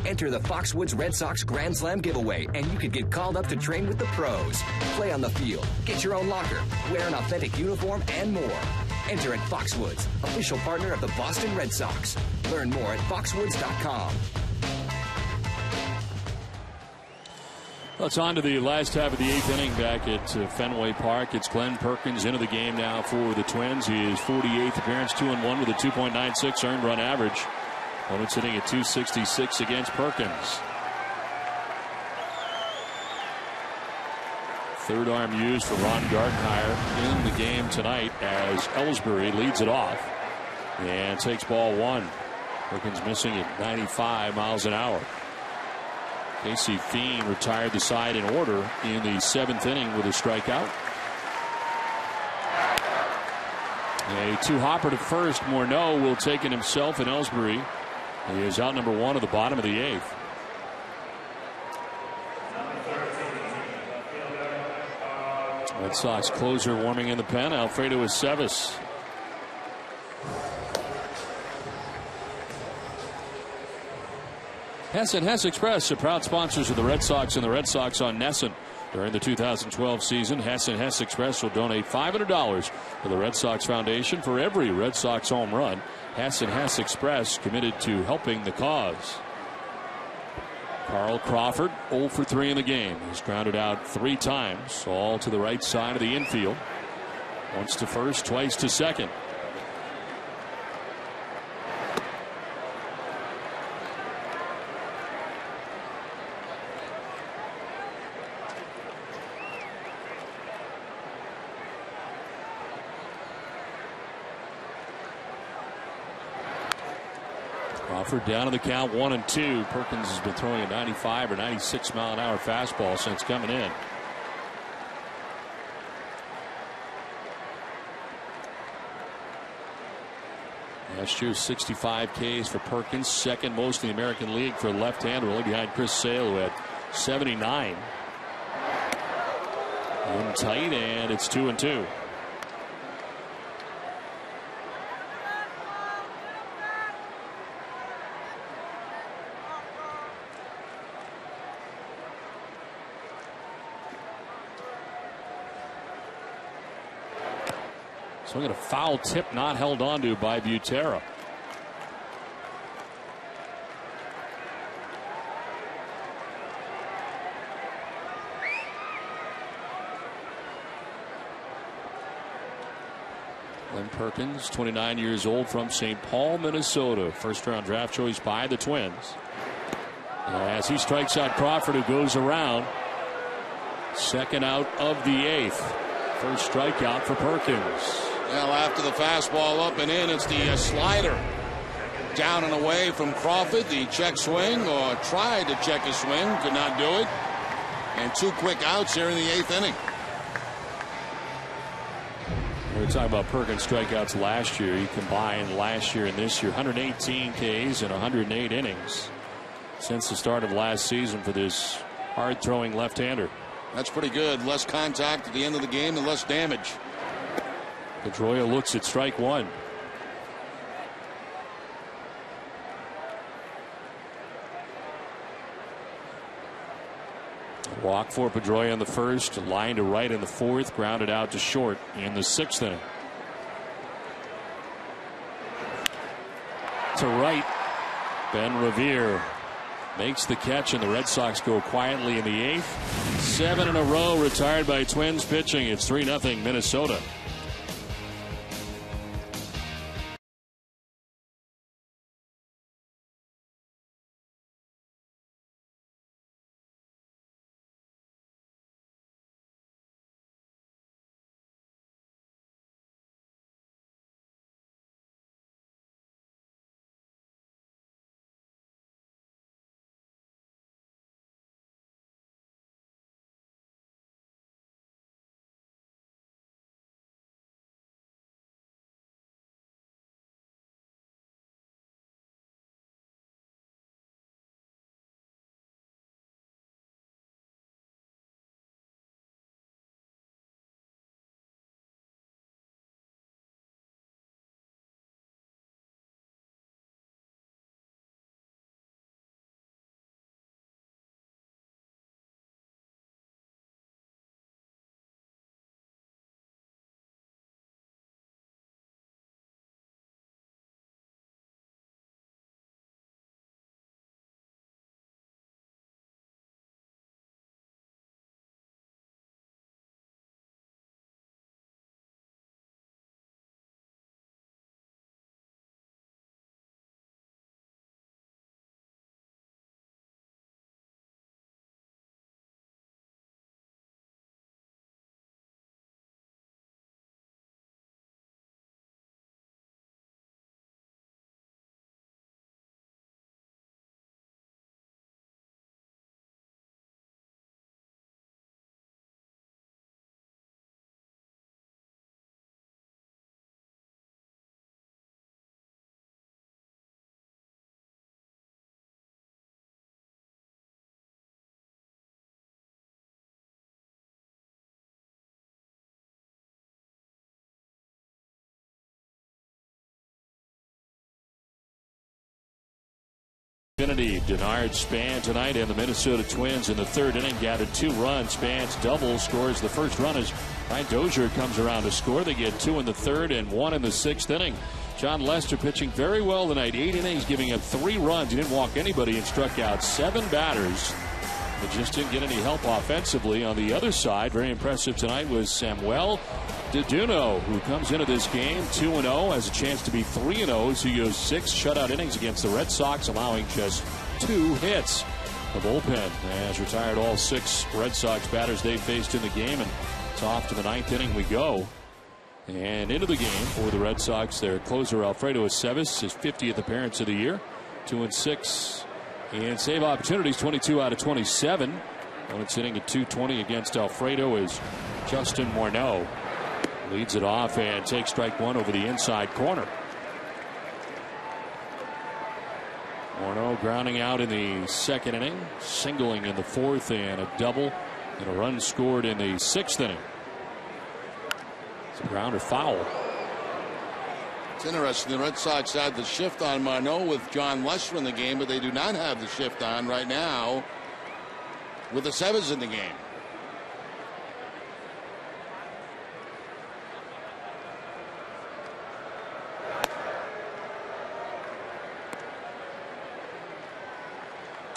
Enter the Foxwoods Red Sox Grand Slam giveaway, and you could get called up to train with the pros. Play on the field, get your own locker, wear an authentic uniform, and more. Enter at Foxwoods, official partner of the Boston Red Sox. Learn more at foxwoods.com. Well, it's on to the last half of the 8th inning back at Fenway Park. It's Glenn Perkins into the game now for the Twins. His 48th appearance, 2-1 with a 2.96 earned run average. Opponents hitting at 266 against Perkins. Third arm used for Ron Gardenhire in the game tonight as Ellsbury leads it off and takes ball 1. Perkins missing at 95 miles an hour. Casey Fiend retired the side in order in the 7th inning with a strikeout. A 2-hopper to first. Morneau will take it himself, and Ellsbury He is out number 1 at the bottom of the 8th. Red Sox closer warming in the pen, Alfredo Aceves. Hess and Hess Express are proud sponsors of the Red Sox and the Red Sox on Nesson. During the 2012 season, Hess and Hess Express will donate $500 to the Red Sox Foundation for every Red Sox home run. Hess and Hess Express committed to helping the cause. Carl Crawford 0 for 3 in the game. He's grounded out 3 times, all to the right side of the infield. Once to first, twice to second. Crawford down to the count 1-2. Perkins has been throwing a 95 or 96 mile an hour fastball since coming in. Last year 65 Ks for Perkins, second most in the American League for a left-hander, only behind Chris Sale, who had 79. In tight, and it's 2-2. So we got a foul tip not held onto by Butera. Glenn Perkins, 29 years old, from St. Paul, Minnesota. First round draft choice by the Twins. As he strikes out Crawford, who goes around. Second out of the 8th. First strikeout for Perkins. Well, after the fastball up and in, it's the slider. Down and away from Crawford. The check swing, or tried to check a swing, could not do it. And 2 quick outs here in the 8th inning. We were talking about Perkins' strikeouts last year. He combined last year and this year 118 Ks in 108 innings since the start of last season for this hard-throwing left-hander. That's pretty good. Less contact at the end of the game and less damage. Pedroia looks at strike 1. Walk for Pedroia in the first, line to right in the 4th, grounded out to short in the 6th inning. To right, Ben Revere makes the catch, and the Red Sox go quietly in the 8th. 7 in a row retired by Twins pitching. It's 3-0 Minnesota. Kennedy, Denard Span tonight, and the Minnesota Twins in the third inning gathered 2 runs. Span's double scores the first run as Ryan Dozier comes around to score. They get 2 in the third and 1 in the sixth inning. John Lester pitching very well tonight. 8 innings, giving up 3 runs. He didn't walk anybody and struck out 7 batters. But just didn't get any help offensively. On the other side, very impressive tonight was Samuel Deduno, who comes into this game 2-0, has a chance to be 3-0 as he goes 6 shutout innings against the Red Sox, allowing just 2 hits. The bullpen has retired all 6 Red Sox batters they faced in the game, and it's off to the 9th inning we go. And into the game for the Red Sox, their closer Alfredo Aceves, his 50th appearance of the year, 2-6 in save opportunities, 22 out of 27. When it's hitting at .220 against Alfredo is Justin Morneau. Leads it off and takes strike 1 over the inside corner. Morneau grounding out in the second inning, singling in the fourth, and a double and a run scored in the sixth inning. It's a grounder foul. It's interesting. The Red Sox had the shift on Morneau with John Lester in the game, but they do not have the shift on right now with the Sevens in the game.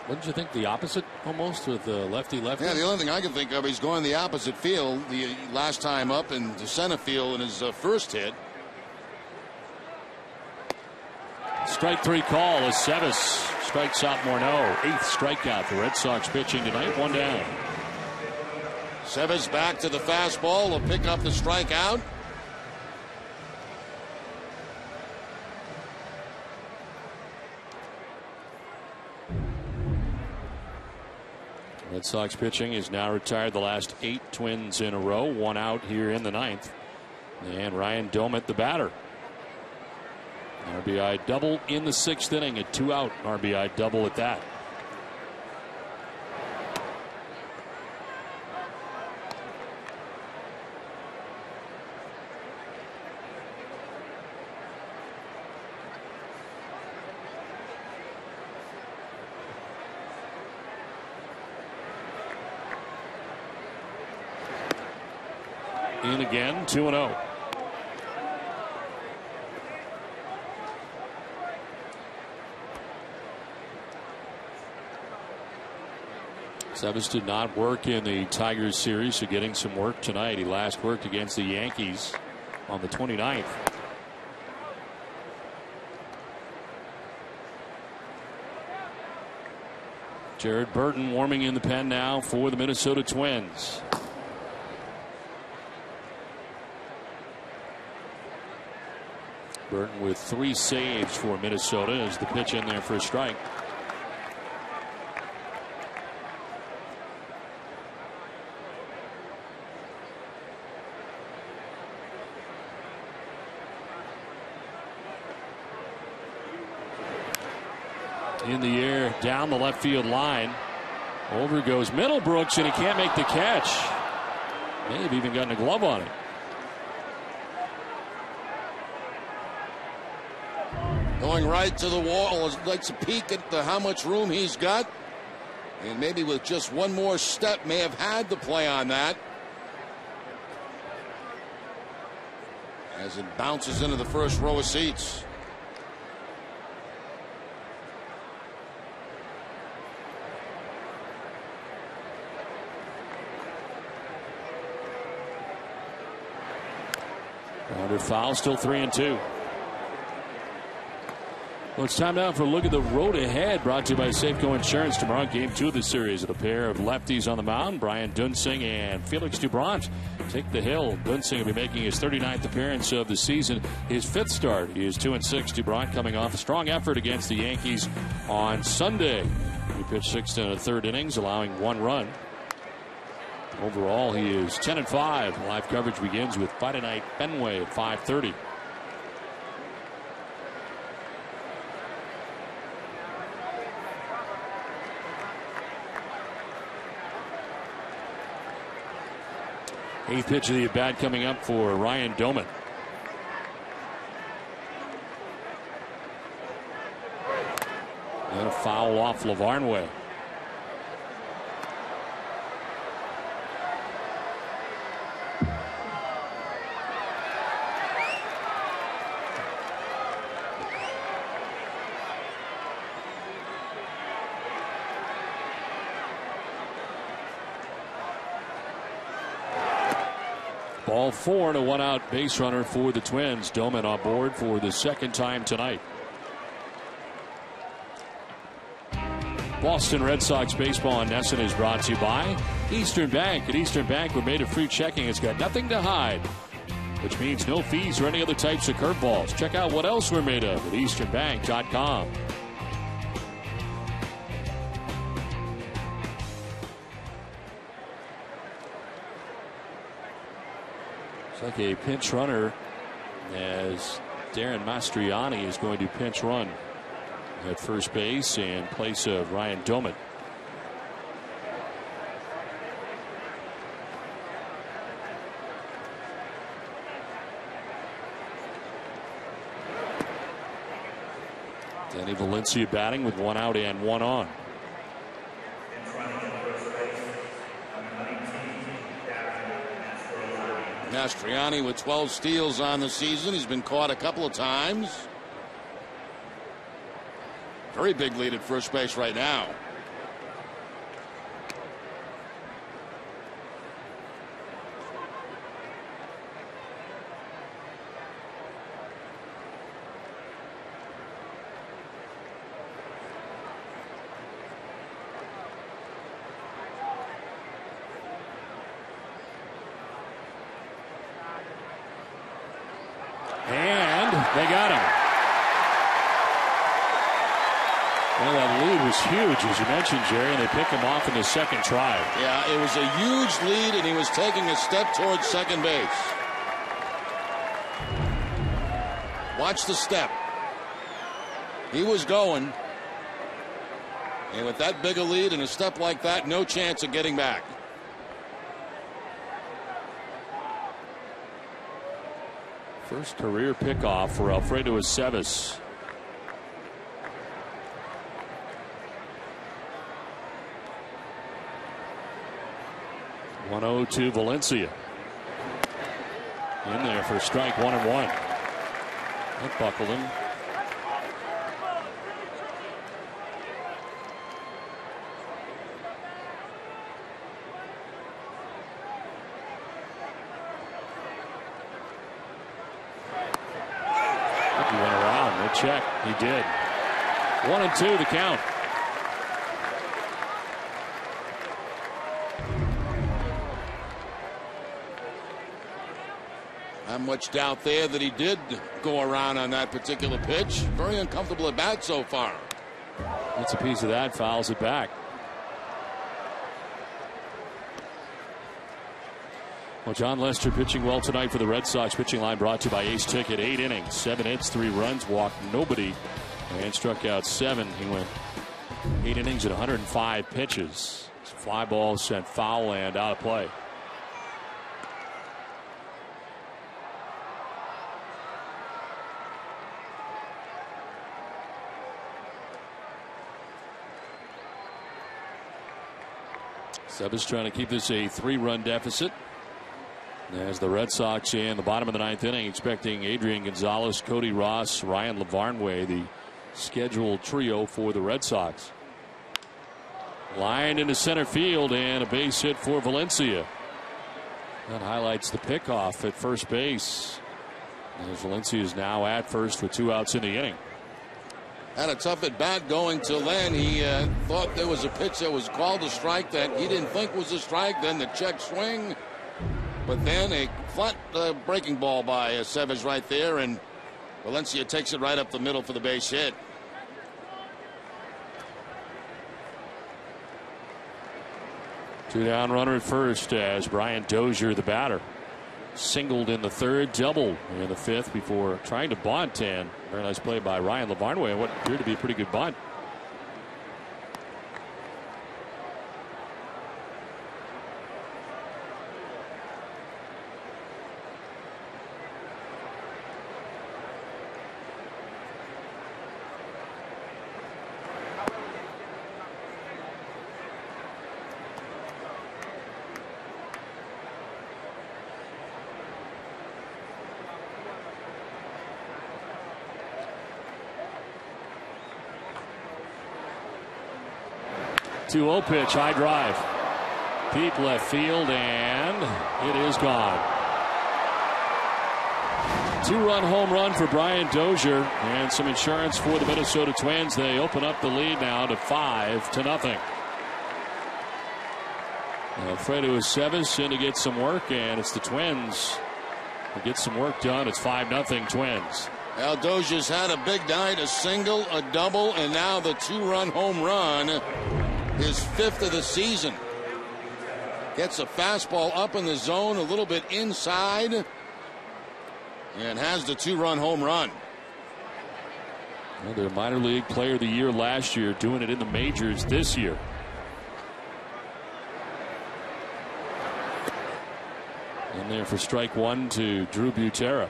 Wouldn't you think the opposite almost with the lefty-lefty? Yeah, the only thing I can think of, he's going the opposite field the last time up in the center field in his first hit. Strike 3 call as Aceves strikes out Morneau. 8th strikeout. The Red Sox pitching tonight, 1 down. Aceves back to the fastball. Will pick up the strikeout. Red Sox pitching is now retired the last 8 Twins in a row. 1 out here in the 9th. And Ryan Doumit, the batter. RBI double in the 6th inning. A 2-out RBI double at that. In again, 2-0. Aceves did not work in the Tigers series, so getting some work tonight. He last worked against the Yankees on the 29th. Jared Burton warming in the pen now for the Minnesota Twins. Burton with 3 saves for Minnesota as the pitch in there for a strike. In the air down the left field line. Over goes Middlebrooks, and he can't make the catch. May have even gotten a glove on it. Going right to the wall. Likes a peek at how much room he's got. And maybe with just one more step may have had the play on that. As it bounces into the first row of seats. Under foul, still 3-2. Well, it's time now for a look at the road ahead, brought to you by Safeco Insurance. Tomorrow, game 2 of the series, with a pair of lefties on the mound. Brian Dunsing and Felix Doubront take the hill. Dunsing will be making his 39th appearance of the season, his 5th start. He is 2-6. Doubront coming off a strong effort against the Yankees on Sunday. He pitched 6 1/3 innings, allowing 1 run. Overall, he is 10-5. Live coverage begins with Friday Night Fenway at 5:30. Eighth pitch of the at-bat coming up for Ryan Doumit. And a foul off Lavarnway. Ball 4 and a 1-out base runner for the Twins. Doman on board for the second time tonight. Boston Red Sox baseball on NESN is brought to you by Eastern Bank. At Eastern Bank, we're made of free checking. It's got nothing to hide, which means no fees or any other types of curveballs. Check out what else we're made of at easternbank.com. It's like a pinch runner as Darren Mastriani is going to pinch run at first base in place of Ryan Doman. Danny Valencia batting with 1 out and 1 on. Mastriani with 12 steals on the season. He's been caught a couple of times. Very big lead at first base right now. And they got him. Well, that lead was huge, as you mentioned, Jerry, and they pick him off in the second try. Yeah, it was a huge lead, and he was taking a step towards second base. Watch the step. He was going. And with that big a lead and a step like that, no chance of getting back. First career pickoff for Alfredo Aceves. To Valencia. In there for strike 1 and 1. That buckled him. He went around. No check. He did. 1 and 2 the count. Not much doubt there that he did go around on that particular pitch. Very uncomfortable at bat so far. That's a piece of that. Fouls it back. Well, John Lester pitching well tonight for the Red Sox. Pitching line brought to you by Ace Ticket. 8 innings, 7 hits, 3 runs, walked nobody, and struck out 7. He went 8 innings and 105 pitches. Fly ball sent foul and out of play. Sebas trying to keep this a 3-run deficit. As the Red Sox in the bottom of the 9th inning expecting Adrian Gonzalez, Cody Ross, Ryan Lavarnway, the scheduled trio for the Red Sox. Lined into center field and a base hit for Valencia. That highlights the pickoff at first base. As Valencia is now at first with 2 outs in the inning. Had a tough at bat going till then. He thought there was a pitch that was called a strike that he didn't think was a strike. Then the check swing. But then a flat breaking ball by Aceves right there. And Valencia takes it right up the middle for the base hit. Two down runner at first as Brian Dozier, the batter, singled in the 3rd, doubled in the 5th before trying to bunt, and very nice play by Ryan Lavarnway on what appeared to be a pretty good bunt. 2-0 pitch, high drive. Deep left field, and it is gone. 2-run home run for Brian Dozier, and some insurance for the Minnesota Twins. They open up the lead now to 5-0. Alfredo Aceves in to get some work, and it's the Twins to get some work done. It's 5-0 Twins. Al Dozier's had a big night, a single, a double, and now the 2-run home run, his 5th of the season. Gets a fastball up in the zone, a little bit inside, and has the 2-run home run. Well, their minor league player of the year last year, doing it in the majors this year. In there for strike one to Drew Butera.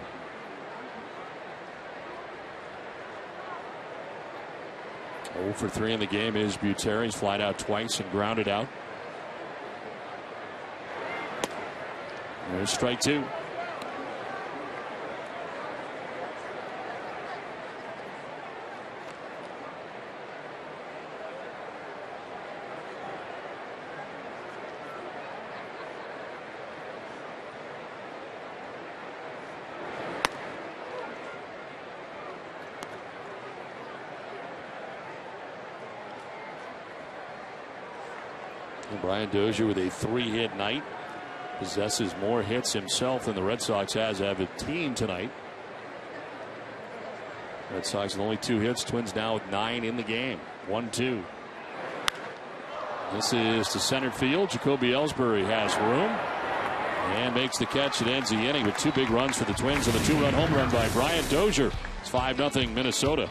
Oh for 3 in the game is Butera. He's flied out twice and grounded out. There's strike 2. Brian Dozier with a 3-hit night. Possesses more hits himself than the Red Sox have a team tonight. Red Sox with only 2 hits. Twins now with 9 in the game. 1-2. This is to center field. Jacoby Ellsbury has room and makes the catch. It ends the inning with 2 big runs for the Twins and a 2-run home run by Brian Dozier. It's 5-0 Minnesota.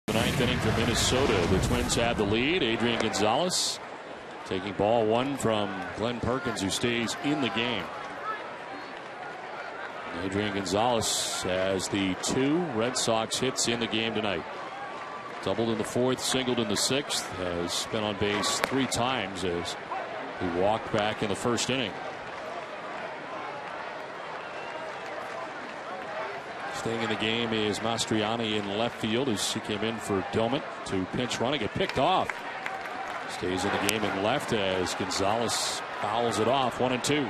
The 9th inning for Minnesota. The Twins have the lead. Adrian Gonzalez taking ball 1 from Glenn Perkins, who stays in the game. Adrian Gonzalez has the 2 Red Sox hits in the game tonight. Doubled in the 4th, singled in the 6th, has been on base 3 times as he walked back in the 1st inning. Staying in the game is Mastriani in left field as he came in for Doman to pinch run and get picked off. Stays in the game in left as Gonzalez fouls it off. 1-2.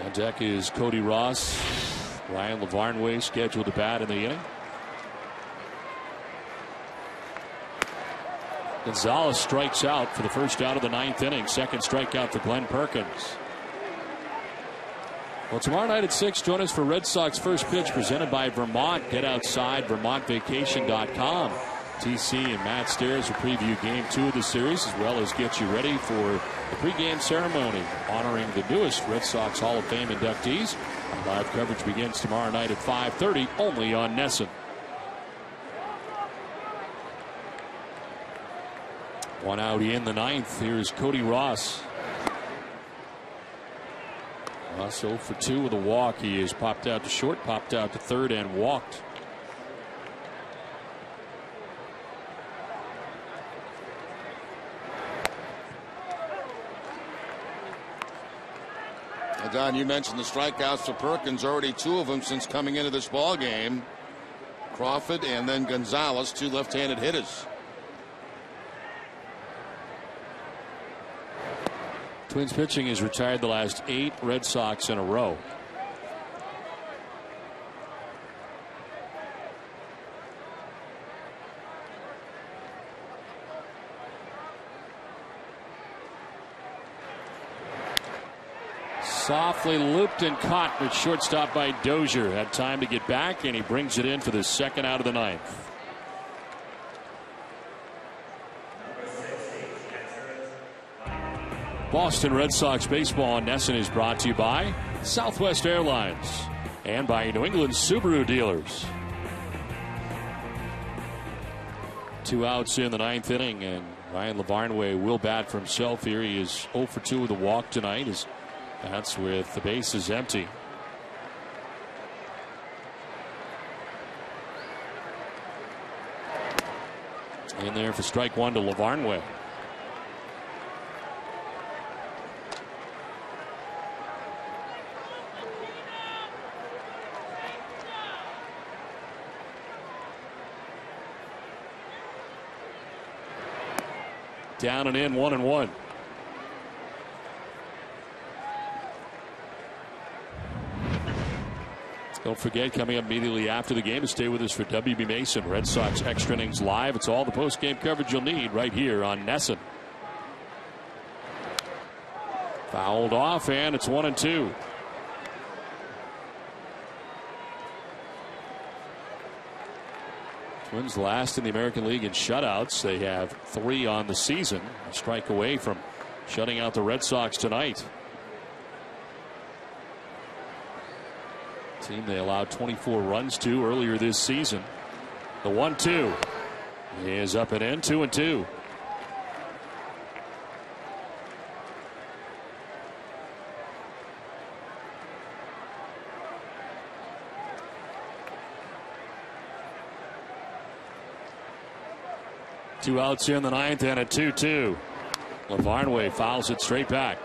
On deck is Cody Ross. Ryan Lavarnway scheduled to bat in the inning. Gonzalez strikes out for the first out of the 9th inning. Second strikeout for Glenn Perkins. Well, tomorrow night at 6, join us for Red Sox First Pitch presented by Vermont. Get outside, VermontVacation.com. TC and Matt Stairs will preview Game 2 of the series, as well as get you ready for the pregame ceremony honoring the newest Red Sox Hall of Fame inductees. Live coverage begins tomorrow night at 5:30, only on NESN. One out in the 9th. Here's Cody Ross. Ross 0 for 2 with a walk. He is popped out to short, popped out to third, and walked. Don, you mentioned the strikeouts for Perkins, already 2 of them since coming into this ball game. Crawford and then Gonzalez, 2 left-handed hitters. Twins pitching has retired the last 8 Red Sox in a row. Softly looped and caught at shortstop by Dozier. Had time to get back, and he brings it in for the second out of the 9th. Boston Red Sox baseball on NESN is brought to you by Southwest Airlines and by New England Subaru dealers. 2 outs in the 9th inning, and Ryan Lavarnway will bat for himself here. He is 0 for 2 with a walk tonight. That's with the bases empty. In there for strike 1 to Lavarnway. Down and in, 1-1. Don't forget, coming up immediately after the game, to stay with us for WB Mason. Red Sox Extra Innings Live. It's all the post-game coverage you'll need right here on NESN. Fouled off, and it's 1-2. Twins last in the American League in shutouts. They have 3 on the season. A strike away from shutting out the Red Sox tonight. Team they allowed 24 runs to earlier this season. The 1-2 is up and in, 2-2. Two outs here in the 9th and a 2-2. Lavarnway fouls it straight back.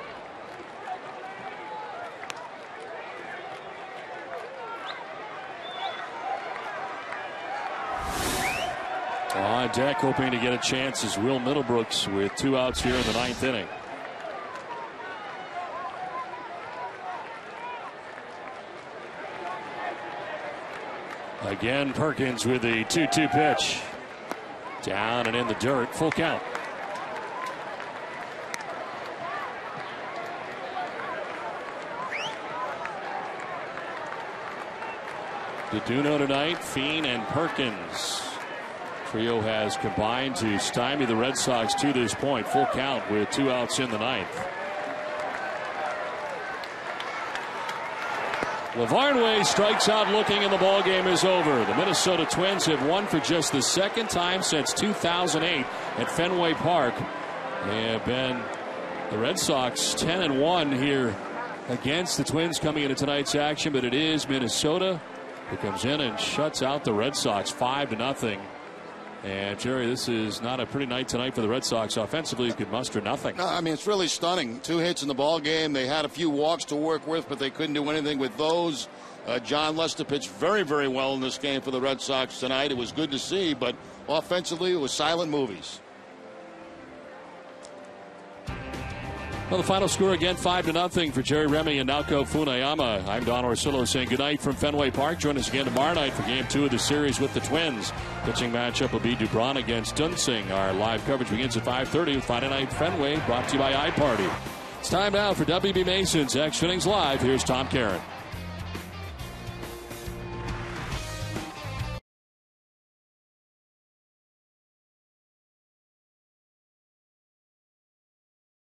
On deck, hoping to get a chance, is Will Middlebrooks with 2 outs here in the 9th inning. Again, Perkins with the 2-2 pitch. Down and in the dirt, full count. DeDuno tonight, Feen and Perkins. Trio has combined to stymie the Red Sox to this point. Full count with 2 outs in the 9th. Lavarnway strikes out looking, and the ball game is over. The Minnesota Twins have won for just the second time since 2008 at Fenway Park. They have been the Red Sox 10-1 here against the Twins coming into tonight's action, but it is Minnesota who comes in and shuts out the Red Sox 5-0. And Jerry, this is not a pretty night tonight for the Red Sox. Offensively, you could muster nothing. No, I mean, it's really stunning. 2 hits in the ball game. They had a few walks to work with, but they couldn't do anything with those. John Lester pitched very, very well in this game for the Red Sox tonight. It was good to see, but offensively, it was silent movies. Well, the final score again, 5-0 for Jerry Remy and Naoko Funayama. I'm Don Orsillo saying goodnight from Fenway Park. Join us again tomorrow night for Game 2 of the series with the Twins. Pitching matchup will be Dubron against Dunsing. Our live coverage begins at 5:30 with Friday Night Fenway, brought to you by iParty. It's time now for WB Mason's Extra Innings Live. Here's Tom Caron.